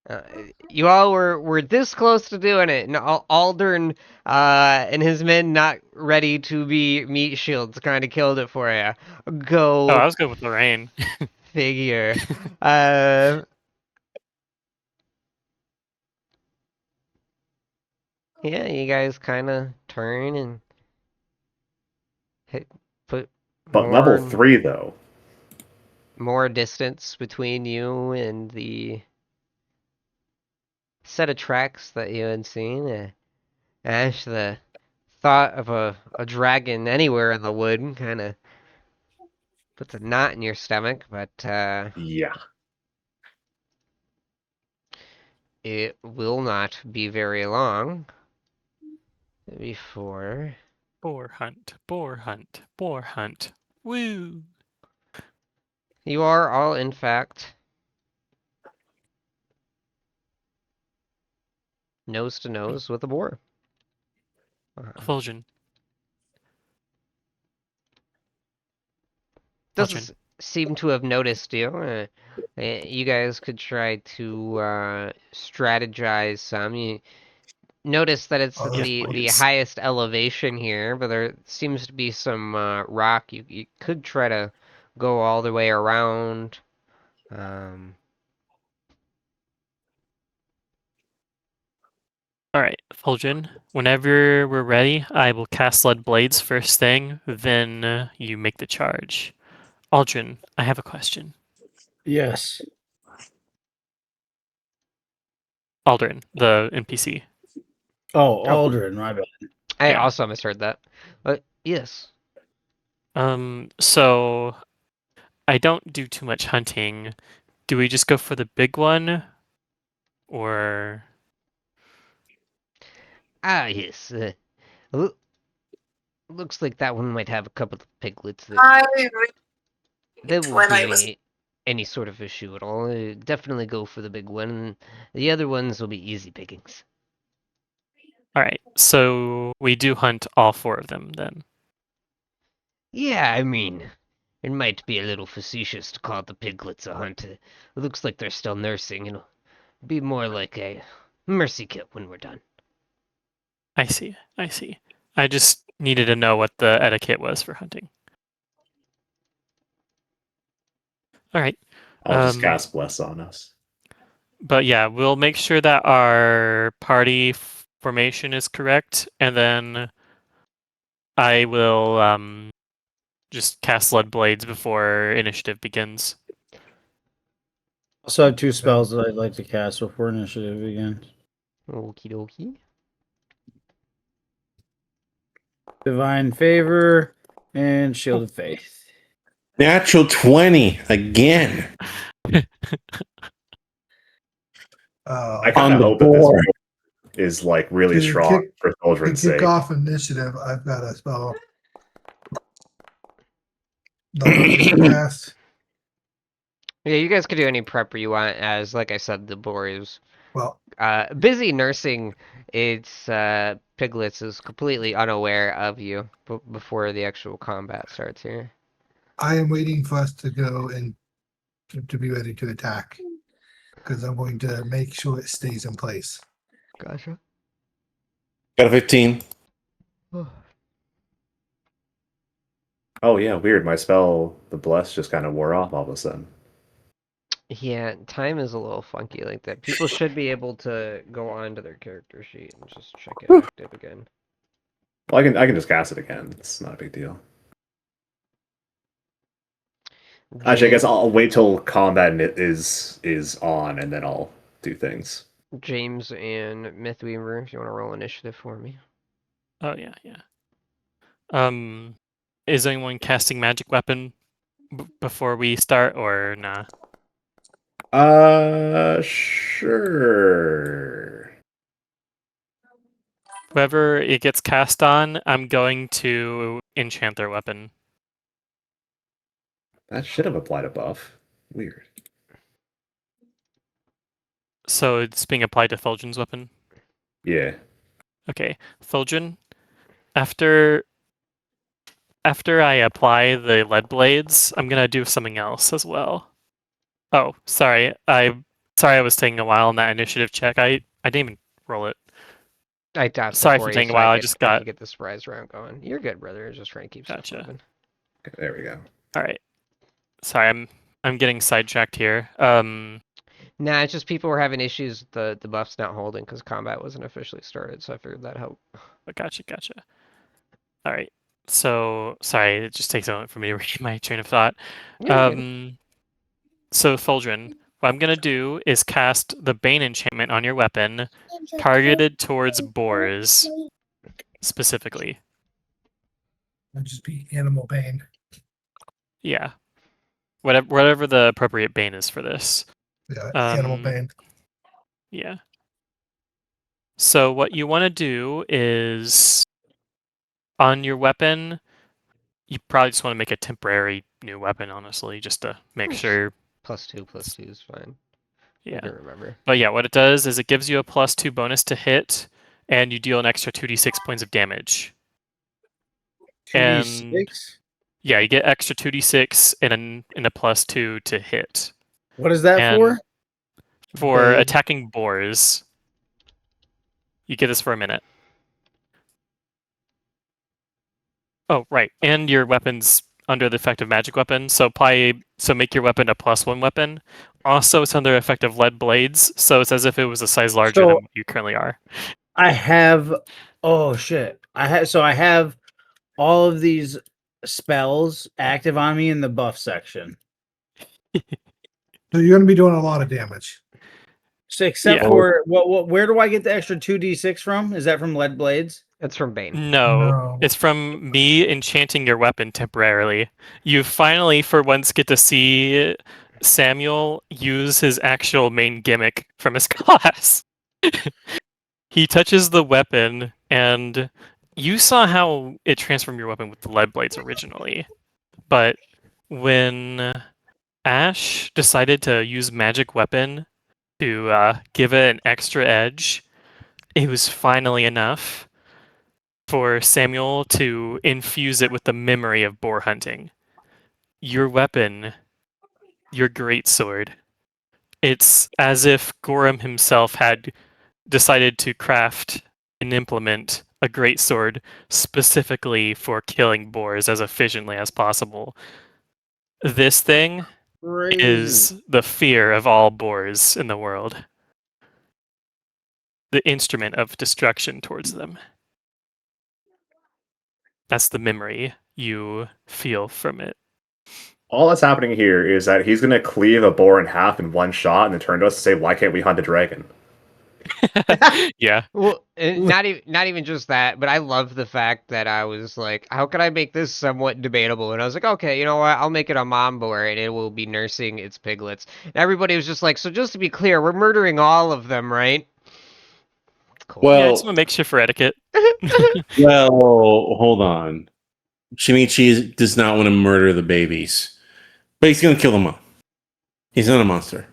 Uh, you all were this close to doing it, and Aldern and his men not ready to be meat shields kind of killed it for you.
Oh,
Go
I was good with Lorraine.
figure. Uh, yeah, you guys kind of turn and hit, put
But level
more
3 though.
more distance between you and the set of tracks that you had seen. Ash, the thought of a dragon anywhere in the wood kind of puts a knot in your stomach, but
Yeah.
it will not be very long before
Boar hunt, boar hunt, boar hunt. Woo!
you are all, in fact, nose to nose with a boar.
Fulgen. Fulgen.
Doesn't seem to have noticed you. You guys could try to strategize some. You notice that it's at
Yes,
the
please.
highest elevation here, but there seems to be some rock. You could try to go all the way around. Um,
Alright, Fulgen. Whenever we're ready, I will cast Lead Blades first thing, then you make the charge. Aldrin, I have a question.
Yes.
Aldrin, the NPC.
Oh, Aldrin, my bad.
I
Yeah.
also misheard that, but yes.
So I don't do too much hunting. Do we just go for the big one? Or
Ah, yes. Looks like that one might have a couple of piglets that won't be any sort of issue at all. Definitely go for the big one. The other ones will be easy pickings.
alright, so we do hunt all 4 of them then.
Yeah, I mean, it might be a little facetious to call the piglets a hunt. It looks like they're still nursing. It'll be more like a mercy kill when we're done.
I see, I see. I just needed to know what the etiquette was for hunting. Alright.
I'll just cast Bless on us.
But yeah, we'll make sure that our party formation is correct, and then I will just cast Lead Blades before initiative begins.
Also have 2 spells that I'd like to cast before initiative begins.
Okie dokie.
Divine Favor and Shield of Faith.
Natural 20 again.
I
Uh,
kind
On
of
the
hope that this
board.
route is like really
To
strong
kick-
for
to
Children's
kick
sake.
off initiative, I've got a spell that I'll need to cast.
Yeah, you guys could do any prep you want, as, like I said, the boar is
Well,
busy nursing its piglets, is completely unaware of you before the actual combat starts here.
I am waiting for us to go and to be ready to attack because I'm going to make sure it stays in place.
Gotcha.
Got a 15.
Oh yeah, weird. My spell, the Bless, just kind of wore off all of a sudden.
Yeah, time is a little funky like that. People should be able to go onto their character sheet and just check it active again.
Well, I can just cast it again. It's not a big deal. Actually, I guess I'll wait till combat is on, and then I'll do things.
James and Mythweaver, if you want to roll initiative for me.
Oh yeah, yeah. Is anyone casting magic weapon before we start, or nah?
Sure.
Whoever it gets cast on, I'm going to enchant their weapon.
That should have applied a buff. Weird.
So it's being applied to Thulgrin's weapon.
Yeah.
Okay, Thulgrin, after I apply the lead blades, I'm gonna do something else as well. Oh, sorry. I was taking a while on that initiative check. I didn't even roll it.
I tapped
Sorry
before
for
you,
taking a
so
while. I
could,
just
I
got
could get the surprise round going. You're good, brother. Just trying to keep stuff
Gotcha.
moving.
Okay, there we go.
All right. Sorry, I'm getting sidetracked here.
Nah, it's just people were having issues with the buffs not holding because combat wasn't officially started, so I figured that helped.
Gotcha. All right. So sorry, it just takes a moment for me to read my train of thought.
You're good.
So Thulgrin, what I'm gonna do is cast the Bane enchantment on your weapon, targeted towards boars specifically.
It'd just be animal bane.
Yeah. Whatever the appropriate Bane is for this.
Yeah, animal bane.
Yeah. So what you want to do is on your weapon, you probably just want to make a temporary new weapon, honestly, just to make sure.
+2 is fine.
Yeah.
I can remember.
But yeah, what it does is it gives you a +2 bonus to hit, and you deal an extra 2d6 points of damage.
2d6?
Yeah, you get extra 2d6 and a +2 to hit.
What is that
And
for?
for
Bane.
attacking boars, you get this for a minute. Oh, right. And your weapon's under the effect of magic weapon, so make your weapon a +1 weapon. Also, it's under the effect of lead blades, so it's as if it was a size larger than
So
what you currently are.
I have. Oh shit! I have all of these spells active on me in the buff section.
So you're gonna be doing a lot of damage.
So except
Yeah.
for what? Where do I get the extra 2d6 from? Is that from lead blades?
It's from Bane.
No, it's from me enchanting your weapon temporarily. You finally, for once, get to see Samuel use his actual main gimmick from his class. He touches the weapon, and you saw how it transformed your weapon with the lead blades originally. But when Ash decided to use magic weapon to give it an extra edge, it was finally enough for Samuel to infuse it with the memory of boar hunting. Your weapon, your great sword, it's as if Gorham himself had decided to craft and implement a great sword specifically for killing boars as efficiently as possible. This thing
Crazy.
is the fear of all boars in the world. The instrument of destruction towards them. That's the memory you feel from it.
All that's happening here is that he's going to cleave a boar in half in one shot and then turn to us and say, "Why can't we hunt a dragon?"
Yeah.
Well, not even just that, but I love the fact that I was like, how can I make this somewhat debatable? And I was like, okay, you know what? I'll make it a mom boar, and it will be nursing its piglets. And everybody was just like, so just to be clear, we're murdering all of them, right? Cool.
Yeah, it's
Well,
a mixture for etiquette.
well, hold on. Shinichi does not want to murder the babies, but he's going to kill them all. He's not a monster.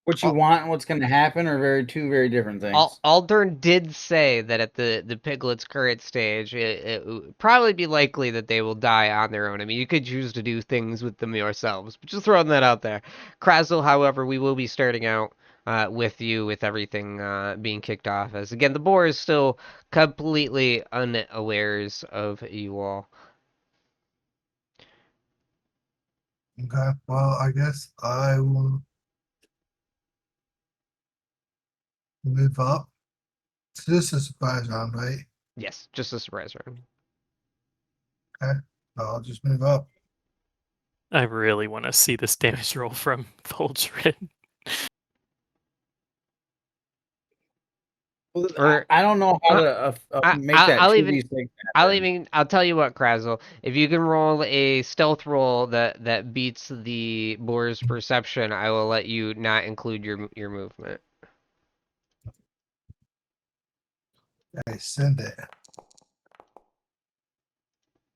What you want and what's going to happen are two very different things.
Aldern did say that at the piglet's current stage, it would probably be likely that they will die on their own. I mean, you could choose to do things with them yourselves, but just throwing that out there. Krazel, however, we will be starting out with you with everything being kicked off. As again, the boar is still completely unawares of you all.
Okay. Well, I guess I will move up. So this is a surprise round, right?
Yes, just a surprise round.
Okay. I'll just move up.
I really want to see this damage roll from Voltrin.
Or
I don't know how to make that
I'll
2d6 happen.
I'll tell you what, Krazel. If you can roll a stealth roll that beats the boar's perception, I will let you not include your movement.
I send it.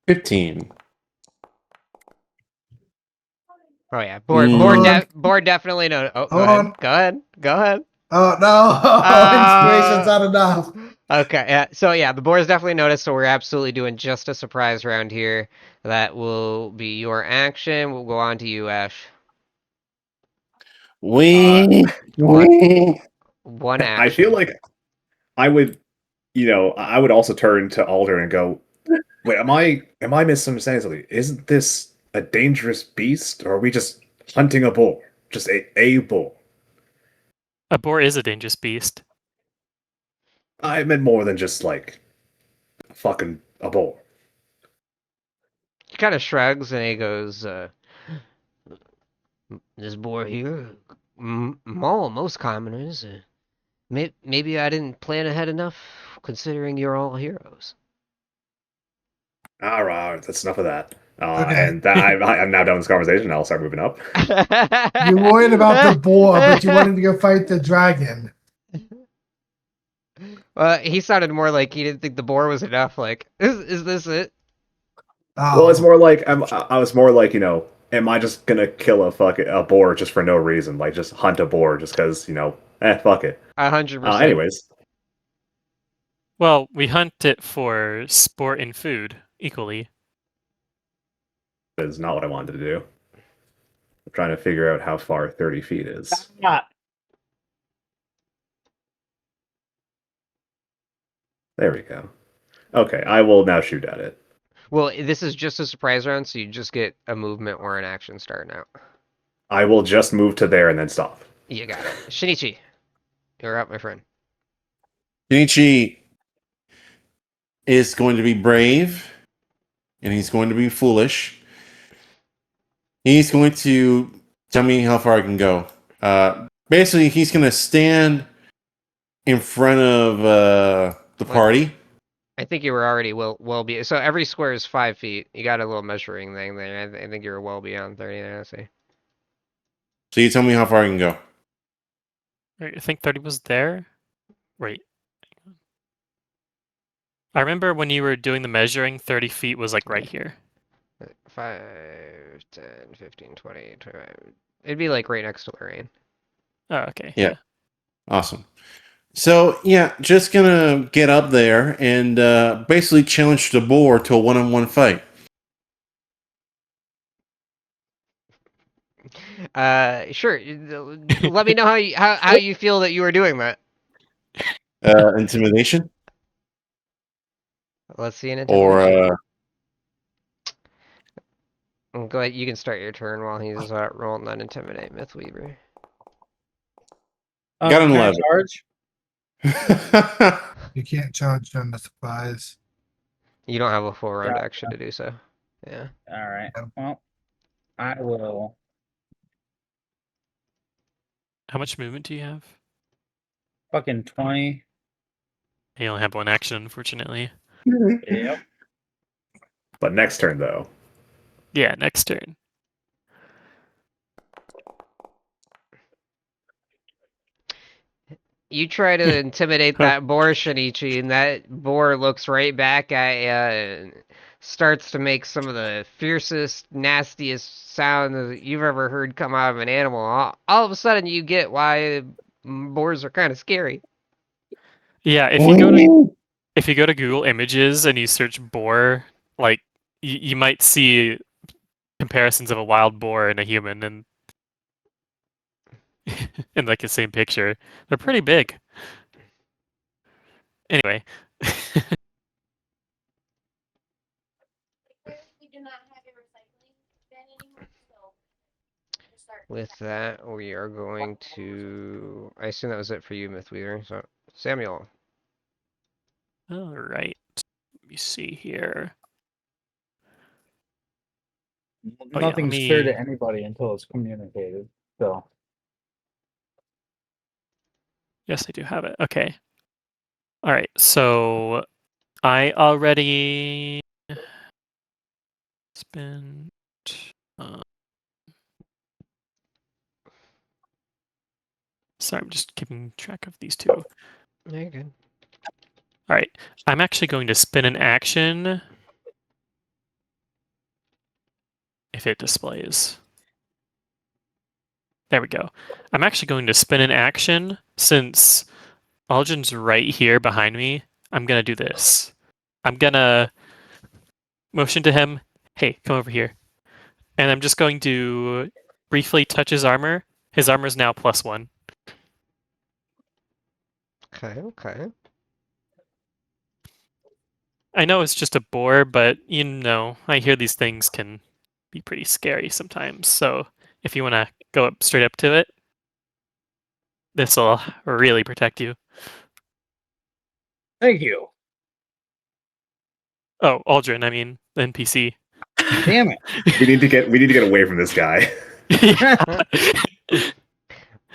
15.
Oh yeah, board
Mm.
board definitely no. Oh,
Hold on.
Go ahead.
Oh no! Inspiration's not enough.
Okay, yeah. So yeah, the board is definitely noticed. So we're absolutely doing just a surprise round here. That will be your action. We'll go on to you, Ash.
Wing.
What?
Wing.
One action.
I feel like I would, I would also turn to Alder and go, "Wait, am I misunderstanding something? Isn't this a dangerous beast, or are we just hunting a bull? Just a bull?"
A boar is a dangerous beast.
I meant more than just like fucking a bull.
He kind of shrugs and he goes, "This boar here, most commoners. Maybe I didn't plan ahead enough, considering you're all heroes."
All right, that's enough of that.
Okay.
And that I'm now done with this conversation. I'll start moving up.
You're worried about the boar, but you wanted to go fight the dragon.
He sounded more like he didn't think the boar was enough. Like, is this it?
Oh.
Well, it's more like I was more like, am I just gonna kill a boar just for no reason? Like just hunt a boar just because, fuck it.
100%.
Anyways,
Well, we hunt it for sport and food equally.
that is not what I wanted to do. I'm trying to figure out how far 30 feet is. There we go. Okay, I will now shoot at it.
Well, this is just a surprise round, so you just get a movement or an action starting out.
I will just move to there and then stop.
You got it. Shinichi, you're up, my friend.
Shinichi is going to be brave, and he's going to be foolish. He's going to tell me how far I can go. Basically, he's going to stand in front of the party.
I think you were already well be. So every square is 5 feet. You got a little measuring thing there. I think you were well beyond 30 there. I see.
So you tell me how far I can go.
Right, I think 30 was there. Wait. I remember when you were doing the measuring, 30 feet was like right here.
5, 10, 15, 20, 25. It'd be like right next to Lorraine.
Oh, okay.
Yeah. Awesome. So, yeah, just going to get up there and basically challenge the boar to a one-on-one fight.
Sure. Let me know how you feel that you are doing that.
Intimidation?
Let's see an intimidation.
Or,
Go ahead. You can start your turn while he's rolling that intimidate Mythweaver.
Got an
Can I
11.
charge?
You can't charge on the supplies.
You don't have a full round
Gotcha.
action to do so. Yeah.
All right. Well, I will.
How much movement do you have?
Fucking 20.
You only have one action, unfortunately.
Yep.
But next turn, though.
Yeah, next turn.
You try to intimidate that boar, Shinichi, and that boar looks right back at you and starts to make some of the fiercest, nastiest sounds that you've ever heard come out of an animal. All of a sudden, you get why boars are kind of scary.
Yeah, if you go to Google Images and you search boar, like you might see comparisons of a wild boar and a human and in like the same picture. They're pretty big. Anyway.
We do not have a recycling bin anymore, so we'll start
With that, we are going to. I assume that was it for you, Mythweaver. So, Samuel.
All right. Let me see here. Oh, yeah, let
Nothing's clear
me-
to anybody until it's communicated. So
Yes, I do have it. Okay. All right. So I already spent. Sorry, I'm just keeping track of these two.
Yeah, you're good.
All right, I'm actually going to spin an action if it displays. There we go. I'm actually going to spin an action since Aldrin's right here behind me. I'm gonna do this. I'm gonna motion to him, hey, come over here. And I'm just going to briefly touch his armor. His armor is now +1.
Okay.
I know it's just a boar, but you know, I hear these things can be pretty scary sometimes. So if you want to go up straight up to it, this will really protect you.
Thank you.
Oh, Aldrin, I mean the NPC.
Damn it.
We need to get away from this guy.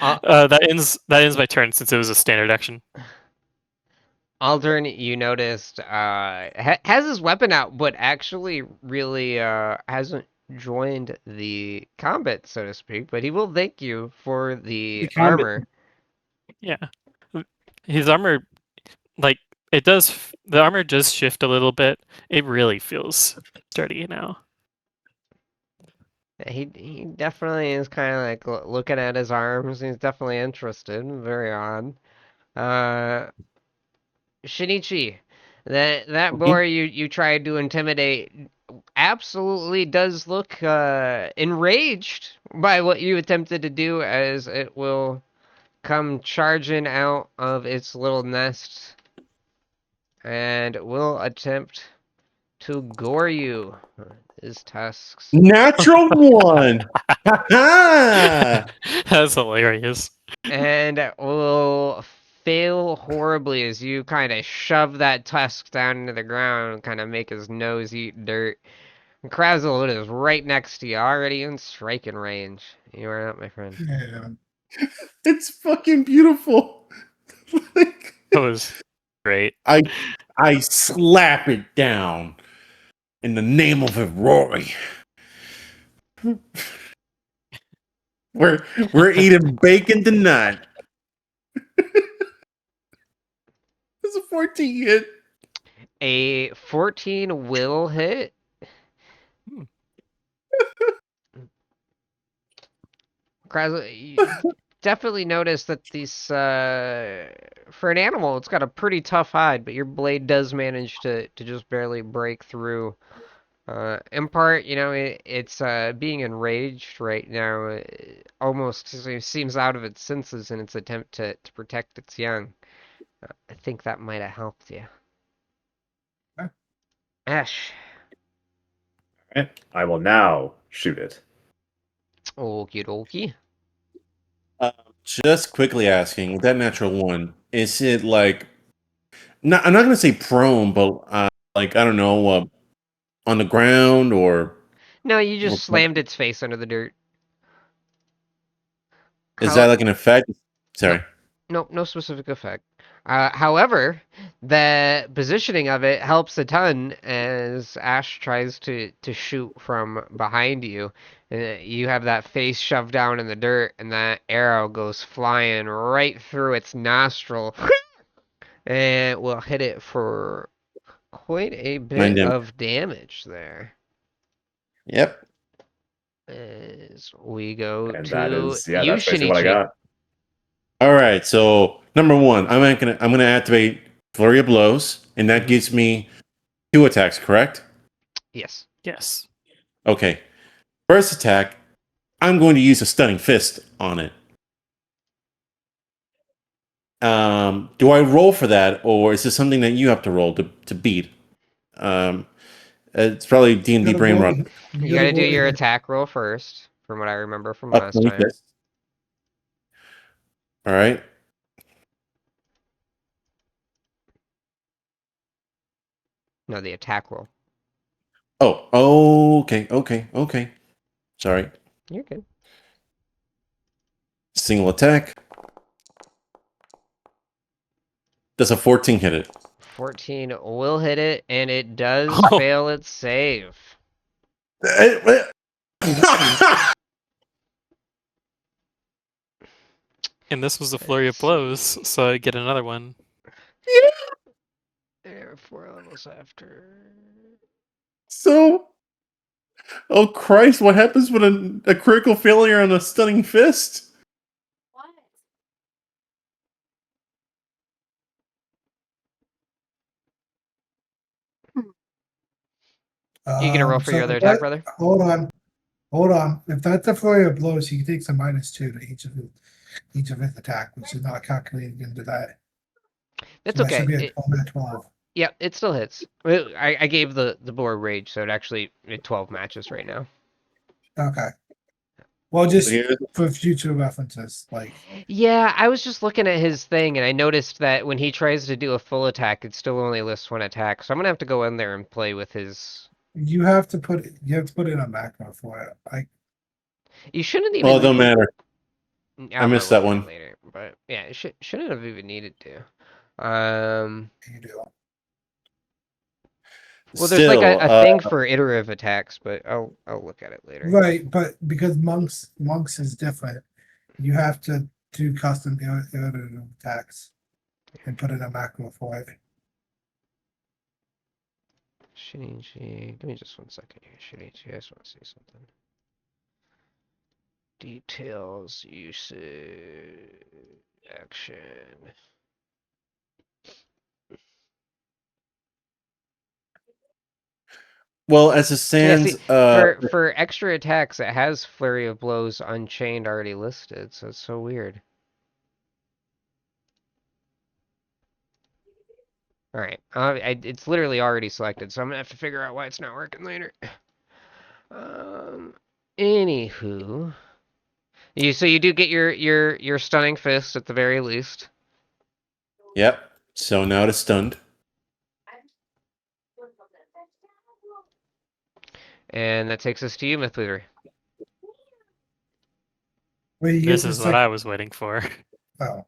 That ends my turn since it was a standard action.
Aldrin, you noticed, has his weapon out, but actually really hasn't joined the combat, so to speak. But he will thank you for the
combat.
armor.
Yeah, his armor, like the armor does shift a little bit. It really feels sturdy now.
He definitely is kind of like looking at his arms. He's definitely interested. Very odd. Shinichi, that boar you tried to intimidate absolutely does look enraged by what you attempted to do, as it will come charging out of its little nest and will attempt to gore you with his tusks.
Natural one. Ha
That's hilarious.
And will fail horribly as you kind of shove that tusk down into the ground and kind of make his nose eat dirt. And Krazel is right next to you, already in striking range. You are not, my friend.
Yeah.
It's fucking beautiful. Like,
That was great.
I slap it down in the name of it, Rory. We're eating bacon tonight. It's a 14 hit.
A 14 will hit. Krazel, you definitely notice that these, for an animal, it's got a pretty tough hide, but your blade does manage to just barely break through. In part, you know, it's being enraged right now. Almost seems out of its senses in its attempt to protect its young. I think that might have helped you.
Okay.
Ash.
Alright, I will now shoot it.
Okie dokie.
Just quickly asking, with that natural one, is it like, I'm not gonna say prone, but like, I don't know, on the ground or
No, you just
or-
slammed its face under the dirt.
is that like an effect? Sorry.
No specific effect. However, the positioning of it helps a ton as Ash tries to shoot from behind you. You have that face shoved down in the dirt, and that arrow goes flying right through its nostril, and will hit it for quite a
9
bit
damage.
of damage there.
Yep.
As we go
And
to
that is, yeah,
you,
that's basically what I
Shinichi.
got.
All right. So number one, I'm gonna activate Flurry of Blows, and that
Mhm.
gives me 2 attacks. Correct?
Yes.
Yes.
Okay. First attack, I'm going to use a Stunning Fist on it. Do I roll for that, or is this something that you have to roll to beat? It's probably D&D
Gotta
Brain
roll-
Run.
You gotta do
roll
your
it.
attack roll first, from what I remember from
A
last
20
time.
fist. All right.
No, the attack roll.
Oh, okay. Sorry.
You're good.
Single attack. Does a 14 hit it?
14 will hit it, and it does
Oh.
fail its save.
And this was a flurry of blows, so I get another one.
4 levels after.
So, oh Christ, what happens with a critical failure on a stunning fist?
What?
You gonna roll for your other attack, brother?
Hold on. If that's a flurry of blows, he takes a -2 to each of his attack, which is not calculated into that.
That's
So
okay.
That should be a 12.
Yeah, it still hits. Well, I gave the boar rage, so it actually 12 matches right now.
Okay. Well, just
Here's-
for future references, like
Yeah, I was just looking at his thing and I noticed that when he tries to do a full attack, it still only lists 1 attack. So I'm gonna have to go in there and play with his.
you have to put in a macro for it. Like
You shouldn't even.
Well, it don't matter.
I'm
I missed that one.
later, but yeah, it shouldn't have even needed to.
you do.
Well, there's like
Still,
a thing for iterative attacks, but I'll look at it later.
Right, but because monks is different, you have to do custom iterative attacks and put in a macro for it.
Shinichi, give me just 1 second here. Shinichi, I just want to say something. Details, usage, action.
well, as it
Yeah,
stands,
see, for extra attacks, it has Flurry of Blows Unchained already listed, so it's so weird. All right, it's literally already selected, so I'm gonna have to figure out why it's not working later. Anywho, so you do get your stunning fist at the very least.
yep. So now it's stunned.
And that takes us to you, Mythweaver.
Where you
This
get
is
the
what
second.
I was waiting for.
Oh,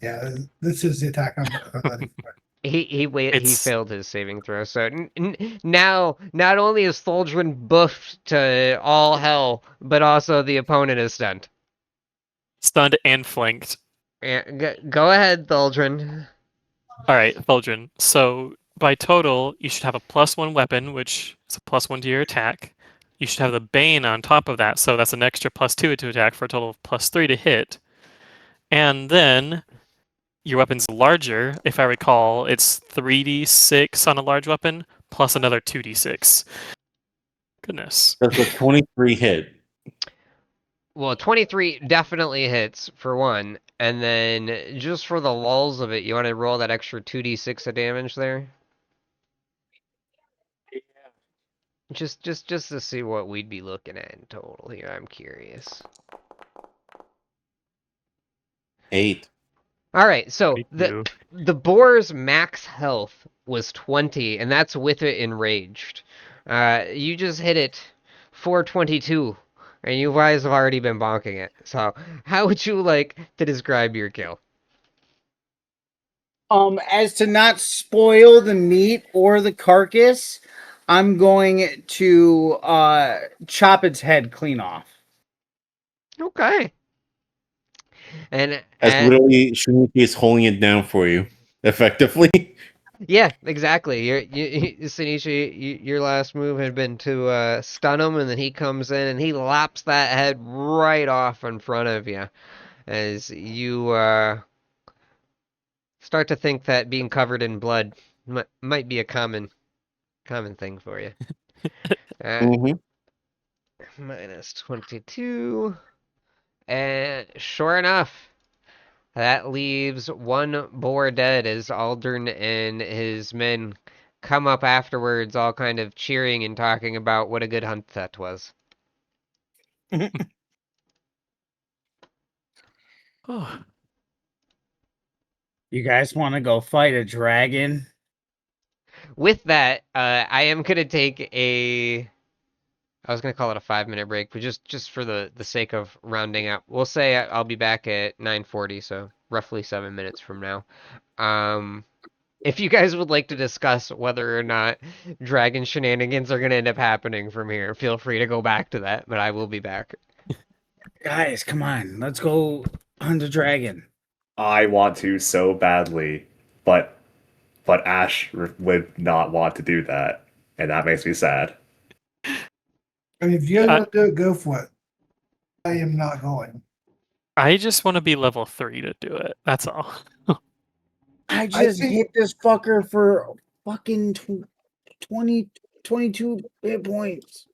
yeah. This is the attack I'm letting for.
He failed his saving throw. So now not only is Thulgrin buffed to all hell, but also the opponent is stunned.
Stunned and flanked.
Yeah, go ahead, Thulgrin.
All right, Thuldrin. So by total, you should have a +1 weapon, which is a +1 to your attack. You should have the Bane on top of that, so that's an extra +2 to attack for a total of +3 to hit. And then your weapon's larger. If I recall, it's 3d6 on a large weapon plus another 2d6. Goodness.
That's a 23 hit.
Well, 23 definitely hits for one, and then just for the lulls of it, you want to roll that extra 2d6 of damage there. Just to see what we'd be looking at in total here. I'm curious.
8.
All right, so
You.
the boar's max health was 20, and that's with it enraged. You just hit it 422, and you guys have already been bonking it. So, how would you like to describe your kill?
As to not spoil the meat or the carcass, I'm going to chop its head clean off.
Okay. And
As literally, Shinichi is holding it down for you, effectively.
yeah, exactly. Shinichi, your last move had been to stun him, and then he comes in and he laps that head right off in front of you, as you start to think that being covered in blood might be a common thing for you.
Mm-hmm.
-22, and sure enough. That leaves one boar dead as Aldern and his men come up afterwards, all kind of cheering and talking about what a good hunt that was.
Oh,
You guys want to go fight a dragon?
With that, I am gonna take a. I was gonna call it a 5-minute break, but just for the sake of rounding up, we'll say I'll be back at 9:40, so roughly 7 minutes from now. If you guys would like to discuss whether or not dragon shenanigans are going to end up happening from here, feel free to go back to that, but I will be back.
Guys, come on. Let's go hunt a dragon.
I want to so badly, but but Ash would not want to do that, and that makes me sad.
I mean, if you guys want to do it, go for it. I am not going.
I just want to be level 3 to do it. That's all.
I just
think-
hit this fucker for fucking 20, 22 hit points.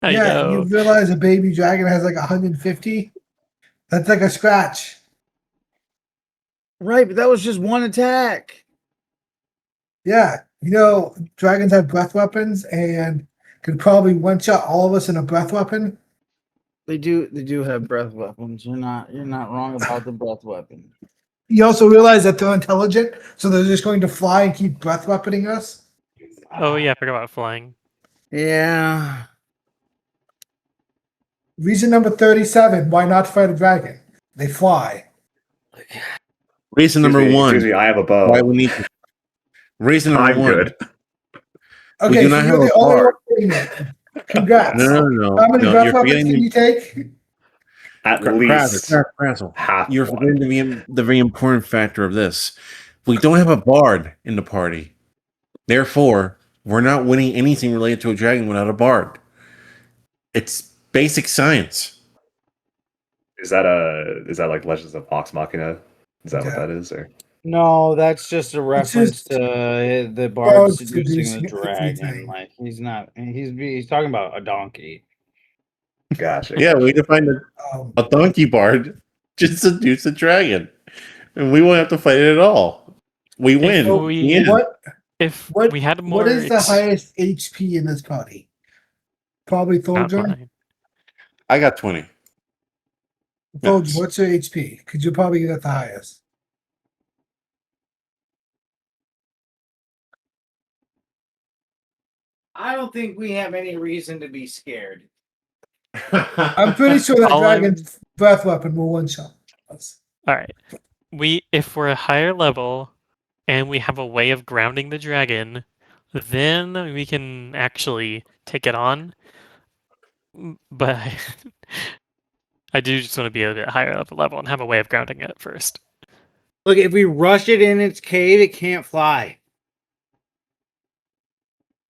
I
Yeah,
know.
you realize a baby dragon has like 150? That's like a scratch.
Right, but that was just one attack.
Yeah, you know, dragons have breath weapons and could probably one-shot all of us in a breath weapon.
They do have breath weapons. You're not wrong about the breath weapon.
You also realize that they're intelligent, so they're just going to fly and keep breath weaponing us.
Oh yeah, I forgot about flying.
Yeah.
Reason number 37, why not fight a dragon? They fly.
Reason number
Excuse me,
one.
Excuse me, I have a bow.
Why we need to. Reason number
I'm
one.
good.
Okay,
do
so
not
you're
have
the
a
only one
bar.
doing it. Congrats.
No.
How many
No,
breath
you're
weapons
forgetting
can you take?
At
Crazzle,
least
Crazzle.
half.
You're
one.
forgetting the very important factor of this. We don't have a bard in the party. Therefore, we're not winning anything related to a dragon without a bard. It's basic science.
Is that like Legends of Vox Machina? Is that what
Yeah.
that is? Or
No, that's just a reference
just-
to the
Bard
bard seducing
seducing
the dragon.
everything.
Like he's talking about a donkey.
gotcha.
Yeah, we defined
Um,
a donkey bard just seduce a dragon. And we won't have to fight it at all. We win.
If we,
Yeah.
if
what
we had more,
what is the highest HP in this party? Probably
not
Thorgrim.
mine.
I got 20.
Thorgrim,
Yes.
what's your HP? Could you probably get the highest?
I don't think we have any reason to be scared.
I'm pretty sure that
All I'm-
dragon's breath weapon will one-shot us.
All right. If we're a higher level and we have a way of grounding the dragon, then we can actually take it on. But I do just want to be a bit higher up level and have a way of grounding it first.
Look, if we rush it in its cave, it can't fly.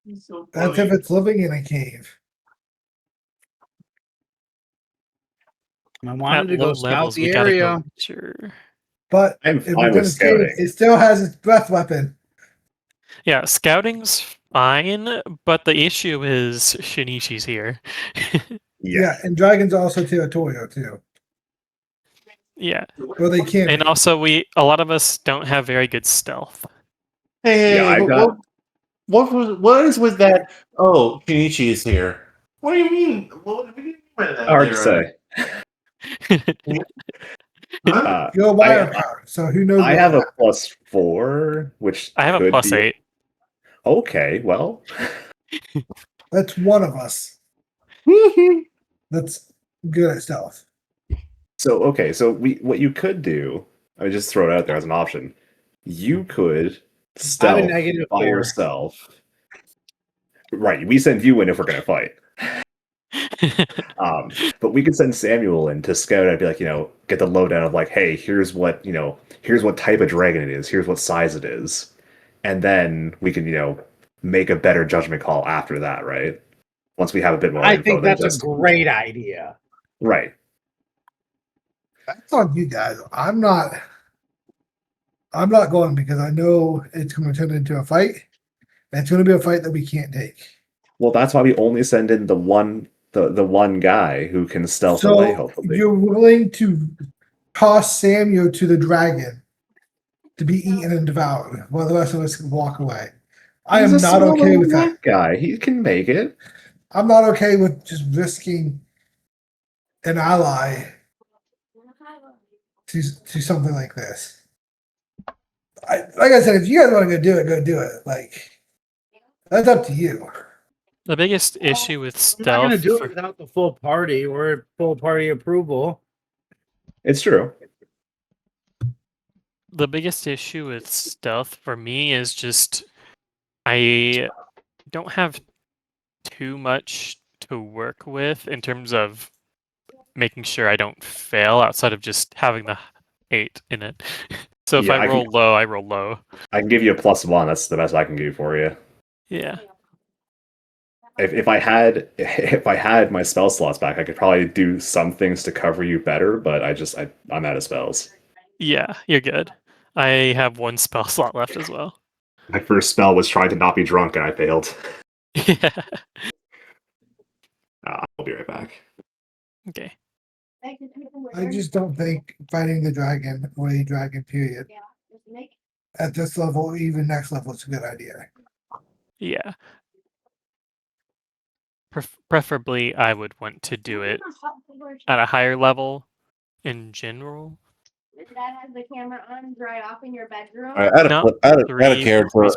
That's if it's living in a cave.
I wanted to
At
go
low
scout
levels,
the
we gotta
area.
go. Sure.
But
I'm
if
fine
it's in
with
its cave,
scouting.
it still has its breath weapon.
Yeah, scouting's fine, but the issue is Shinichi's here.
Yeah, and dragons are also territorial too.
Yeah.
Or they can
And
be.
also a lot of us don't have very good stealth.
Hey,
Yeah, I got-
what is with that? Oh, Shinichi is here. What do you mean? What do you mean by that?
Hard to
there,
say.
Huh?
You're a wild card, so who knows?
I
what
have a
happened.
+4, which
I have a
could be-
+8.
Okay, well,
That's one of us. That's good at stealth.
so what you could do, I would just throw it out there as an option. You could stealth by
-4.
yourself. Right, we send you in if we're gonna fight. But we could send Samuel in to scout and be like, get the lowdown of like, hey, here's what type of dragon it is, here's what size it is, and then we can, make a better judgment call after that, right? Once we have a bit more
I
info
think
than
that's
just
a great idea.
right.
That's on you guys. I'm not going because I know it's going to turn into a fight. And it's going to be a fight that we can't take.
Well, that's why we only send in the one guy who can stealth away. Hopefully,
you're willing to toss Samuel to the dragon to be eaten and devoured, while the rest of us can walk away. I am
He's a
not
small
okay with
little
that.
guy. He can make it.
I'm not okay with just risking an ally to something like this. Like I said, if you guys want to go do it, go do it. Like, that's up to you.
The biggest issue with
I'm not going to
stealth
do
for-
it without the full party or full party approval.
It's true.
the biggest issue with stealth for me is just I don't have too much to work with in terms of making sure I don't fail outside of just having the 8 in it. So if
Yeah,
I
I
roll
can
low, I roll low.
I can give you a +1. That's the best I can do for you.
Yeah.
If I had if I had my spell slots back, I could probably do some things to cover you better, but I'm out of spells.
Yeah, you're good. I have one spell slot left as well.
My first spell was trying to not be drunk, and I failed.
Yeah.
I'll be right back.
Okay.
I just don't think fighting the dragon or a dragon period at this level, or even next level, is a good idea.
Yeah. Preferably, I would want to do it at a higher level in general.
Dad has the camera on, dry off in your bedroom.
Out
Not
of out of
three,
character,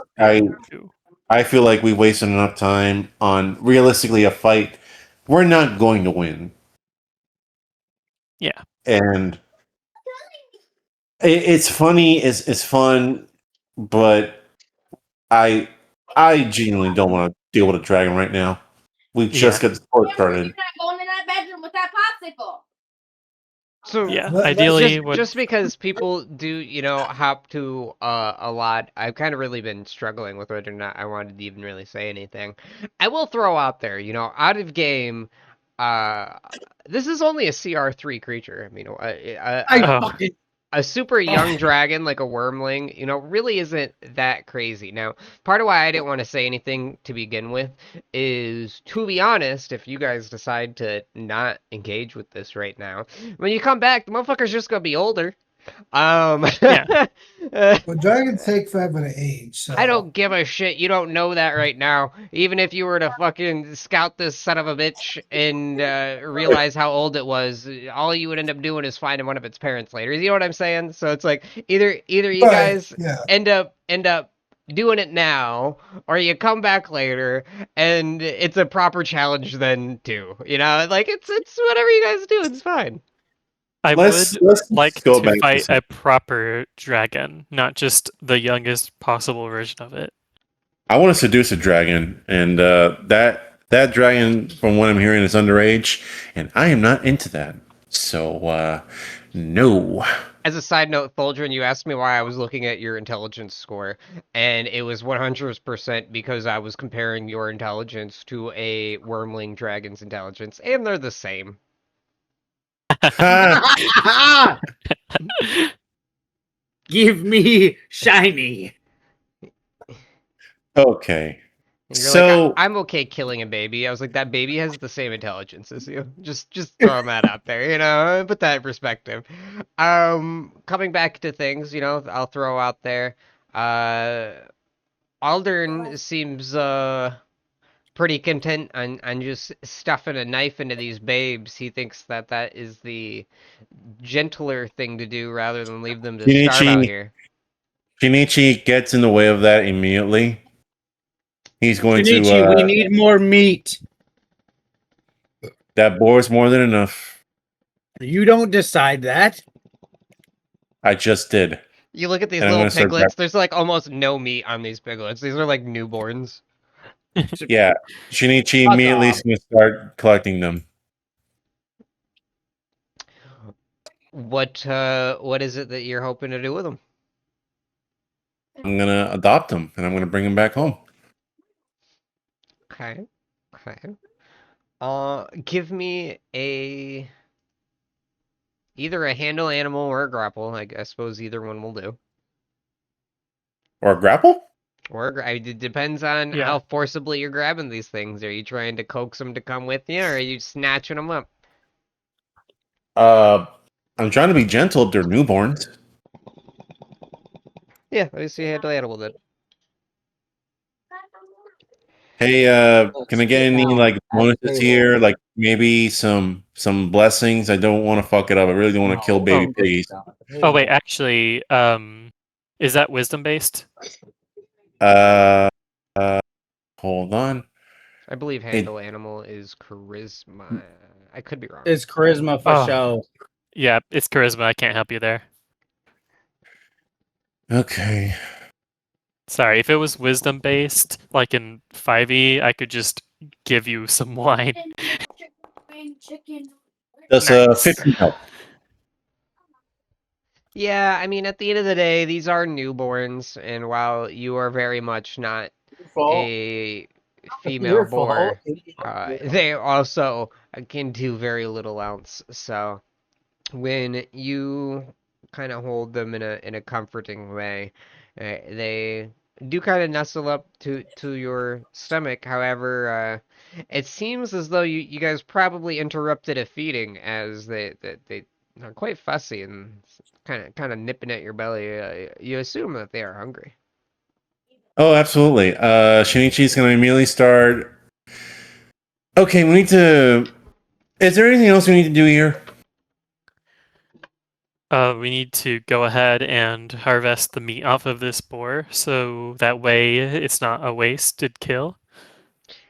two.
I feel like we wasted enough time on realistically a fight we're not going to win.
Yeah.
And it's funny, it's fun, but I genuinely don't want to deal with a dragon right now. We just got the sport
You're
started.
not going in that bedroom with that popsicle.
So
Yeah.
Let's
Ideally,
just because people do, hop to a lot, I've kind of really been struggling with whether or not I wanted to even really say anything. I will throw out there, out of game, this is only a CR3 creature. I mean,
fucking
a super young dragon like a wormling, really isn't that crazy. Now, part of why I didn't want to say anything to begin with is, to be honest, if you guys decide to not engage with this right now, when you come back, the motherfucker's just gonna be older.
Yeah.
But dragons take forever to age, so
I don't give a shit. You don't know that right now. Even if you were to fucking scout this son of a bitch and realize how old it was, all you would end up doing is finding one of its parents later. You know what I'm saying? So it's like either you
Right,
guys
yeah.
end up doing it now, or you come back later and it's a proper challenge then too. Like it's whatever you guys do. It's fine.
I
Let's
would like
go
to
back to
fight
some.
a proper dragon, not just the youngest possible version of it.
I want to seduce a dragon, and that dragon, from what I'm hearing, is underage, and I am not into that. So, no.
As a side note, Tholdrin, you asked me why I was looking at your intelligence score, and it was 100% because I was comparing your intelligence to a wormling dragon's intelligence, and they're the same.
give me shiny.
Okay.
And you're like,
So,
I'm okay killing a baby. I was like, that baby has the same intelligence as you. Just throwing that out there, put that in perspective. Coming back to things, I'll throw out there. Aldern seems pretty content on just stuffing a knife into these babes. He thinks that is the gentler thing to do rather than leave them to starve out here.
Shinichi gets in the way of that immediately. He's going
Junichi, we need more meat.
that boar's more than enough.
You don't decide that.
I just did.
You look at these
And I'm
little
gonna start
piglets, there's like almost no meat on these piglets. These are like newborns.
Yeah. Shinichi
Fuck
immediately
off.
is going to start collecting them.
What is it that you're hoping to do with them?
I'm going to adopt them, and I'm going to bring them back home.
Okay. Give me either a handle animal or a grapple. I suppose either one will do.
Or a grapple?
Or it depends on how forcibly you're grabbing these things. Are you trying to coax them to come with you, or are you snatching them up?
I'm trying to be gentle. They're newborns.
Yeah, let me see handle animal then.
Hey, can I get any like bonuses here? Like maybe some blessings. I don't want to fuck it up. I really don't want to kill baby piggies.
Oh wait, actually, is that wisdom based?
Uh, hold on.
I believe handle animal is charisma. I could be wrong.
It's charisma for show.
Yeah, it's charisma. I can't help you there.
Okay.
Sorry, if it was wisdom based, like in 5e, I could just give you some wine.
Chicken.
Does
Nice.
15 help?
Yeah, I mean, at the end of the day, these are newborns, and while you are very much not a female
Your fault.
boar, they also can do very little else. So when you kind of hold them in a comforting way, they do kind of nestle up to your stomach. However, it seems as though you guys probably interrupted a feeding, as they are quite fussy and kind of nipping at your belly. You assume that they are hungry.
Oh, absolutely. Shinichi's gonna immediately start. Okay, we need to. Is there anything else we need to do here?
We need to go ahead and harvest the meat off of this boar, so that way it's not a wasted kill.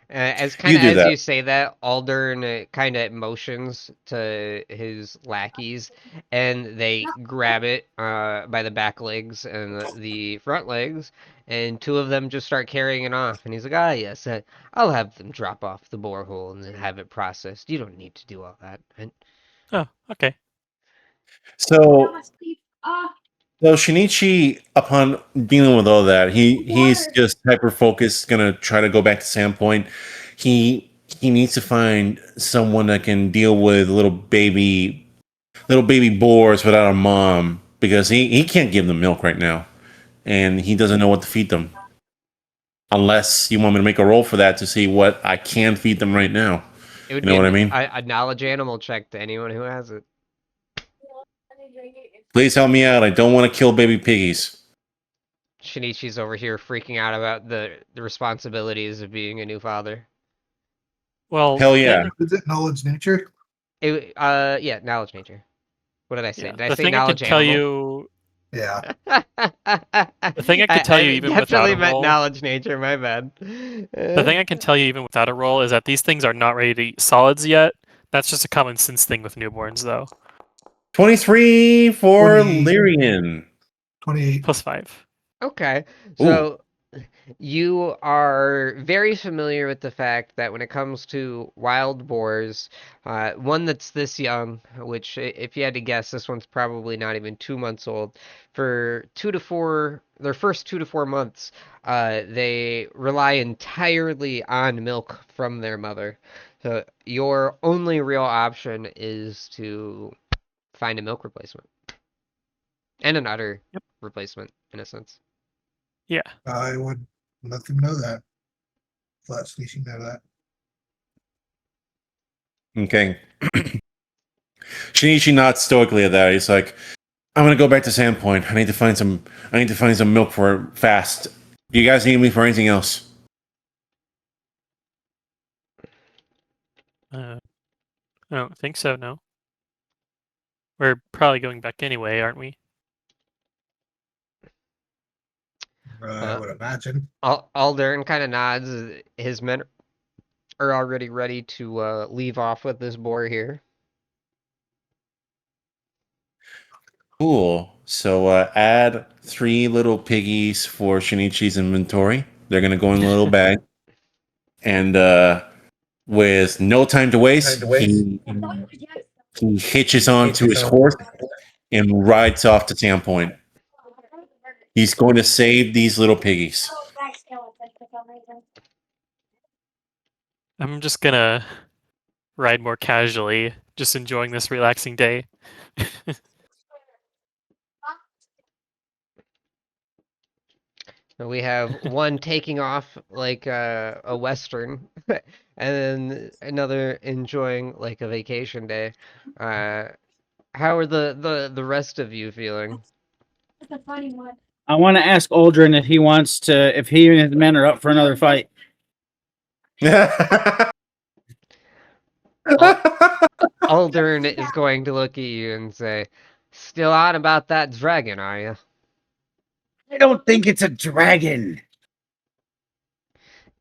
As kind
You
of
do
as
that.
you say that, Aldern kind of motions to his lackeys, and they grab it by the back legs and the front legs, and two of them just start carrying it off. And he's like, "Ah, yes, I'll have them drop off the borehole and then have it processed. You don't need to do all that." And
Oh, okay.
So, so Shinichi, upon dealing with all that, he's just hyper focused. Gonna try to go back to Sandpoint. He needs to find someone that can deal with little baby boars without a mom because he can't give them milk right now, and he doesn't know what to feed them. Unless you want me to make a roll for that to see what I can feed them right now.
it would
You know
be
what I mean?
a knowledge animal check to anyone who has it.
Please help me out. I don't want to kill baby piggies.
Shinichi's over here freaking out about the responsibilities of being a new father.
Well,
Hell yeah.
then
Is it knowledge nature?
Yeah, knowledge nature. What did I say?
yeah,
Did I
the
say
thing I could
knowledge
tell
animal?
you,
Yeah.
the thing I could tell you
I
even without
definitely
a
meant
roll,
knowledge nature, my bad.
the thing I can tell you even without a roll is that these things are not ready to eat solids yet. That's just a common sense thing with newborns, though.
23 for
28.
Lyrian.
28.
+5.
Okay,
Ooh.
so you are very familiar with the fact that when it comes to wild boars, one that's this young, which if you had to guess, this one's probably not even 2 months old, for their first 2 to 4 months, they rely entirely on milk from their mother. So your only real option is to find a milk replacement and an udder
Yep.
replacement in a sense.
Yeah.
I would let them know that. Let Sneezy know that.
Okay. Shinichi nods stoically at that. He's like, I'm gonna go back to Sandpoint. I need to find some milk for it fast. Do you guys need me for anything else?
I don't think so. No. We're probably going back anyway, aren't we?
I would imagine.
Aldern kind of nods. His men are already ready to leave off with this boar here.
Cool. So add 3 little piggies for Shinichi's inventory. They're gonna go in a little bag. And with no time to waste, he hitches onto his horse and rides off to Sandpoint. He's going to save these little piggies.
I'm just gonna ride more casually, just enjoying this relaxing day.
We have one taking off like a western, and then another enjoying like a vacation day. Uh, how are the rest of you feeling?
I want to ask Aldrin if he wants to, if he and his men are up for another fight.
Aldern is going to look at you and say, "Still on about that dragon, are you?"
I don't think it's a dragon.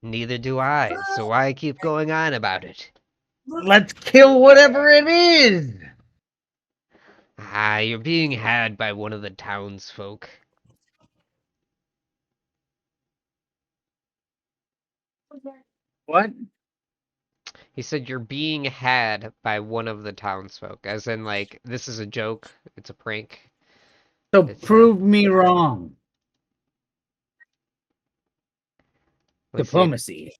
Neither do I, so why keep going on about it?
Let's kill whatever it is.
Ah, you're being had by one of the townsfolk.
What?
He said you're being had by one of the townsfolk, as in like this is a joke, it's a prank.
So
It's,
prove me wrong.
let's see.
Diplomacy.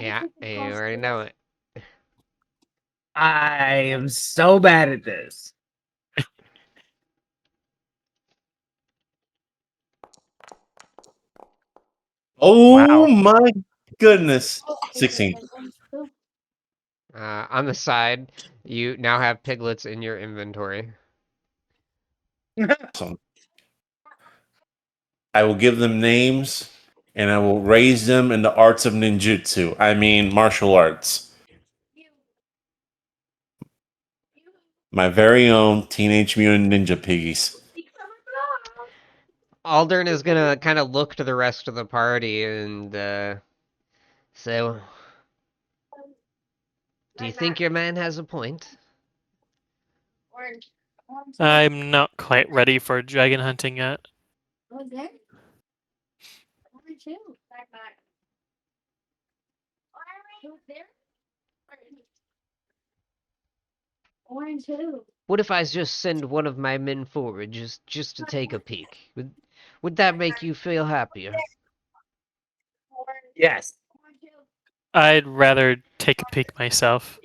Yeah, you already know it.
I am so bad at this.
Oh
Wow.
my goodness. 16.
On the side, you now have piglets in your inventory.
Awesome. I will give them names and I will raise them in the arts of ninjutsu. I mean, martial arts. My very own Teenage Mutant Ninja Piggies.
Aldern is gonna kind of look to the rest of the party and say, "Do you think your man has a point?"
Orange.
I'm not quite ready for dragon hunting yet.
Orange there? Orange too. Back. Orange there? Orange too.
What if I just send one of my men forward just to take a peek? Would that make you feel happier?
Yes.
Orange too.
I'd rather take a peek myself.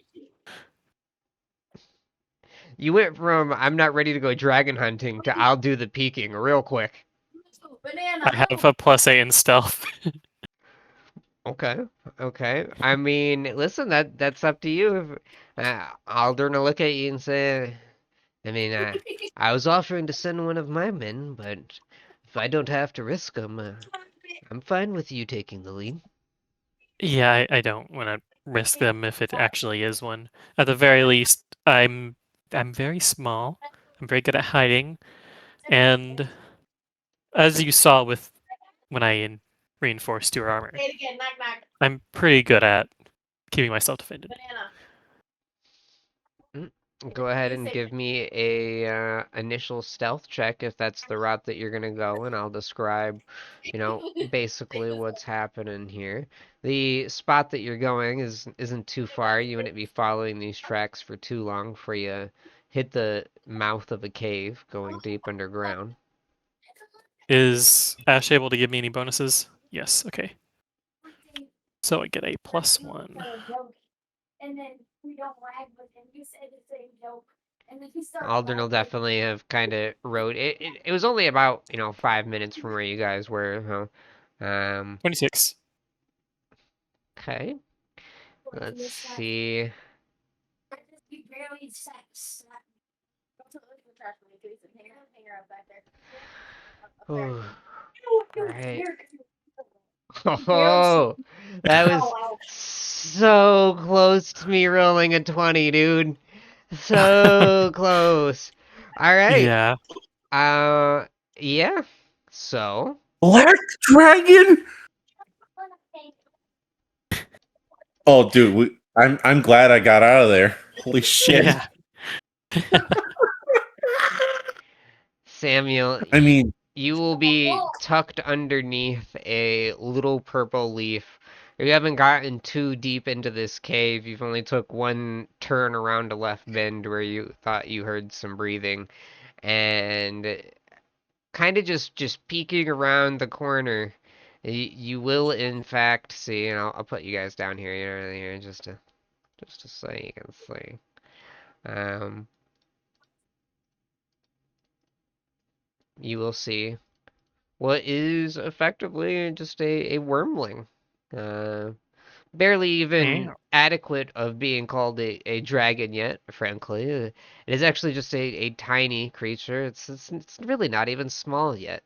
You went from "I'm not ready to go dragon hunting" to "I'll do the peeking" real quick.
Banana.
I have a +8 in stealth.
Okay, okay. I mean, listen, that's up to you. Aldern will look at you and say, I mean, I was offering to send one of my men, but if I don't have to risk them, I'm fine with you taking the lead.
Yeah, I don't want to risk them if it actually is one. At the very least, I'm very small. I'm very good at hiding, and as you saw with when reinforced your armor,
Say it again. Knock.
I'm pretty good at keeping myself defended.
Banana.
Go ahead and give me a initial stealth check if that's the route that you're gonna go, and I'll describe, basically what's happening here. The spot that you're going isn't too far. You wouldn't be following these tracks for too long before you hit the mouth of a cave going deep underground.
Is Ash able to give me any bonuses? Yes. Okay. So I get a +1.
And then we don't lag with him. You said the same joke. And then he started.
Aldern will definitely have kind of rode it. It was only about 5 minutes from where you guys were. Huh?
26.
Okay. Let's see.
We barely sex.
Ooh. Right. Oh, that was so close to me rolling a 20, dude. So close. All right.
Yeah.
Yeah. So,
Black Dragon? Oh, dude, I'm glad I got out of there. Holy shit.
Yeah.
Samuel,
I mean,
you will be tucked underneath a little purple leaf. You haven't gotten too deep into this cave. You've only took one turn around a left bend where you thought you heard some breathing, and kind of just peeking around the corner, you will in fact see, and I'll put you guys down here, here just to so you can see. You will see what is effectively just a wormling. Uh, Barely even
Damn.
adequate of being called a dragon yet, frankly. It is actually just a tiny creature. It's really not even small yet.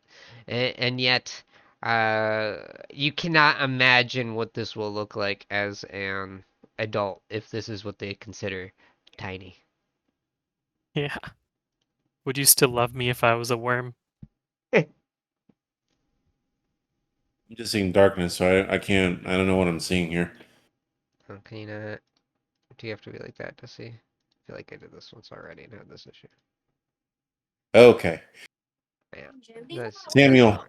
And yet, you cannot imagine what this will look like as an adult if this is what they consider tiny.
Yeah. Would you still love me if I was a worm?
I'm just seeing darkness, so I can't. I don't know what I'm seeing here.
Can you not? Do you have to be like that to see? I feel like I did this once already and had this issue.
Okay.
Yeah, that's
Samuel.
fine.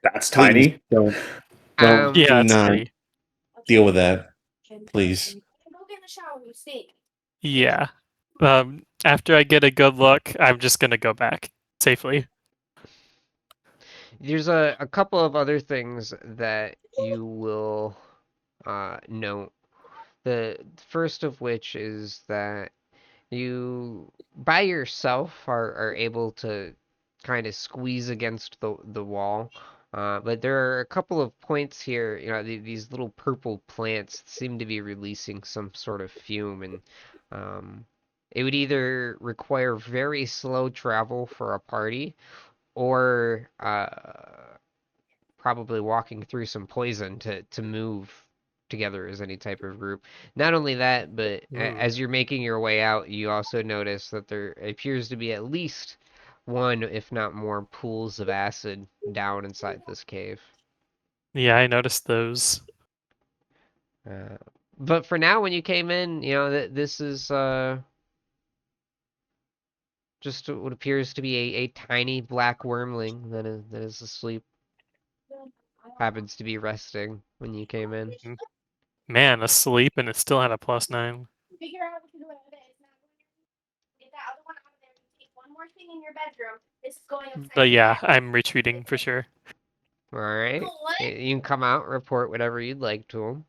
That's
Please
tiny.
don't
Yeah,
do
it's
not
pretty.
deal with that. Please.
Go get in the shower. You stink.
Yeah. After I get a good look, I'm just gonna go back safely.
There's a couple of other things that you will note. The first of which is that you by yourself are able to kind of squeeze against the wall. But there are a couple of points here, these little purple plants seem to be releasing some sort of fume, and it would either require very slow travel for a party or probably walking through some poison to move together as any type of group. Not only that, but
Ooh.
as you're making your way out, you also notice that there appears to be at least one, if not more, pools of acid down inside this cave.
Yeah, I noticed those.
Uh, but for now, when you came in, this is just what appears to be a tiny black wormling that is asleep. Happens to be resting when you came in.
Mm. Man, asleep and it still had a +9.
Figure out what to do with it. It's not going to get that other one out of there. You take one more thing in your bedroom. This is going upside
But
your
yeah,
head.
I'm retreating for sure.
All right.
What?
You can come out, report whatever you'd like to him.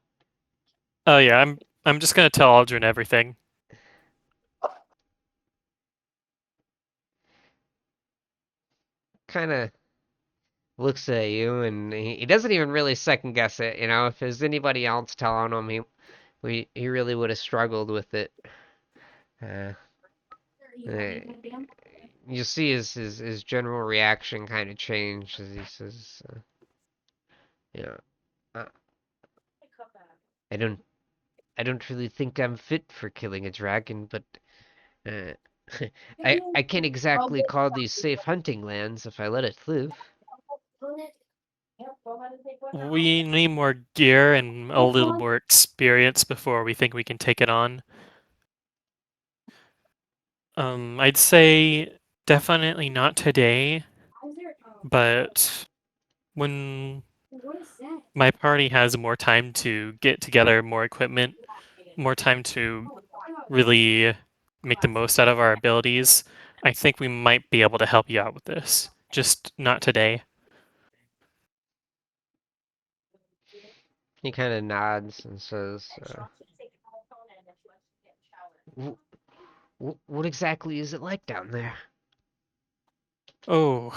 Oh yeah, I'm just gonna tell Aldrin everything.
Kind of looks at you, and he doesn't even really second guess it. If there's anybody else telling him, he really would have struggled with it. Uh, uh, you see his general reaction kind of change as he says, "Yeah, uh, I don't I don't really think I'm fit for killing a dragon, but uh, I can't exactly call these safe hunting lands if I let it live."
We need more gear and a little more experience before we think we can take it on. I'd say definitely not today, but when my party has more time to get together more equipment, more time to really make the most out of our abilities, I think we might be able to help you out with this. Just not today.
He kind of nods and says, "What exactly is it like down there?"
Oh,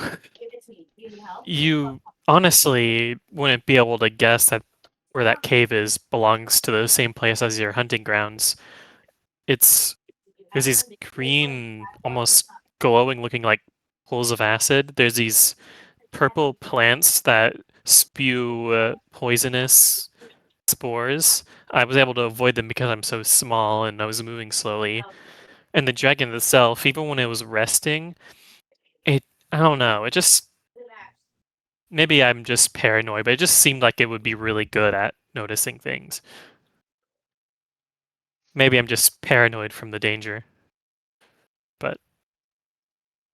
you honestly wouldn't be able to guess that where that cave is belongs to the same place as your hunting grounds. It's there's these green, almost glowing looking like pools of acid. There's these purple plants that spew poisonous spores. I was able to avoid them because I'm so small and I was moving slowly. And the dragon itself, even when it was resting, it I don't know, it just maybe I'm just paranoid, but it just seemed like it would be really good at noticing things. Maybe I'm just paranoid from the danger. But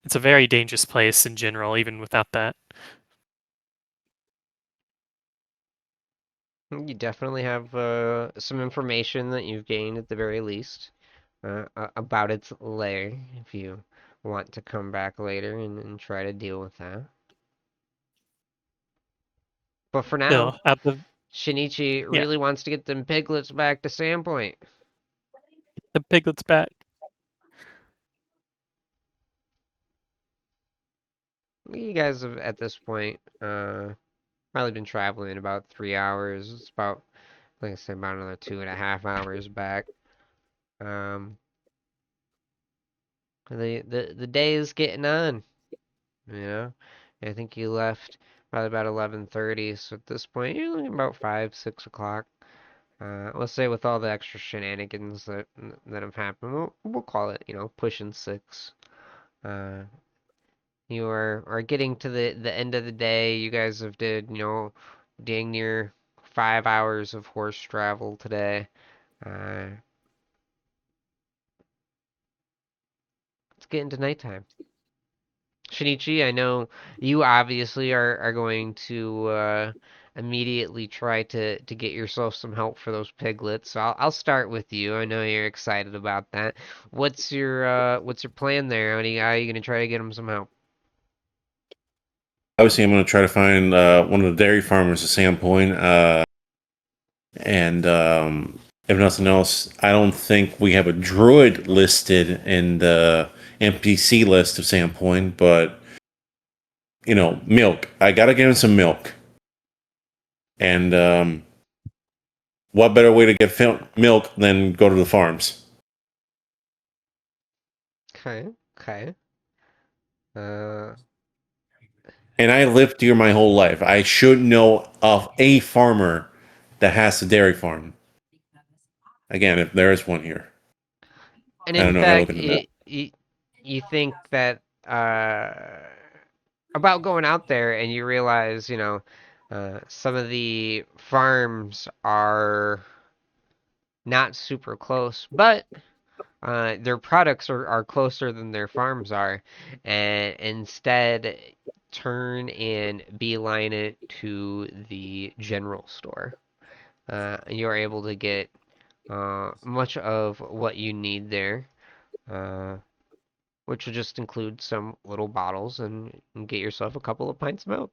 it's a very dangerous place in general, even without that.
You definitely have some information that you've gained at the very least about its lair, if you want to come back later and try to deal with that. But for now,
Still, at
Shinichi
yeah,
really wants to get them piglets back to Sandpoint.
the piglet's back.
You guys have, at this point, probably been traveling about 3 hours. It's about, like I said, about another 2.5 hours back. Um, the day is getting on, you know. I think you left probably about 11:30, so at this point you're looking about 5, 6 o'clock. Let's say with all the extra shenanigans that have happened, we'll call it, pushing 6. Uh, you are getting to the end of the day. You guys have did, dang near 5 hours of horse travel today. Uh, it's getting to nighttime. Shinichi, I know you obviously are going to immediately try to get yourself some help for those piglets. So I'll start with you. I know you're excited about that. What's your plan there? How are you gonna try to get them some help?
obviously, I'm going to try to find one of the dairy farmers at Sandpoint. And if nothing else, I don't think we have a druid listed in the NPC list of Sandpoint, but milk. I gotta give him some milk. And what better way to get milk than go to the farms?
Okay. Okay. Uh,
And I lived here my whole life. I should know of a farmer that has a dairy farm. Again, if there is one here.
and
I
in
don't know. I gotta look
fact,
in the map.
you think that about going out there, and you realize, some of the farms are not super close, but their products are closer than their farms are, and instead turn and beeline it to the general store. You're able to get much of what you need there, uh, which will just include some little bottles and get yourself a couple of pints of milk.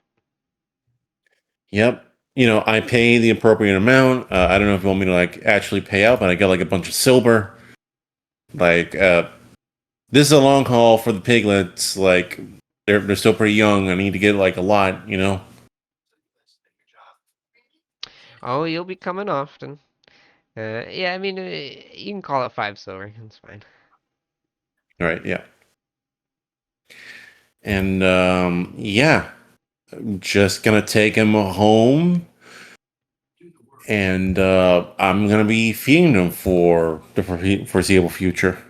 Yep. I pay the appropriate amount. I don't know if you want me to actually pay out, but I got a bunch of silver. This is a long haul for the piglets. They're still pretty young. I need to get a lot.
Oh, you'll be coming often. Yeah, I mean, you can call it 5 silver. That's fine.
All right, yeah. And yeah, I'm just gonna take him home, and I'm gonna be feeding him for the foreseeable future.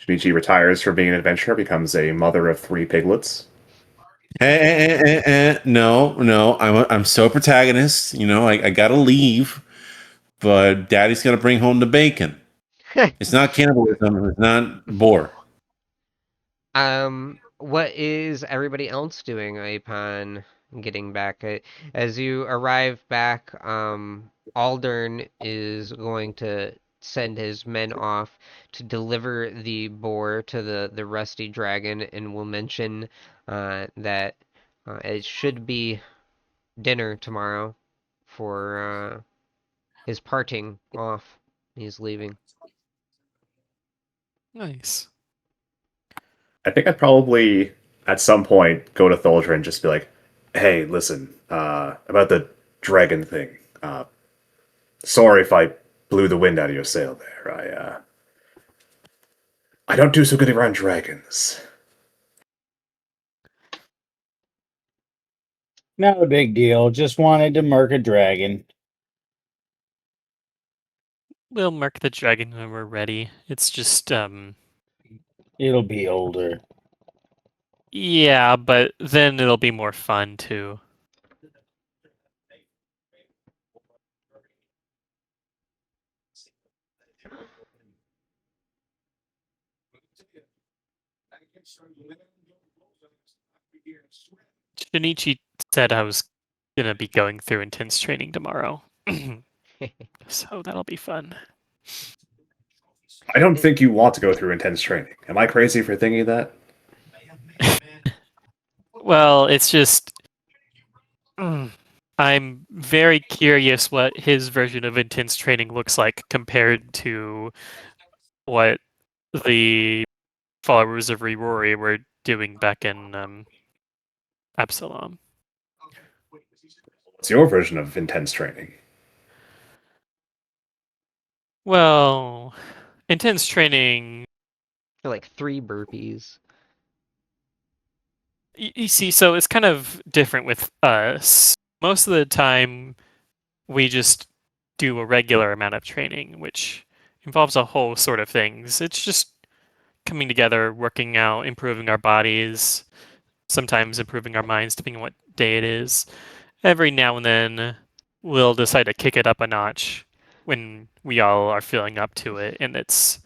Shinichi retires from being an adventurer, becomes a mother of 3 piglets.
No, I'm still a protagonist. I gotta leave, but Daddy's gonna bring home the bacon. It's not cannibalism. It's not boar.
What is everybody else doing upon getting back? As you arrive back, Aldern is going to send his men off to deliver the boar to the Rusty Dragon, and will mention that it should be dinner tomorrow for his parting off. He's leaving.
Nice.
I think I'd probably, at some point, go to Tholdra and just be like, hey, listen, about the dragon thing. Sorry if I blew the wind out of your sail there. I don't do so good around dragons.
Not a big deal. Just wanted to murk a dragon.
We'll mark the dragon when we're ready. It's just
It'll be older.
yeah, but then it'll be more fun too. Shinichi said I was gonna be going through intense training tomorrow. So that'll be fun.
I don't think you want to go through intense training. Am I crazy for thinking that?
Well, it's just I'm very curious what his version of intense training looks like compared to what the followers of Rory were doing back in Absalom.
What's your version of intense training?
Well, intense training.
Like 3 burpees.
You see, so it's kind of different with us. Most of the time, we just do a regular amount of training, which involves a whole sort of things. It's just coming together, working out, improving our bodies, sometimes improving our minds, depending on what day it is. Every now and then, we'll decide to kick it up a notch when we all are feeling up to it, and it's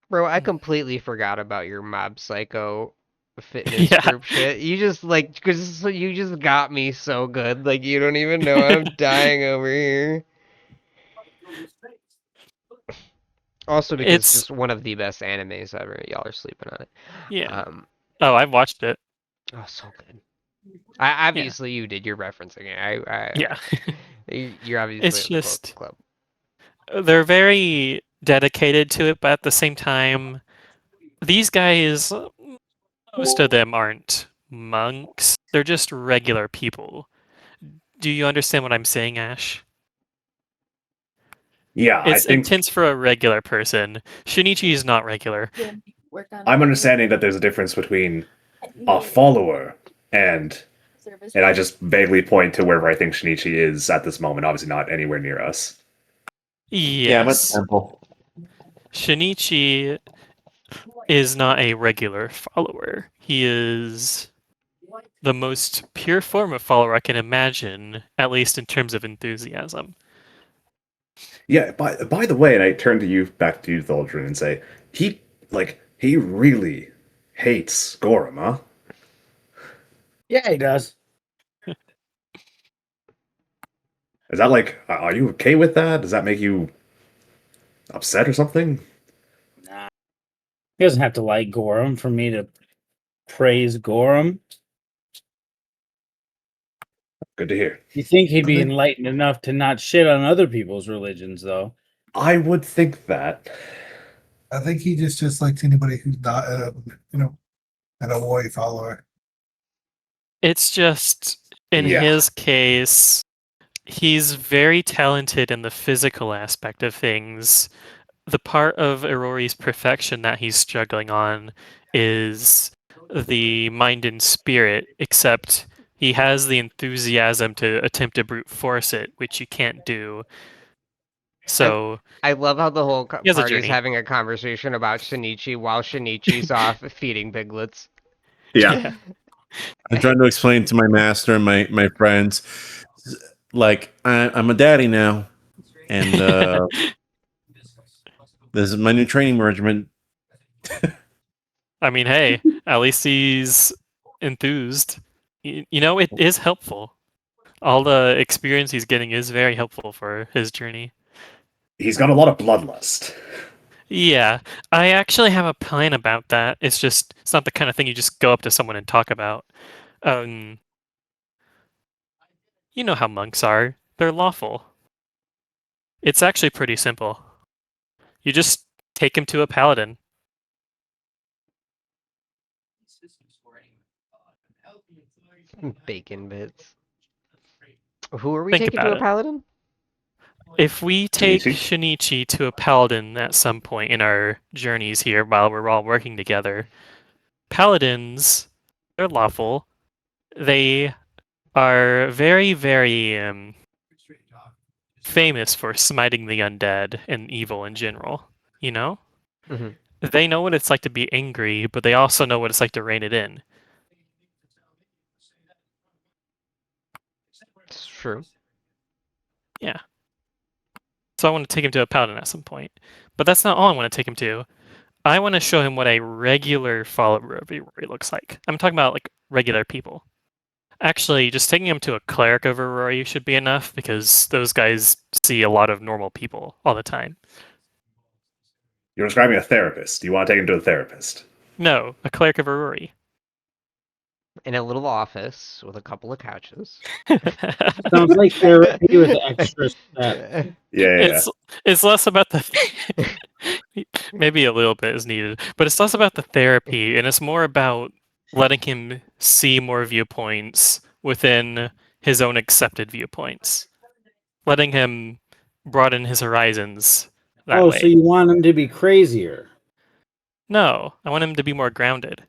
Bro, I completely forgot about your Mob Psycho fitness
yeah,
group shit. You just because you just got me so good. Like you don't even know I'm dying over here. Also because it's
it's
just one of the best animes ever. Y'all are sleeping on it.
yeah.
Um,
Oh, I've watched it.
Oh, so good. Obviously you did. You're referencing it.
Yeah.
You're obviously
It's
in the book
just
club.
they're very dedicated to it, but at the same time, these guys, most of them aren't monks. They're just regular people. Do you understand what I'm saying, Ash?
Yeah, I
It's
think
intense for a regular person. Shinichi is not regular.
I'm understanding that there's a difference between a follower and I just vaguely point to wherever I think Shinichi is at this moment. Obviously, not anywhere near us.
Yeah, I'm at the
Yes.
temple.
Shinichi is not a regular follower. He is the most pure form of follower I can imagine, at least in terms of enthusiasm.
Yeah. By the way, and I turn to you, back to you, Thaldrin, and say he really hates Gorham, huh?
Yeah, he does.
Is that like, are you okay with that? Does that make you upset or something?
Nah. He doesn't have to like Gorham for me to praise Gorham.
Good to hear.
You think he'd be
Okay.
enlightened enough to not shit on other people's religions, though?
I would think that.
I think he just likes anybody who's not, an Awoi follower.
It's just, in
Yeah.
his case, he's very talented in the physical aspect of things. The part of Aurori's perfection that he's struggling on is the mind and spirit, except he has the enthusiasm to attempt to brute force it, which you can't do. So
I love how the whole
he has a
party's
journey.
having a conversation about Shinichi while Shinichi's off feeding piglets.
Yeah.
I'm trying to explain to my master and my friends, like I'm a daddy now, and this is my new training regimen.
I mean, hey, at least he's enthused. You know, it is helpful. All the experience he's getting is very helpful for his journey.
He's got a lot of bloodlust.
Yeah, I actually have a plan about that. It's not the kind of thing you just go up to someone and talk about. Um, you know how monks are. They're lawful. It's actually pretty simple. You just take him to a paladin.
Bacon bits. Who are we
Think
taking to
about
a
it.
paladin?
If we take
Shinichi?
Shinichi to a paladin at some point in our journeys here while we're all working together, paladins, they're lawful. They are very, very famous for smiting the undead and evil in general. You know?
Mm-hmm.
They know what it's like to be angry, but they also know what it's like to rein it in.
It's true.
Yeah. So I want to take him to a paladin at some point. But that's not all I want to take him to. I want to show him what a regular follower of Aurori looks like. I'm talking about like regular people. Actually, just taking him to a cleric of Aurori should be enough because those guys see a lot of normal people all the time.
You're describing a therapist. Do you want to take him to a therapist?
No, a cleric of Aurori.
In a little office with a couple of couches.
Sounds like therapy with extra steps.
Yeah.
It's less about the maybe a little bit is needed, but it's less about the therapy and it's more about letting him see more viewpoints within his own accepted viewpoints. Letting him broaden his horizons that
Oh,
way.
so you want him to be crazier?
No, I want him to be more grounded.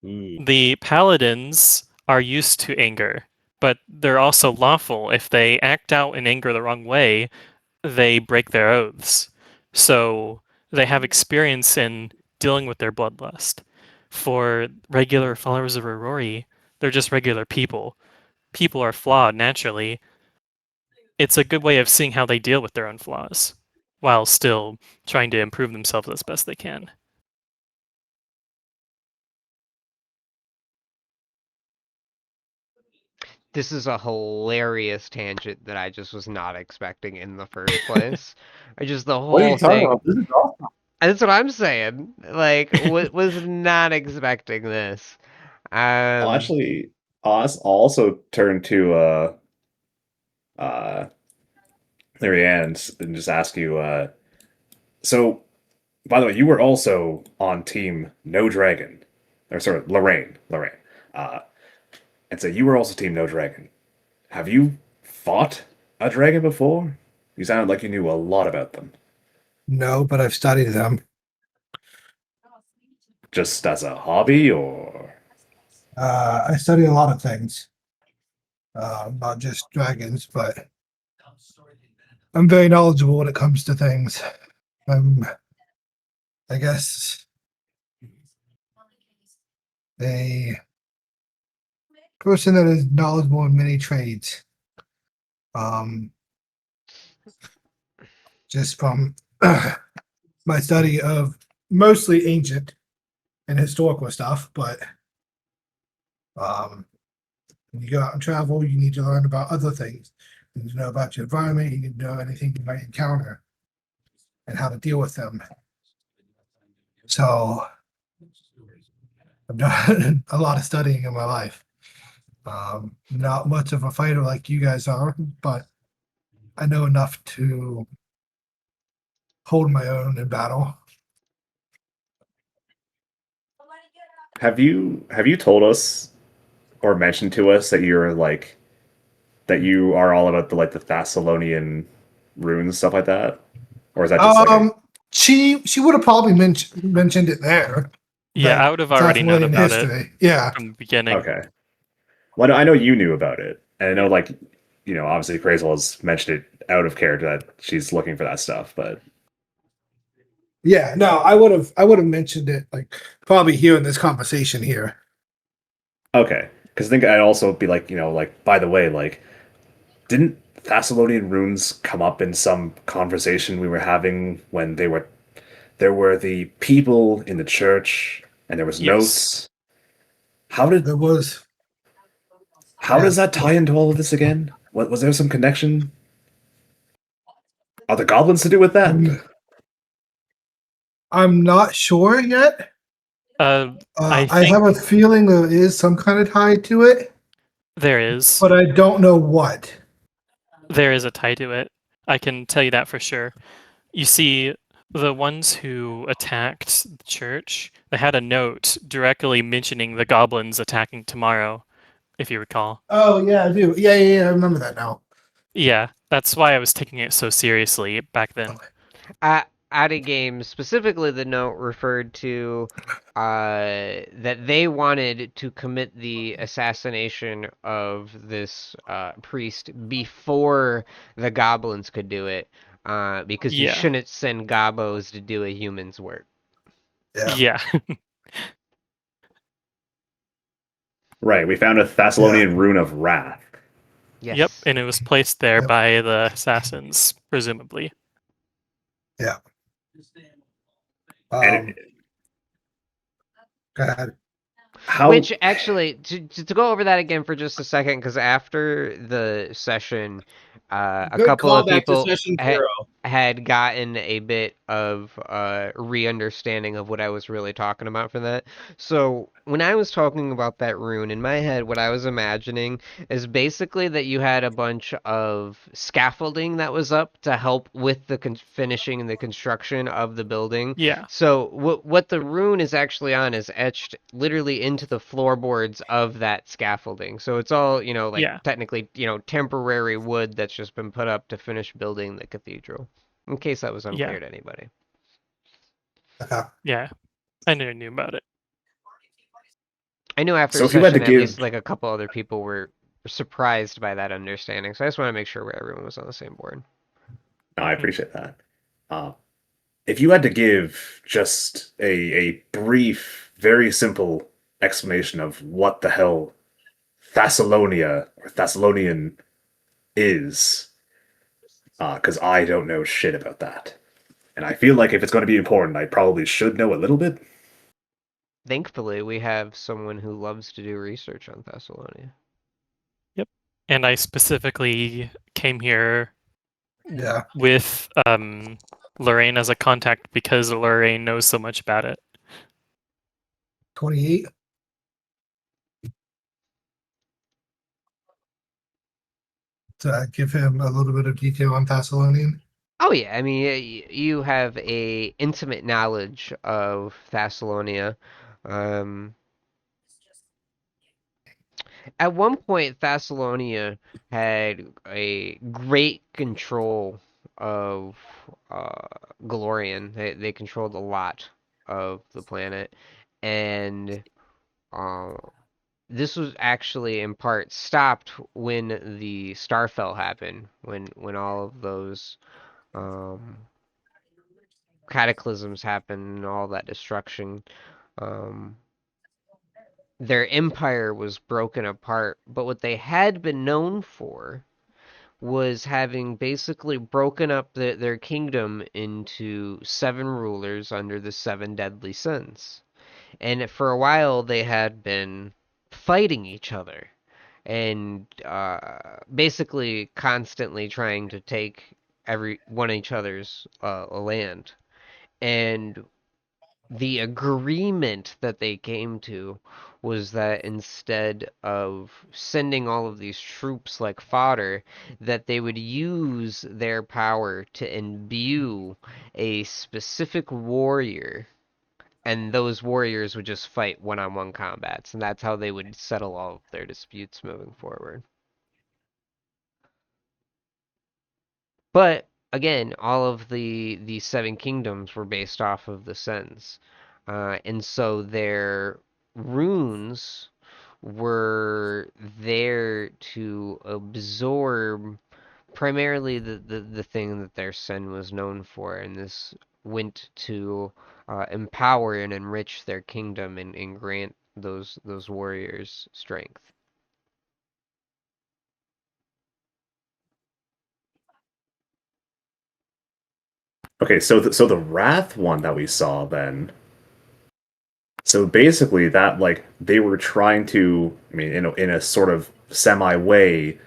Hmm.
The paladins are used to anger, but they're also lawful. If they act out in anger the wrong way, they break their oaths. So they have experience in dealing with their bloodlust. For regular followers of Aurori, they're just regular people. People are flawed naturally. It's a good way of seeing how they deal with their own flaws, while still trying to improve themselves as best they can.
This is a hilarious tangent that I just was not expecting in the first place. I just the
What are you
whole
talking
thing.
about? This is awesome.
That's what I'm saying. Like, was not expecting this.
I'll
Um,
actually, I'll also turn to uh, Marianne and just ask you. So, by the way, you were also on Team No Dragon, or sorry, Lorraine. Uh, and so you were also Team No Dragon. Have you fought a dragon before? You sounded like you knew a lot about them.
No, but I've studied them.
Just as a hobby, or
I study a lot of things, not just dragons, but I'm very knowledgeable when it comes to things. I'm, I guess, a person that is knowledgeable in many trades. Um, just from my study of mostly ancient and historical stuff, but when you go out and travel, you need to learn about other things. You need to know about your environment. You need to know anything you might encounter and how to deal with them. So I've done a lot of studying in my life. Not much of a fighter like you guys are, but I know enough to hold my own in battle.
have you told us or mentioned to us that you're like that you are all about the like the Thessalonian runes stuff like that, or is that just like a
She would have probably mentioned it there.
Yeah,
Like
I would have already known
Thessalonian
about it
history. Yeah.
from the beginning.
okay? Well, I know you knew about it, and I know like obviously Crazel has mentioned it out of character that she's looking for that stuff, but
Yeah, no, I would have mentioned it like probably here in this conversation here.
okay, because I think I'd also be like like by the way like didn't Thessalonian runes come up in some conversation we were having when there were the people in the church and there was
Yes.
notes. How did
There was
how does
yes.
that tie into all of this again? What was there some connection? Are the goblins to do with that?
I'm not sure yet.
I
I have
think
a feeling there is some kind of tie to it,
there is.
but I don't know what.
There is a tie to it. I can tell you that for sure. You see, the ones who attacked the church, they had a note directly mentioning the goblins attacking tomorrow, if you recall.
Oh yeah, I do. Yeah. I remember that now.
Yeah, that's why I was taking it so seriously back then.
at a game, specifically the note referred to that they wanted to commit the assassination of this priest before the goblins could do it, because you
Yeah.
shouldn't send gobos to do a human's work.
Yeah.
Yeah.
Right, we found a Thessalonian rune of wrath.
Yes.
Yep, and it was placed there
Yep.
by the assassins, presumably.
Yeah.
And
Go ahead.
how
Which actually, to go over that again for just a second, because after the session, a
Good
couple of
callback to
people
session 0.
had gotten a bit of re-understanding of what I was really talking about for that. So when I was talking about that rune, in my head, what I was imagining is basically that you had a bunch of scaffolding that was up to help with the finishing and the construction of the building.
Yeah.
So what the rune is actually on is etched literally into the floorboards of that scaffolding. So it's all, like
Yeah.
technically, temporary wood that's just been put up to finish building the cathedral. In case that was unclear
Yeah.
to anybody.
Okay.
Yeah. I knew about it.
I knew after
So if you had to
session at least
give
like a couple other people were surprised by that understanding. So I just want to make sure everyone was on the same board.
no, I appreciate that. If you had to give just a brief, very simple explanation of what the hell Thessalonia or Thessalonian is, because I don't know shit about that. And I feel like if it's going to be important, I probably should know a little bit.
Thankfully, we have someone who loves to do research on Thessalonia.
Yep. And I specifically came here
Yeah.
with Lorraine as a contact because Lorraine knows so much about it.
28. give him a little bit of detail on Thessalonian?
Oh yeah, I mean you have a intimate knowledge of Thessalonia. Um, at one point, Thessalonia had a great control of Galorian. They controlled a lot of the planet, and uh, this was actually in part stopped when the Starfell happened, when all of those um, cataclysms happened and all that destruction. Um, their empire was broken apart, but what they had been known for was having basically broken up their kingdom into 7 rulers under the 7 deadly sins. And for a while, they had been fighting each other and basically constantly trying to take every one each other's land. And the agreement that they came to was that instead of sending all of these troops like fodder, that they would use their power to imbue a specific warrior, and those warriors would just fight one-on-one combats, and that's how they would settle all of their disputes moving forward. But again, all of the 7 kingdoms were based off of the Sens, and so their runes were there to absorb primarily the thing that their Sen was known for, and this went to empower and enrich their kingdom and grant those warriors strength.
Okay, so the Wrath one that we saw then. So basically, that like they were trying to, I mean, in a sort of semi way,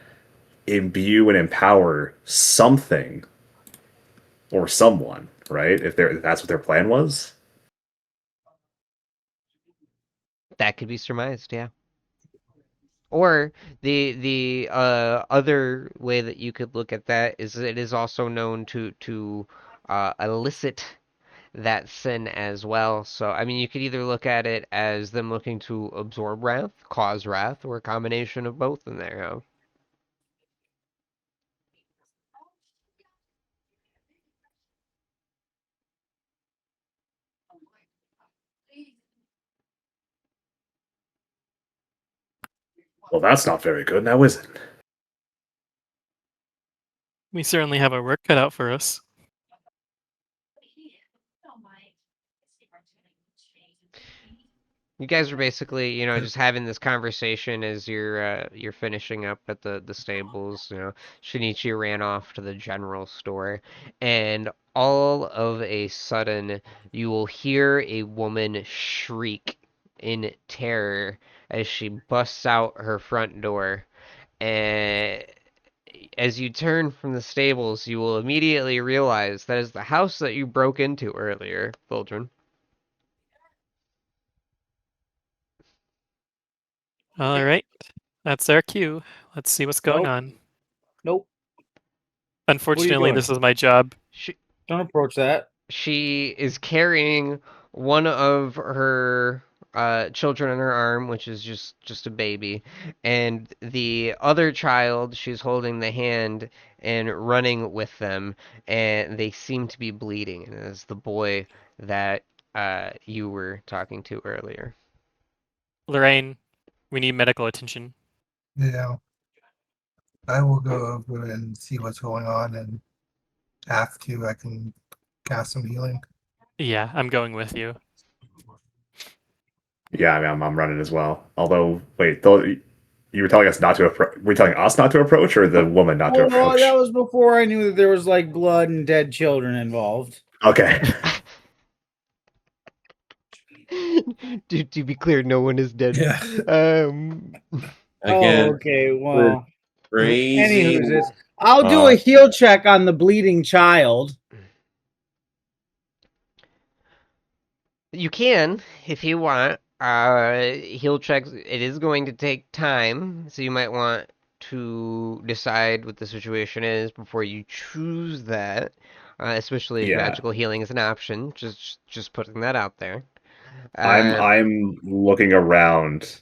imbue and empower something or someone, right? If that's what their plan was.
That could be surmised, yeah. Or the other way that you could look at that is it is also known to elicit that sin as well. So I mean, you could either look at it as them looking to absorb wrath, cause wrath, or a combination of both in there. Huh?
Well, that's not very good, now is it?
We certainly have our work cut out for us.
You guys are basically, just having this conversation as you're finishing up at the stables. Shinichi ran off to the general store, and all of a sudden, you will hear a woman shriek in terror as she busts out her front door. And as you turn from the stables, you will immediately realize that is the house that you broke into earlier, Voltron.
All right, that's our cue. Let's see what's going
Nope.
on.
Nope.
Unfortunately,
doing?
this is my job.
Don't approach that.
She is carrying one of her children on her arm, which is just a baby, and the other child she's holding the hand and running with them, and they seem to be bleeding, and it's the boy that you were talking to earlier.
Lorraine, we need medical attention.
Yeah. I will go over and see what's going on, and after I can cast some healing.
Yeah, I'm going with you.
Yeah, I mean, I'm running as well. Although, wait, you were telling us not to approach. Were you telling us not to approach, or the woman not to
Well,
approach?
that was before I knew that there was like blood and dead children involved.
Okay.
To be clear, no one is dead.
Yeah.
Again,
Oh, okay. Well,
crazy.
anywho's I'll do a heal check on the bleeding child.
You can, if you want. Heal checks. It is going to take time, so you might want to decide what the situation is before you choose that, especially if
Yeah,
magical healing is an option. Just putting that out there.
I'm
Uh,
I'm looking around,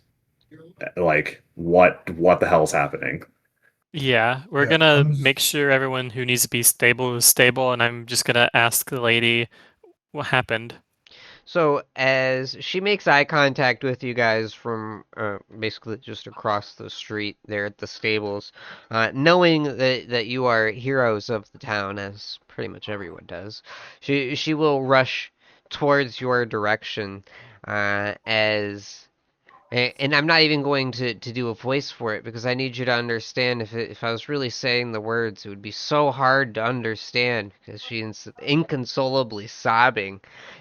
like what the hell's happening?
Yeah, we're
Yeah,
gonna make sure everyone who needs to be stable is stable, and I'm just gonna ask the lady what happened.
So as she makes eye contact with you guys from basically just across the street there at the stables, knowing that you are heroes of the town, as pretty much everyone does, she will rush towards your direction as and I'm not even going to do a voice for it because I need you to understand if I was really saying the words, it would be so hard to understand because she's inconsolably sobbing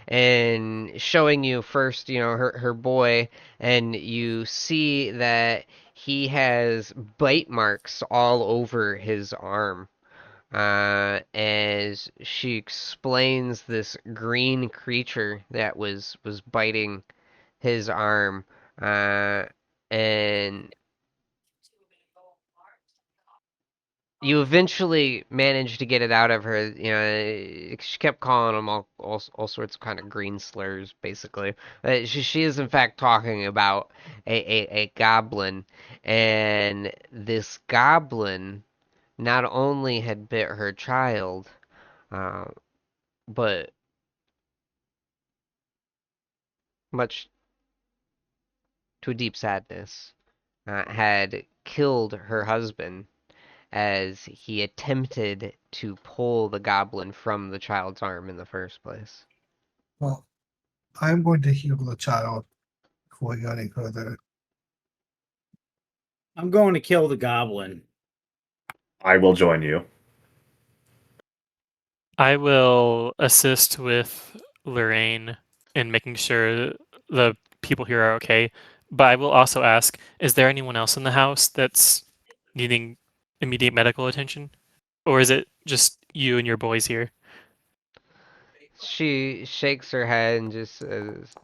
and showing you first, her boy, and you see that he has bite marks all over his arm. As she explains this green creature that was biting his arm, uh, and you eventually managed to get it out of her. She kept calling him all sorts of kind of green slurs, basically. She is in fact talking about a goblin, and this goblin not only had bit her child, uh, but much to a deep sadness, had killed her husband as he attempted to pull the goblin from the child's arm in the first place.
well, I'm going to heal the child before we go any further.
I'm going to kill the goblin.
I will join you.
I will assist with Lorraine in making sure the people here are okay, but I will also ask, is there anyone else in the house that's needing immediate medical attention? Or is it just you and your boys here?
She shakes her head and just says,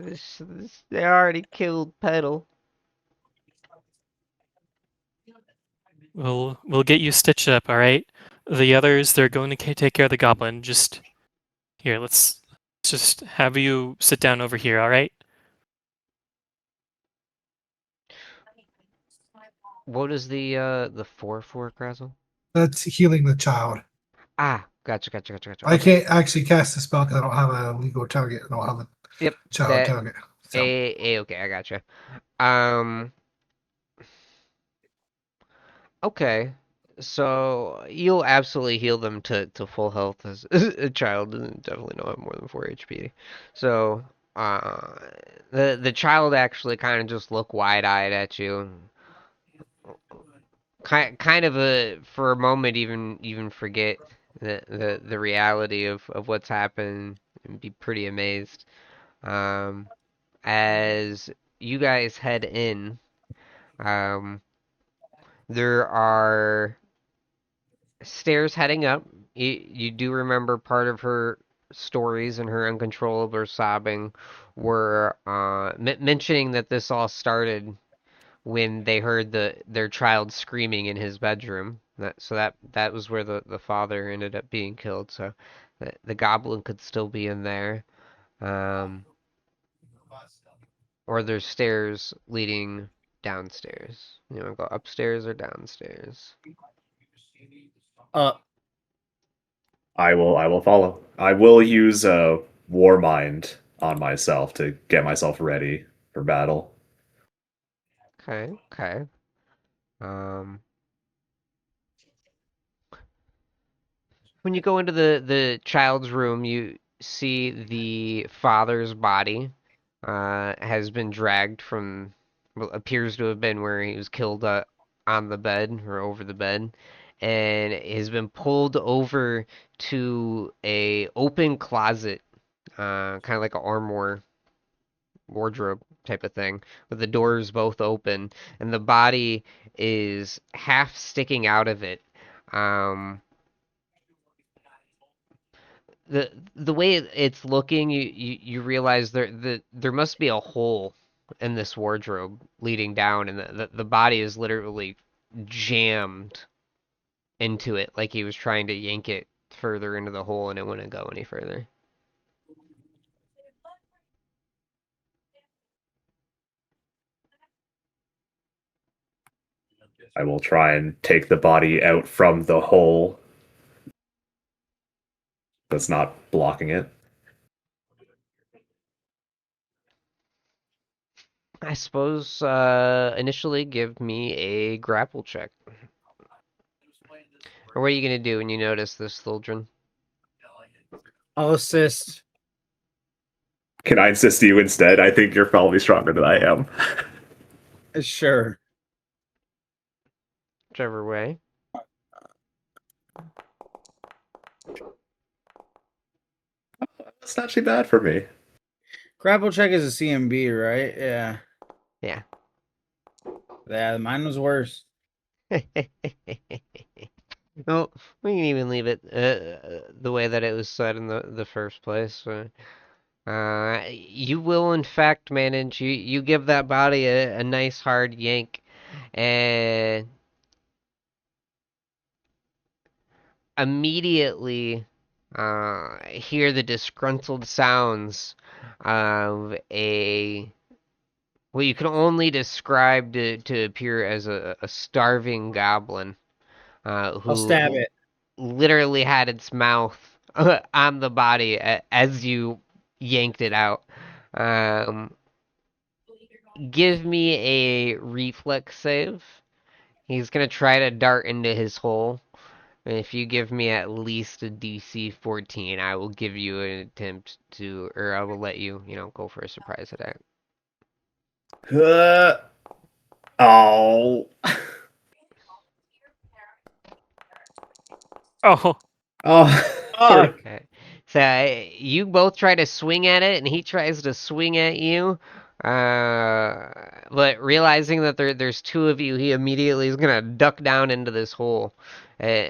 They already killed Petal."
We'll get you stitched up, all right? The others, they're going to take care of the goblin. Just here, let's just have you sit down over here, all right?
What is the 4/4, Grazzle?
That's healing the child.
Ah, gotcha.
I
Okay.
can't actually cast the spell because I don't have a legal target. I don't have a
Yep,
child
that
target. So
okay, I gotcha. Um, okay. So you'll absolutely heal them to full health as a child doesn't definitely don't have more than 4 HP. So uh the child actually kind of just look wide-eyed at you. Kind of for a moment even forget the reality of what's happened and be pretty amazed. Um as you guys head in, um there are stairs heading up. You do remember part of her stories and her uncontrollable sobbing were mentioning that this all started when they heard their child screaming in his bedroom. That was where the father ended up being killed. So the goblin could still be in there. Um, or there's stairs leading downstairs. You want to go upstairs or downstairs?
Uh,
I will follow. I will use a war mind on myself to get myself ready for battle.
Okay. Um, when you go into the child's room, you see the father's body has been dragged from what appears to have been where he was killed on the bed or over the bed, and has been pulled over to a open closet, kind of like an armoire wardrobe type of thing, with the doors both open, and the body is half sticking out of it. Um, the way it's looking, you realize there must be a hole in this wardrobe leading down, and the body is literally jammed into it, like he was trying to yank it further into the hole and it wouldn't go any further.
I will try and take the body out from the hole that's not blocking it.
I suppose initially give me a grapple check. Or what are you gonna do when you notice this, Thildren?
I'll assist.
Can I assist you instead? I think you're probably stronger than I am.
Sure.
Whichever way.
That's not too bad for me.
Grapple check is a CMB, right? Yeah.
Yeah.
Yeah, mine was worse.
Well, we can even leave it the way that it was said in the first place. You will in fact manage. You give that body a nice hard yank, and immediately hear the disgruntled sounds of a what you can only describe to appear as a starving goblin
I'll
who
stab it.
literally had its mouth on the body as you yanked it out. Um, give me a reflex save. He's gonna try to dart into his hole. And if you give me at least a DC 14, I will give you an attempt to, or I will let you, go for a surprise attack.
Oh.
Oh,
Oh.
Okay. So you both try to swing at it, and he tries to swing at you. But realizing that there's two of you, he immediately is gonna duck down into this hole, uh,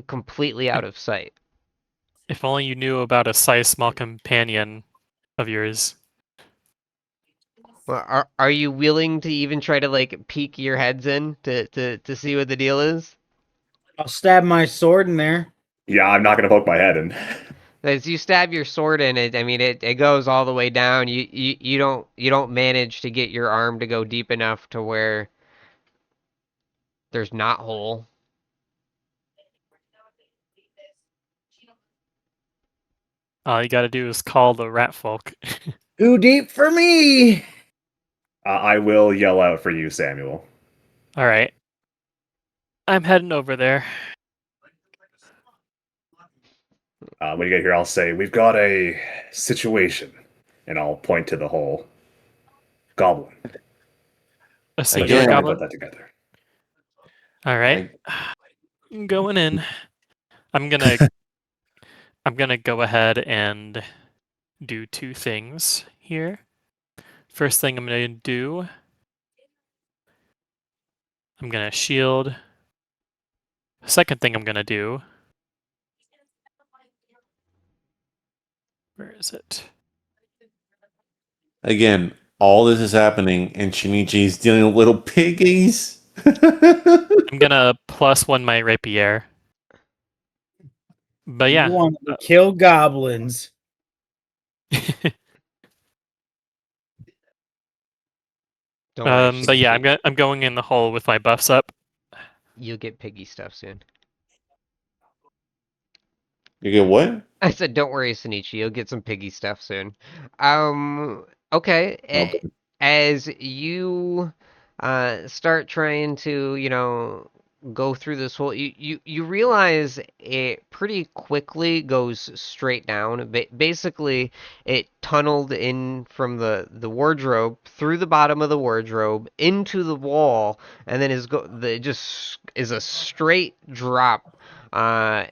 completely out of sight.
if only you knew about a size small companion of yours.
Well, are you willing to even try to like peek your heads in to see what the deal is?
I'll stab my sword in there.
Yeah, I'm not gonna poke my head in.
As you stab your sword in it, I mean it goes all the way down. You don't manage to get your arm to go deep enough to where there's not hole.
All you gotta do is call the rat folk.
Too deep for me.
I will yell out for you, Samuel.
All right. I'm heading over there.
When you get here, I'll say, "We've got a situation," and I'll point to the hole. Goblin.
A singular
Again.
Put
goblin.
that together.
All right. I'm going in. I'm gonna I'm gonna go ahead and do two things here. First thing I'm gonna do, I'm gonna shield. Second thing I'm gonna do, where is it?
Again, all this is happening, and Shinichi's dealing with little piggies.
I'm gonna +1 my rapier. But
You
yeah,
want to kill goblins.
Don't worry,
but yeah,
Shinichi.
I'm going in the hole with my buffs up.
You'll get piggy stuff soon.
You get what?
I said, don't worry, Shinichi. You'll get some piggy stuff soon. Okay.
Okay.
As you start trying to, go through this hole, you realize it pretty quickly goes straight down. Basically, it tunneled in from the wardrobe through the bottom of the wardrobe into the wall, and then it just is a straight drop.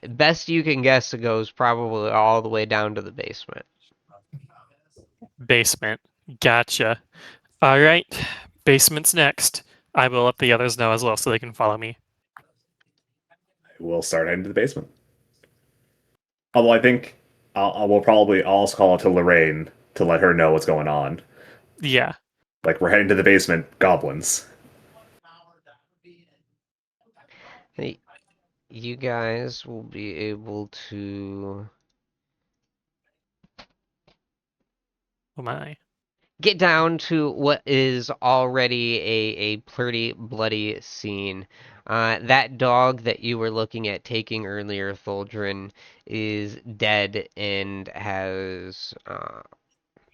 Best you can guess, it goes probably all the way down to the basement.
Basement. Gotcha. All right. Basement's next. I will let the others know as well so they can follow me.
We'll start heading to the basement. Although I think we'll probably also call it to Lorraine to let her know what's going on.
Yeah.
Like, we're heading to the basement, goblins.
Hey, you guys will be able to
Oh my.
get down to what is already a pretty bloody scene. That dog that you were looking at taking earlier, Tholdrin, is dead and has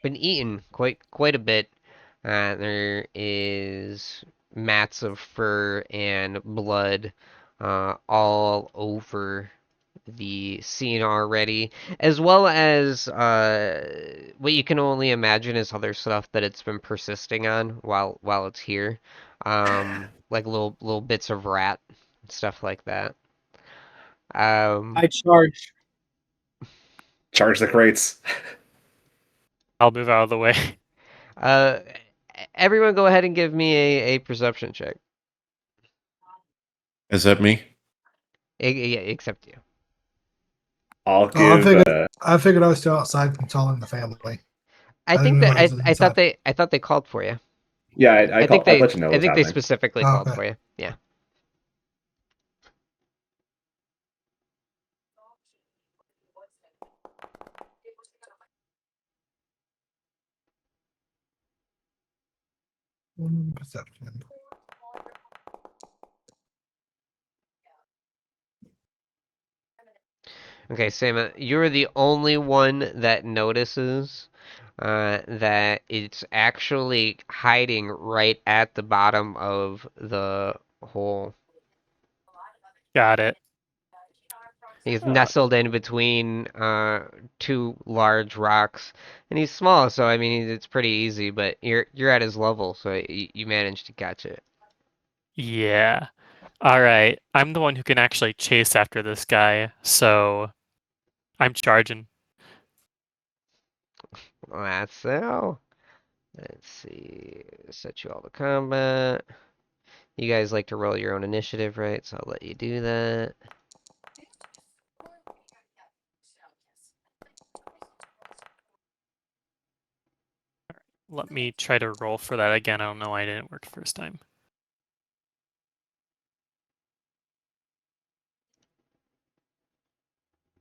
been eaten quite a bit. There is mats of fur and blood all over the scene already, as well as what you can only imagine is other stuff that it's been persisting on while it's here, like little bits of rat, stuff like that. Um,
I charge.
Charge the crates.
I'll move out of the way.
uh, everyone, go ahead and give me a perception check.
Is that me?
Yeah, except you.
I'll
Oh,
give.
I figured I was still outside consoling the family.
I
I didn't
think that
realize it was inside.
I thought they called for you.
Yeah,
I think
I'd let you know
I
what's
think they
happening.
specifically
Oh,
called
okay.
for you. Yeah.
Perception.
Okay, Sam, you're the only one that notices that it's actually hiding right at the bottom of the hole.
Got it.
He's nestled in between two large rocks, and he's small, so I mean it's pretty easy. But you're at his level, so you managed to catch it.
Yeah. All right. I'm the one who can actually chase after this guy, so I'm charging.
Well, that's so. Let's see. Set you all to combat. You guys like to roll your own initiative, right? So I'll let you do that.
Let me try to roll for that again. I don't know why it didn't work first time.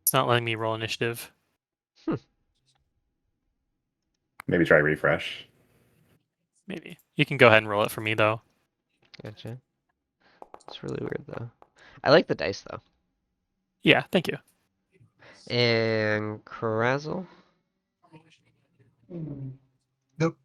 It's not letting me roll initiative.
Maybe try refresh.
Maybe. You can go ahead and roll it for me, though.
Gotcha. It's really weird though. I like the dice though.
Yeah, thank you.
And Carazzle.
Nope.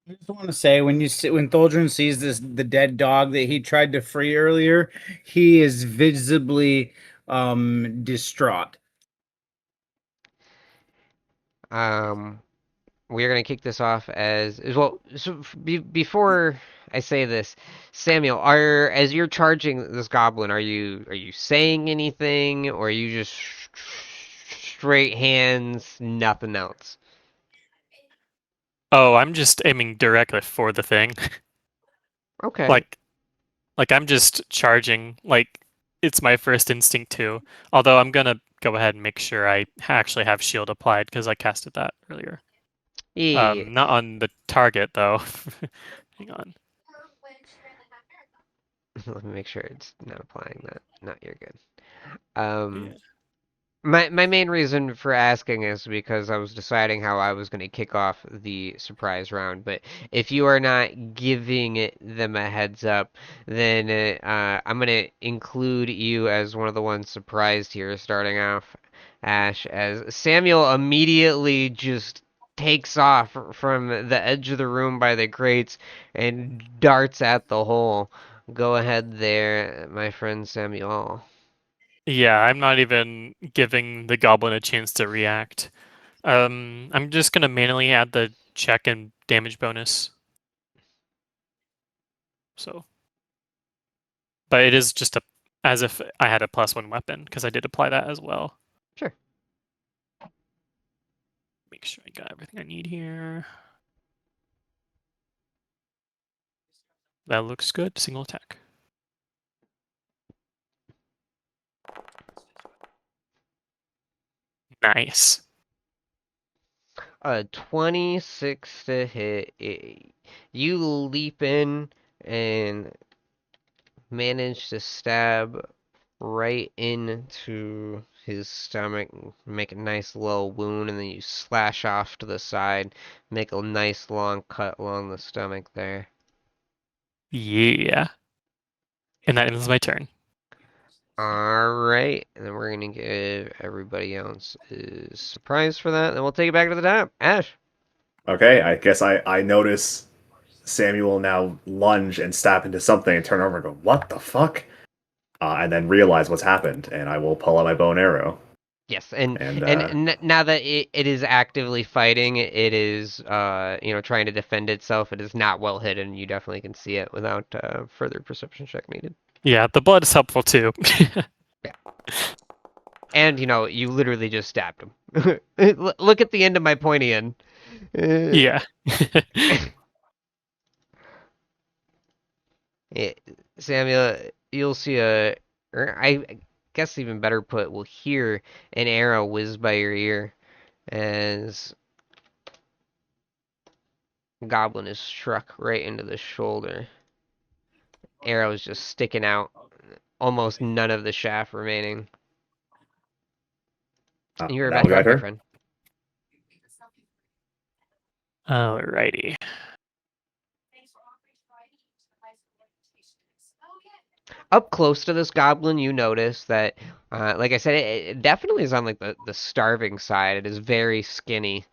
I just want to say when when Tholdrin sees the dead dog that he tried to free earlier, he is visibly distraught.
Um, we're gonna kick this off as well. So before I say this, Samuel, are as you're charging this goblin, are you saying anything, or are you just straight hands, nothing else?
Oh, I'm just aiming directly for the thing.
Okay.
like, I'm just charging. Like, it's my first instinct too. Although I'm gonna go ahead and make sure I actually have shield applied because I casted that earlier.
Yeah.
Not on the target though. Hang on.
Let me make sure it's not applying that. No, you're good.
Yeah.
My main reason for asking is because I was deciding how I was going to kick off the surprise round. But if you are not giving them a heads up, then I'm going to include you as one of the ones surprised here, starting off, Ash, as Samuel immediately just takes off from the edge of the room by the crates and darts at the hole. Go ahead there, my friend Samuel.
Yeah, I'm not even giving the goblin a chance to react. I'm just gonna manually add the check and damage bonus. So, but it is just as if I had a +1 weapon because I did apply that as well.
Sure.
Make sure I got everything I need here. That looks good. Single attack. Nice.
A 26 to hit. You leap in and manage to stab right into his stomach, make a nice little wound, and then you slash off to the side, make a nice long cut along the stomach there.
Yeah. And that ends my turn.
Alright, and then we're gonna give everybody else a surprise for that, and then we'll take it back to the top. Ash.
Okay, I guess I notice Samuel now lunge and stab into something and turn over and go, "What the fuck?" And then realize what's happened, and I will pull out my bow and arrow.
Yes, and
And
now that it is actively fighting, it is trying to defend itself. It is not well hidden. You definitely can see it without further perception check needed.
Yeah, the blood is helpful too.
And you literally just stabbed him. Look at the end of my pointy end.
Yeah.
Samuel, you'll see or I guess even better put, will hear an arrow whiz by your ear as Goblin is struck right into the shoulder. Arrow's just sticking out, almost none of the shaft remaining. You're
now
back
we got
up, my
her.
friend.
Alrighty.
Up close to this goblin, you notice that, like I said, it definitely is on like the starving side. It is very skinny.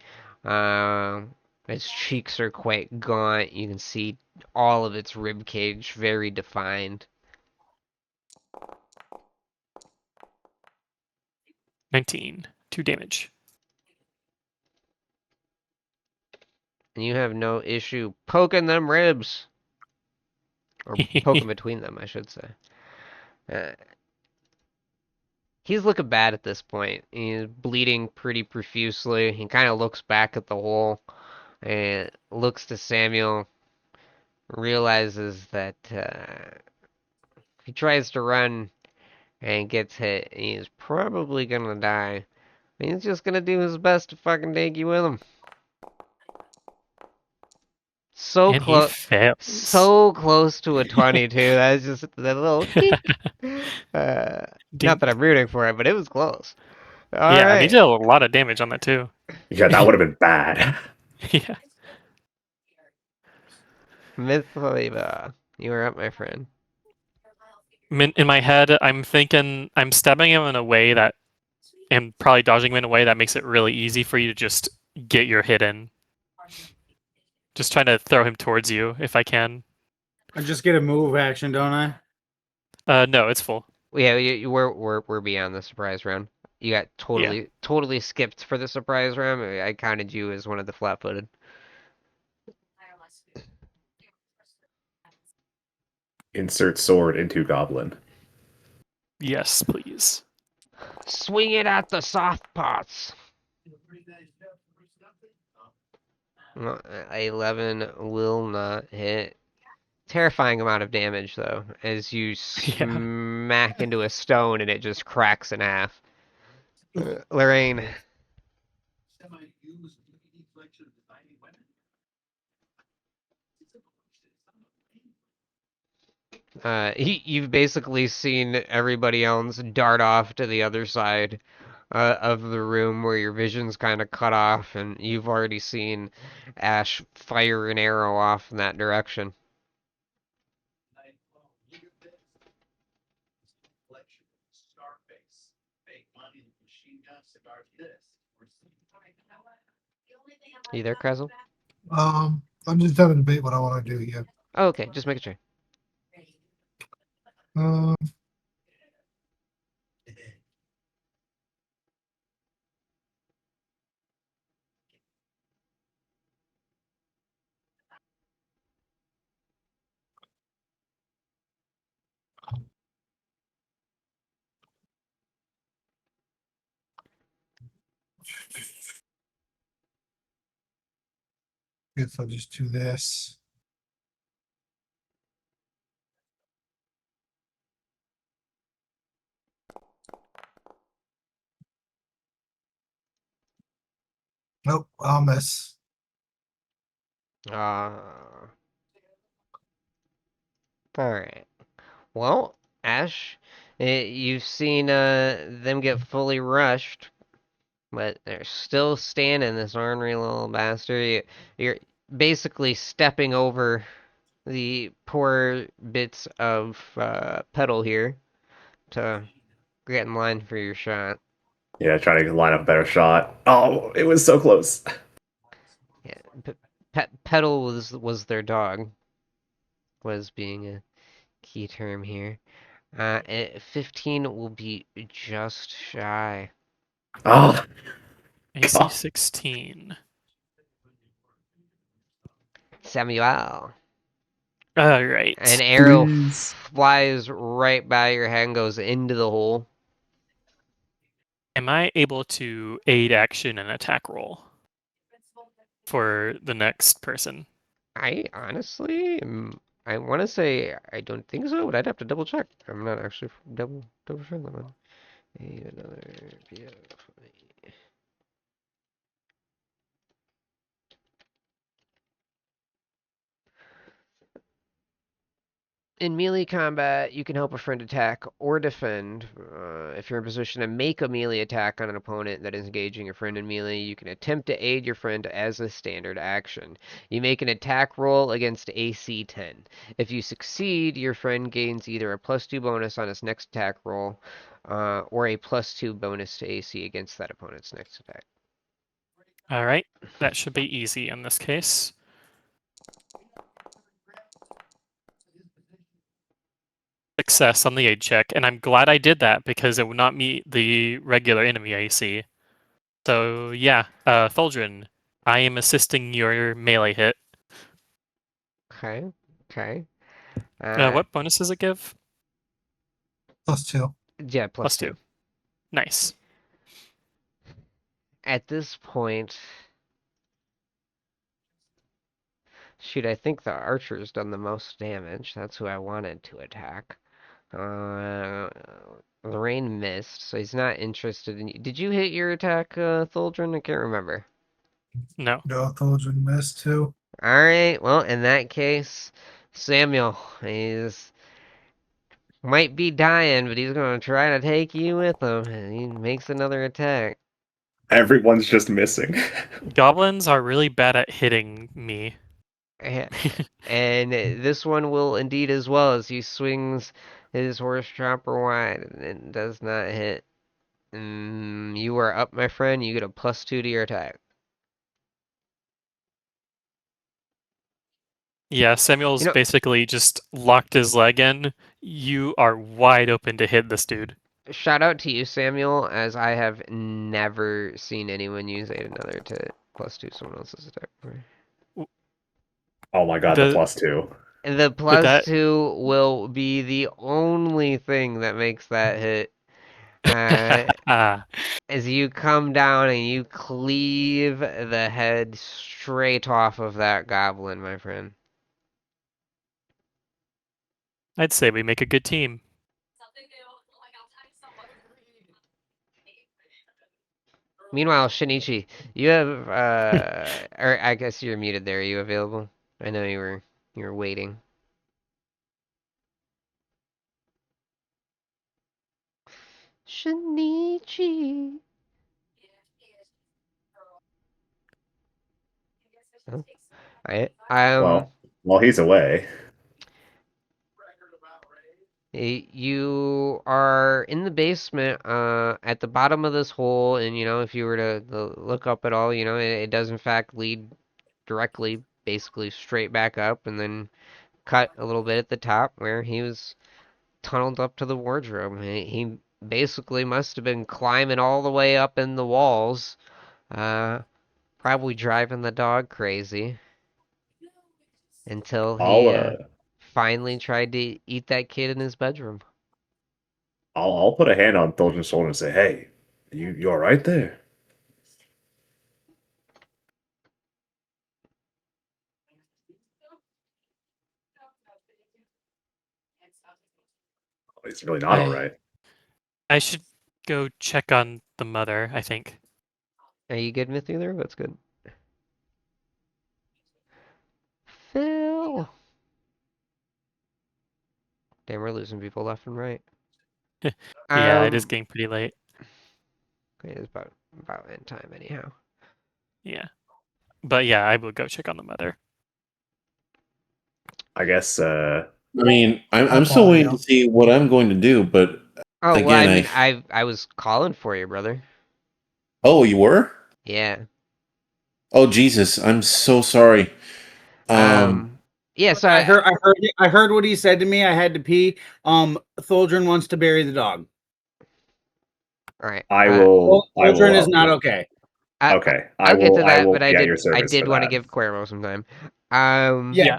Its cheeks are quite gaunt. You can see all of its rib cage very defined.
19. 2 damage.
And you have no issue poking them ribs. Or poking between them, I should say. He's looking bad at this point. He's bleeding pretty profusely. He kind of looks back at the hole and looks to Samuel, realizes that if he tries to run and gets hit, he's probably gonna die. He's just gonna do his best to fucking take you with him. So
And he
close,
fails.
so close to a 22. That's just that little kick. Not that I'm rooting for it, but it was close. All
Yeah, and he
right,
did a lot of damage on that too.
Yeah, that would have been bad.
Yeah.
Mythaliva, you are up, my friend.
In my head, I'm thinking I'm stabbing him in a way that, and probably dodging him in a way that makes it really easy for you to just get your hit in. Just trying to throw him towards you if I can.
I just get a move action, don't I?
No, it's full.
Yeah, we're beyond the surprise round. You got totally skipped for the surprise round. I counted you as one of the flat-footed.
Insert sword into goblin.
Yes, please.
Swing it at the soft pots. 11 will not hit. Terrifying amount of damage though, as you
Yeah.
smack into a stone and it just cracks in half. Lorraine. You've basically seen everybody else dart off to the other side of the room where your vision's kind of cut off, and you've already seen Ash fire an arrow off in that direction. You there, Krezel?
I'm just having a debate what I want to do here.
Oh, okay, just making sure.
Um, guess I'll just do this. Nope, I'll miss.
All right. Well, Ash, you've seen them get fully rushed, but they're still standing. This ornery little bastard. You're basically stepping over the poor bits of pedal here to get in line for your shot.
Yeah, trying to line up a better shot. Oh, it was so close.
Yeah, pedal was their dog. Was being a key term here. 15 will be just shy.
Oh,
AC
God.
16.
Samuel.
All right.
An arrow
Please.
flies right by your head and goes into the hole.
Am I able to aid action and attack roll for the next person?
I honestly, I want to say I don't think so, but I'd have to double check. I'm not actually double sure on that one. Another beautifully. In melee combat, you can help a friend attack or defend. If you're in position to make a melee attack on an opponent that is engaging a friend in melee, you can attempt to aid your friend as a standard action. You make an attack roll against AC 10. If you succeed, your friend gains either a +2 bonus on his next attack roll, or a +2 bonus to AC against that opponent's next attack.
All right. That should be easy in this case. Success on the aid check, and I'm glad I did that because it would not meet the regular enemy AC. So yeah, Thuldrin, I am assisting your melee hit.
Okay, okay.
What bonus does it give?
+2.
Yeah,
Plus
+2.
2. Nice.
At this point, shoot, I think the archer's done the most damage. That's who I wanted to attack. Lorraine missed, so he's not interested in you. Did you hit your attack, Thuldrin? I can't remember.
No.
No, Thorn missed too.
Alright, well, in that case, Samuel, he's might be dying, but he's gonna try to take you with him, and he makes another attack.
Everyone's just missing.
Goblins are really bad at hitting me.
And this one will indeed as well, as he swings his horse chopper wide and it does not hit. You are up, my friend. You get a +2 to your attack.
Yeah, Samuel's
You know,
basically just locked his leg in. You are wide open to hit this dude.
shout out to you, Samuel, as I have never seen anyone use Aid Another to +2 someone else's attack.
Oh my God, the
The
+2.
The
would that
+2 will be the only thing that makes that hit.
ah,
As you come down and you cleave the head straight off of that goblin, my friend.
I'd say we make a good team.
Meanwhile, Shinichi, you have or I guess you're muted there. Are you available? I know you were waiting. Shinichi. Oh,
Well, while he's away.
You are in the basement, at the bottom of this hole, and if you were to look up at all, it does in fact lead directly, basically straight back up, and then cut a little bit at the top where he was tunneled up to the wardrobe. He basically must have been climbing all the way up in the walls, probably driving the dog crazy until
I'll
he
uh
finally tried to eat that kid in his bedroom.
I'll put a hand on Thulgrin's shoulder and say, "Hey, you all right there?" Oh, he's really not all
I
right.
I should go check on the mother, I think.
Are you good, Mythular? What's good? Phil. Damn, we're losing people left and right.
Yeah, it is getting pretty late.
Okay, it's about in time anyhow.
Yeah. But yeah, I will go check on the mother.
I guess.
I mean, I'm
I'll
still
follow
waiting
you.
to see what I'm going to do, but
Oh, well, I
again,
mean, I was calling for you, brother.
Oh, you were?
Yeah.
Oh, Jesus, I'm so sorry.
Yeah, so
I heard what he said to me. I had to pee. Tholdrin wants to bury the dog.
all right.
I will. I will.
Tholdrin is not okay.
Okay.
I'll get to
I
that,
will
but
be at your
I
service
did
for
want to
that.
give Cuervo some time.
Yeah.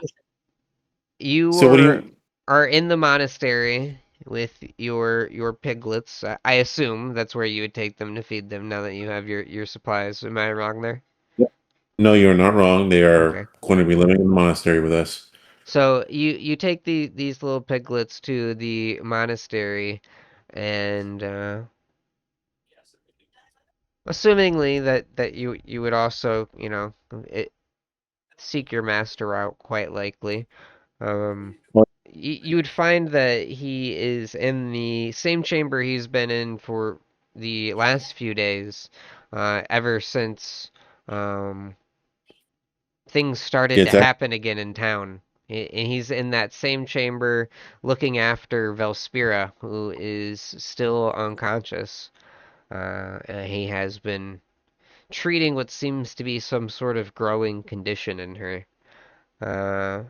You
So what do you?
are in the monastery with your piglets. I assume that's where you would take them to feed them now that you have your supplies. Am I wrong there?
No, you're not wrong. They are
Okay.
going to be living in the monastery with us.
So you take these little piglets to the monastery, and assumingly that you would also seek your master out quite likely.
What?
You would find that he is in the same chamber he's been in for the last few days, ever since things started
The
to
attack?
happen again in town. And he's in that same chamber looking after Velspira, who is still unconscious. And he has been treating what seems to be some sort of growing condition in her. Uh,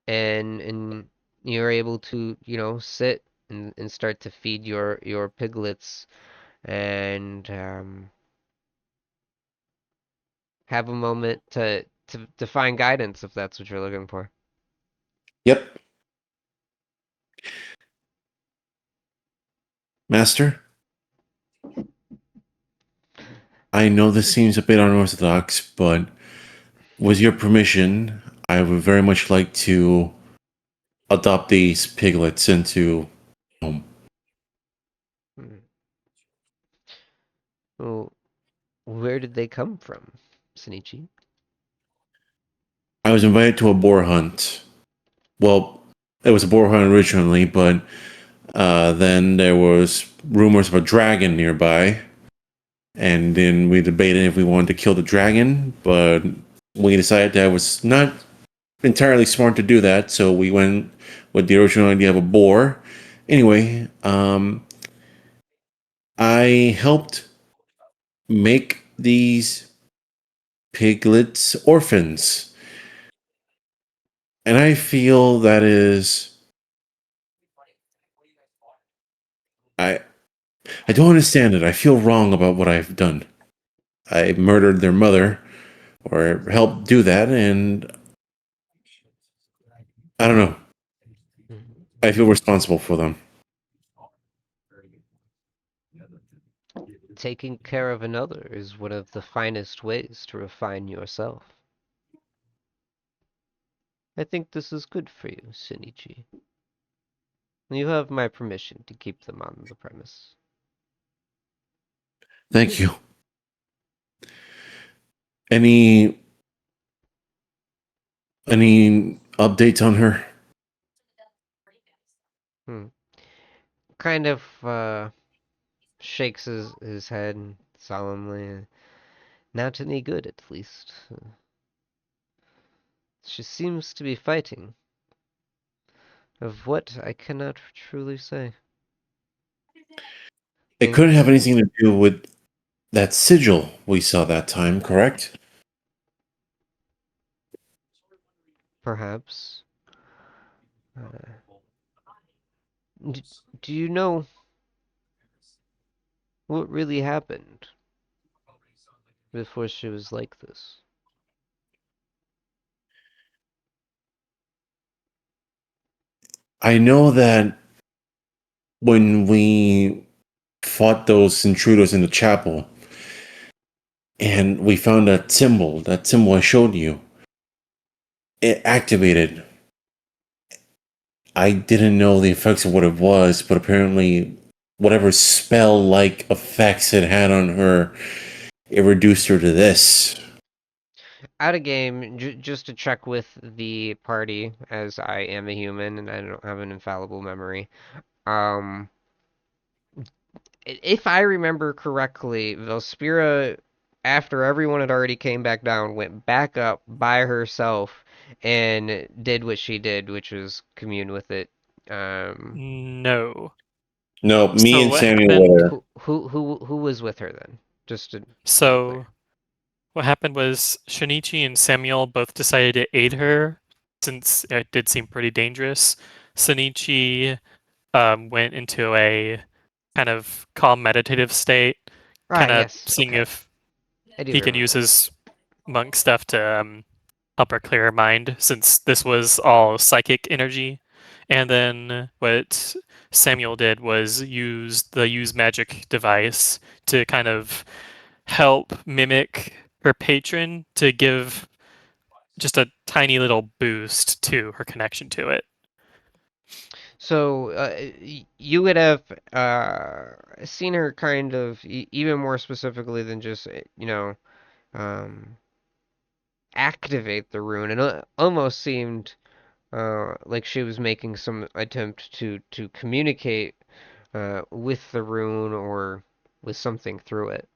and you're able to, sit and start to feed your piglets and have a moment to find guidance if that's what you're looking for.
Yep. Master, I know this seems a bit unorthodox, but with your permission, I would very much like to adopt these piglets into home.
Hmm. Well, where did they come from, Sinichi?
I was invited to a boar hunt. Well, it was a boar hunt originally, but then there was rumors of a dragon nearby, and then we debated if we wanted to kill the dragon, but we decided that it was not entirely smart to do that, so we went with the original idea of a boar. Anyway, I helped make these piglets orphans, and I feel that is I I don't understand it. I feel wrong about what I've done. I murdered their mother, or helped do that, and I don't know.
Mhm.
I feel responsible for them.
Taking care of another is one of the finest ways to refine yourself. I think this is good for you, Shinichi. You have my permission to keep them on the premise.
Thank you. Any updates on her?
Hmm. Kind of shakes his head solemnly. Not any good, at least. She seems to be fighting. Of what, I cannot truly say.
It couldn't have
Things,
anything to do with that sigil we saw that time, correct?
perhaps. D do you know what really happened before she was like this?
I know that when we fought those intruders in the chapel and we found that symbol I showed you, it activated. I didn't know the effects of what it was, but apparently, whatever spell like effects it had on her, it reduced her to this.
Out of game, just to check with the party, as I am a human and I don't have an infallible memory. Um, if I remember correctly, Velspira, after everyone had already came back down, went back up by herself and did what she did, which was commune with it.
No.
No, me
So
and
what
Samuel
happened?
were there.
Who was with her then? Just to be
So
clear.
what happened was Shinichi and Samuel both decided to aid her since it did seem pretty dangerous. Shinichi went into a kind of calm meditative state,
Ah,
kind of
yes.
seeing
Okay.
if
I do
he can use
remember.
his monk stuff to help her clear her mind, since this was all psychic energy. And then what Samuel did was use magic device to kind of help mimic her patron to give just a tiny little boost to her connection to it.
So, you would have seen her kind of even more specifically than just um, activate the rune. It almost seemed like she was making some attempt to communicate with the rune or with something through it.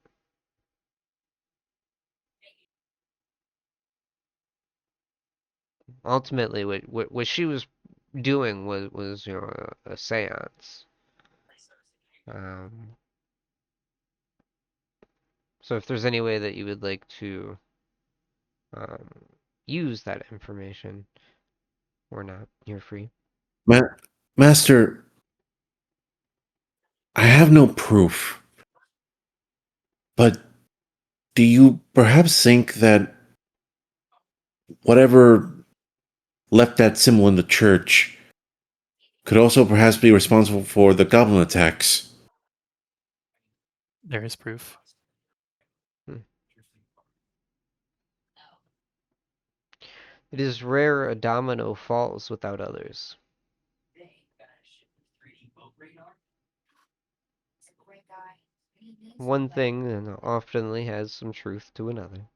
Ultimately, what she was doing was a seance. Um, so if there's any way that you would like to um, use that information or not, you're free.
Master, I have no proof, but do you perhaps think that whatever left that symbol in the church could also perhaps be responsible for the goblin attacks?
There is proof.
Hmm. It is rare a domino falls without others. One thing and oftenly has some truth to another.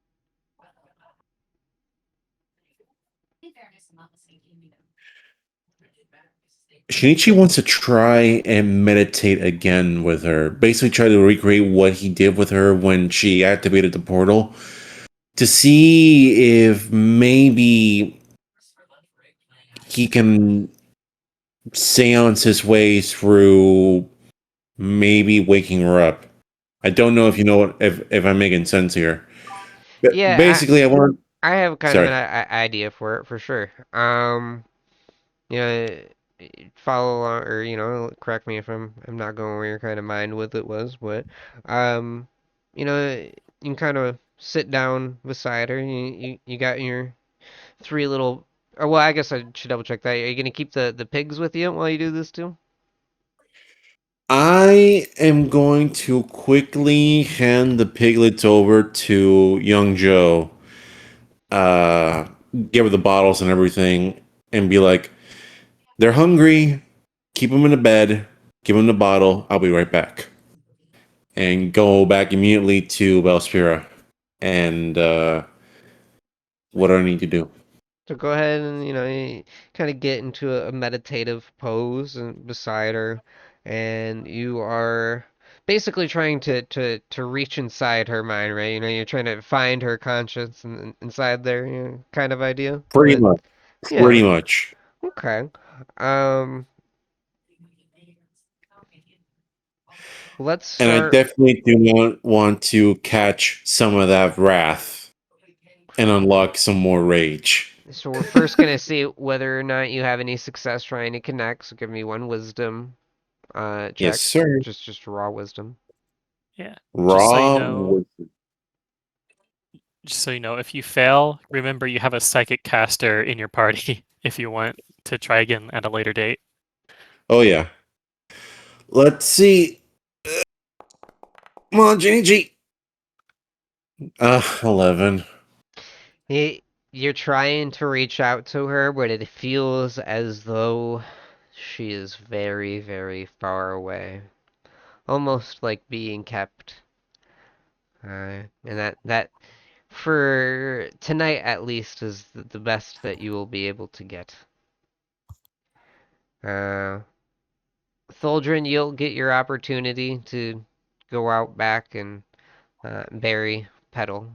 Shinichi wants to try and meditate again with her. Basically, try to recreate what he did with her when she activated the portal to see if maybe he can seance his way through maybe waking her up. I don't know if you know what if I'm making sense here. But
Yeah,
basically, I want.
I have kind of
Sorry.
an idea for it for sure. You know, follow along or correct me if I'm not going where your kind of mind with it was, but um, you can kind of sit down beside her. You got your three little. Or well, I guess I should double check that. Are you gonna keep the pigs with you while you do this too?
I am going to quickly hand the piglets over to young Joe. Uh, Give her the bottles and everything, and be like, "They're hungry. Keep them in the bed. Give them the bottle. I'll be right back." And go back immediately to Belspira. And what do I need to do?
So go ahead and you kind of get into a meditative pose and beside her, and you are basically trying to reach inside her mind, right? You're trying to find her conscience inside there, kind of idea.
Pretty
But
much.
yeah,
Pretty much.
okay. Um, let's
And I
start.
definitely do not want to catch some of that wrath and unlock some more rage.
So we're first gonna see whether or not you have any success trying to connect. So give me one wisdom
Yes,
check,
sir.
just raw wisdom.
Yeah. Just so you
Raw.
know, just so you know, if you fail, remember you have a psychic caster in your party if you want to try again at a later date.
Oh, yeah. Let's see. Come on, Gigi. 11.
You're trying to reach out to her, but it feels as though she is very, very far away. Almost like being kept And that for tonight at least is the best that you will be able to get. Uh, Tholdrin, you'll get your opportunity to go out back and bury Petal.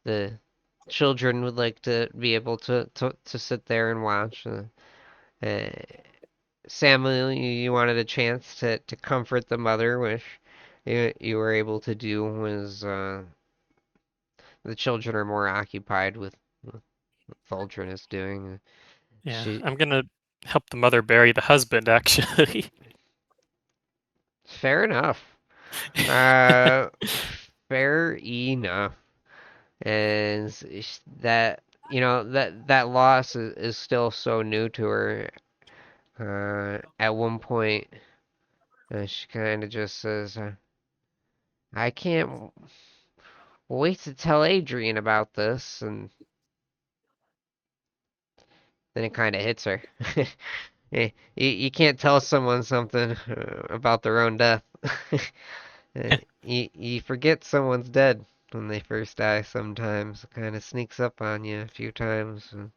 The children would like to be able to sit there and watch. Uh, Samuel, you wanted a chance to comfort the mother, which you were able to do was the children are more occupied with what Tholdrin is doing.
Yeah,
She
I'm gonna help the mother bury the husband, actually.
Fair enough. Uh, fair enough. And that that loss is still so new to her. At one point, she kind of just says, "I can't wait to tell Adrian about this," and then it kind of hits her. You can't tell someone something about their own death. You forget someone's dead when they first die sometimes. It kind of sneaks up on you a few times. And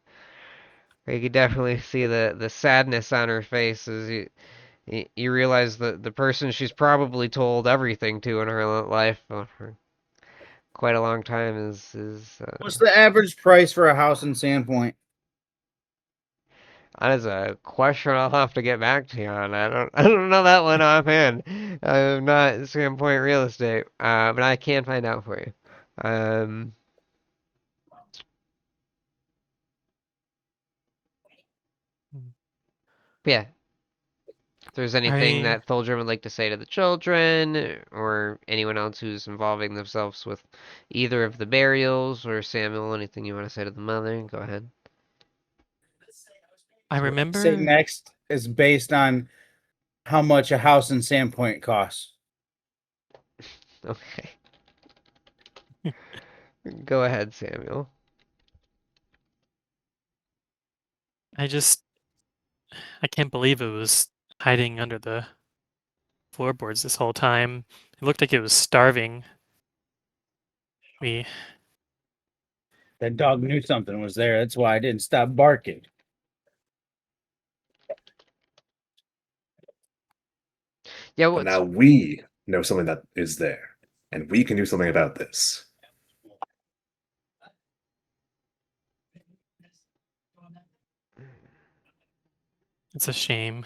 you could definitely see the sadness on her face as you realize that the person she's probably told everything to in her life for quite a long time is
What's the average price for a house in Sandpoint?
that is a question I'll have to get back to you on. I don't know that one offhand. I'm not Sandpoint real estate, but I can find out for you. Um, yeah, if there's anything
I
that Tholdrin would like to say to the children, or anyone else who's involving themselves with either of the burials, or Samuel, anything you want to say to the mother, go ahead.
I
What I say
remember
next is based on how much a house in Sandpoint costs.
Okay, go ahead, Samuel.
I just I can't believe it was hiding under the floorboards this whole time. It looked like it was starving me.
That dog knew something was there. That's why I didn't stop barking.
Yeah,
But
what's
now we know something that is there, and we can do something about this.
It's a shame.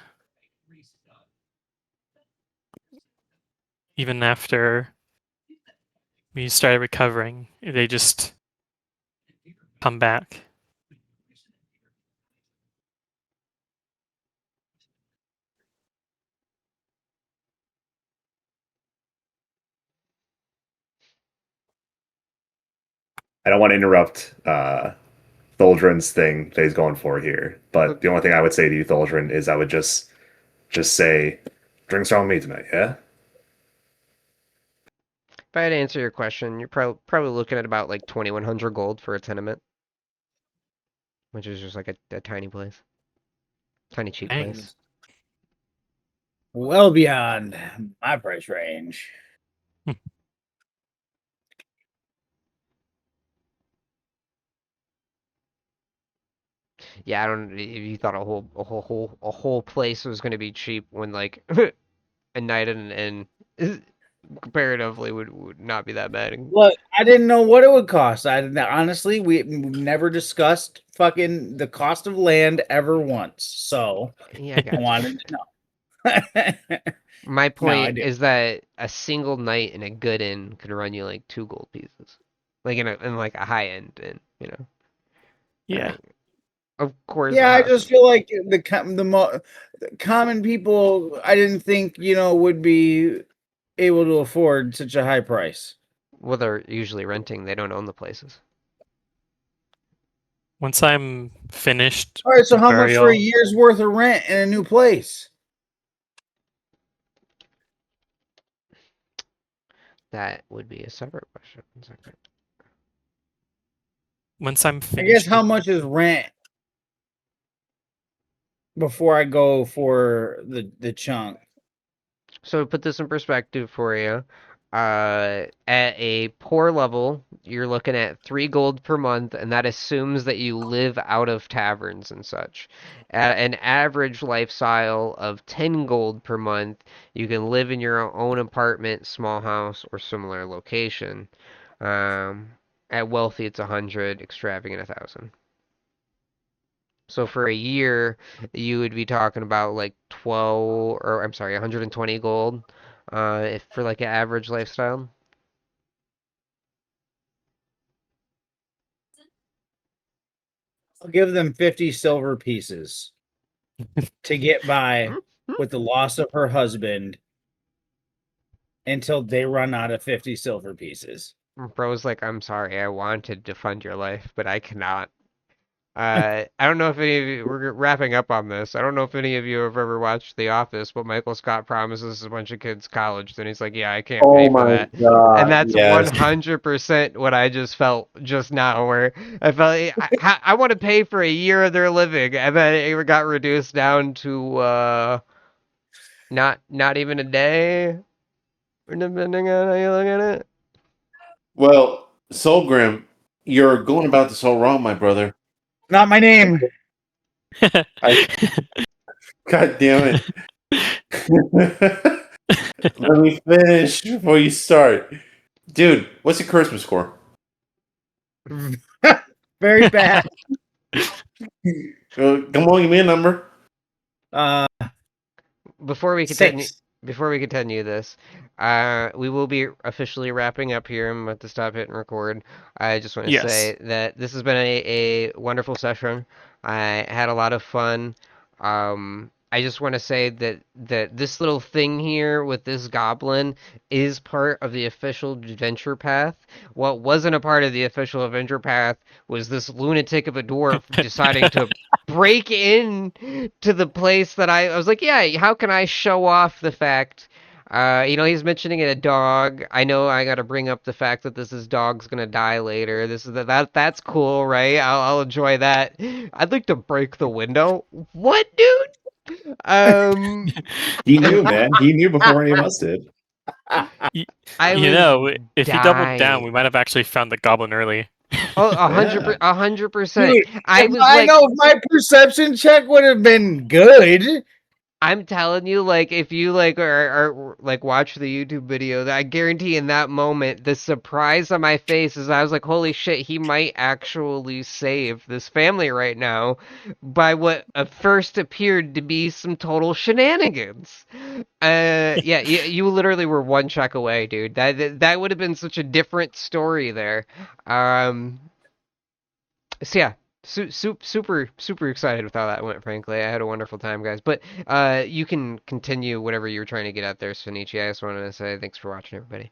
Even after we started recovering, they just come back.
I don't want to interrupt Tholdrin's thing that he's going for here, but the
okay?
only thing I would say to you, Tholdrin, is I would just say, drink strong with me tonight, yeah?
If I had to answer your question, you're probably looking at about like 2,100 gold for a tenement, which is just like a tiny place, tiny cheap
Dang.
place.
Well beyond my price range.
Yeah, I don't. If you thought a whole place was gonna be cheap when like a night and comparatively would not be that bad.
Look, I didn't know what it would cost. Honestly, we never discussed fucking the cost of land ever once. So
Yeah, I
I
got you.
wanted to know.
My
No, I
point
do.
is that a single night in a good inn could run you like 2 gold pieces, like in like a high end inn, you know.
Yeah.
Uh, of course, a
Yeah, I
house.
just feel like the common people, I didn't think would be able to afford such a high price.
Well, they're usually renting. They don't own the places.
Once I'm finished
All right,
with
so
the
how much for a
burial,
year's worth of rent in a new place?
That would be a separate question. 1 second.
once I'm
I guess
finished
how
with
much is rent before I go for the chunk?
So to put this in perspective for you, At a poor level, you're looking at 3 gold per month, and that assumes that you live out of taverns and such. At an average lifestyle of 10 gold per month, you can live in your own apartment, small house, or similar location. Um, at wealthy, it's 100, extravagant, 1,000. So for a year, you would be talking about like 12, or I'm sorry, 120 gold, if for like an average lifestyle.
I'll give them 50 silver pieces to get by with the loss of her husband until they run out of 50 silver pieces.
Bro's like, I'm sorry, I wanted to fund your life, but I cannot. I don't know if any of you, we're wrapping up on this. I don't know if any of you have ever watched The Office, but Michael Scott promises a bunch of kids college, then he's like, yeah, I can't pay
Oh
for
my
that. And
god,
that's
yes.
100% what I just felt just now, where I felt I want to pay for a year of their living, and then it got reduced down to not even a day, depending on how you look at it.
Well, Solgrim, you're going about this all wrong, my brother.
Not my name.
God damn it. Let me finish before you start. Dude, what's your charisma score?
Very bad.
Come on, give me a number.
Before we continue,
6.
before we continue this, we will be officially wrapping up here. I'm about to stop hitting record. I just want to
Yes.
say that this has been a wonderful session. I had a lot of fun. I just want to say that this little thing here with this goblin is part of the official adventure path. What wasn't a part of the official adventure path was this lunatic of a dwarf deciding to break in to the place that I was like, yeah, how can I show off the fact? He's mentioning a dog. I know I got to bring up the fact that this is dog's gonna die later. This is that's cool, right? I'll enjoy that. I'd like to break the window. What, dude?
He knew, man. He knew before any of us did.
I
You
was
know, if he doubled down, we
dying.
might have actually found the goblin early.
Oh,
Yeah.
100%.
Dude,
I
if
was
I
like,
know if my perception check would have been good.
I'm telling you, like, if you like are like watch the YouTube video, I guarantee in that moment, the surprise on my face is I was like, holy shit, he might actually save this family right now by what at first appeared to be some total shenanigans. Yeah, you literally were one check away, dude. That would have been such a different story there. So yeah, super excited with how that went. Frankly, I had a wonderful time, guys. But you can continue whatever you were trying to get out there, Sonichi. I just wanted to say thanks for watching, everybody.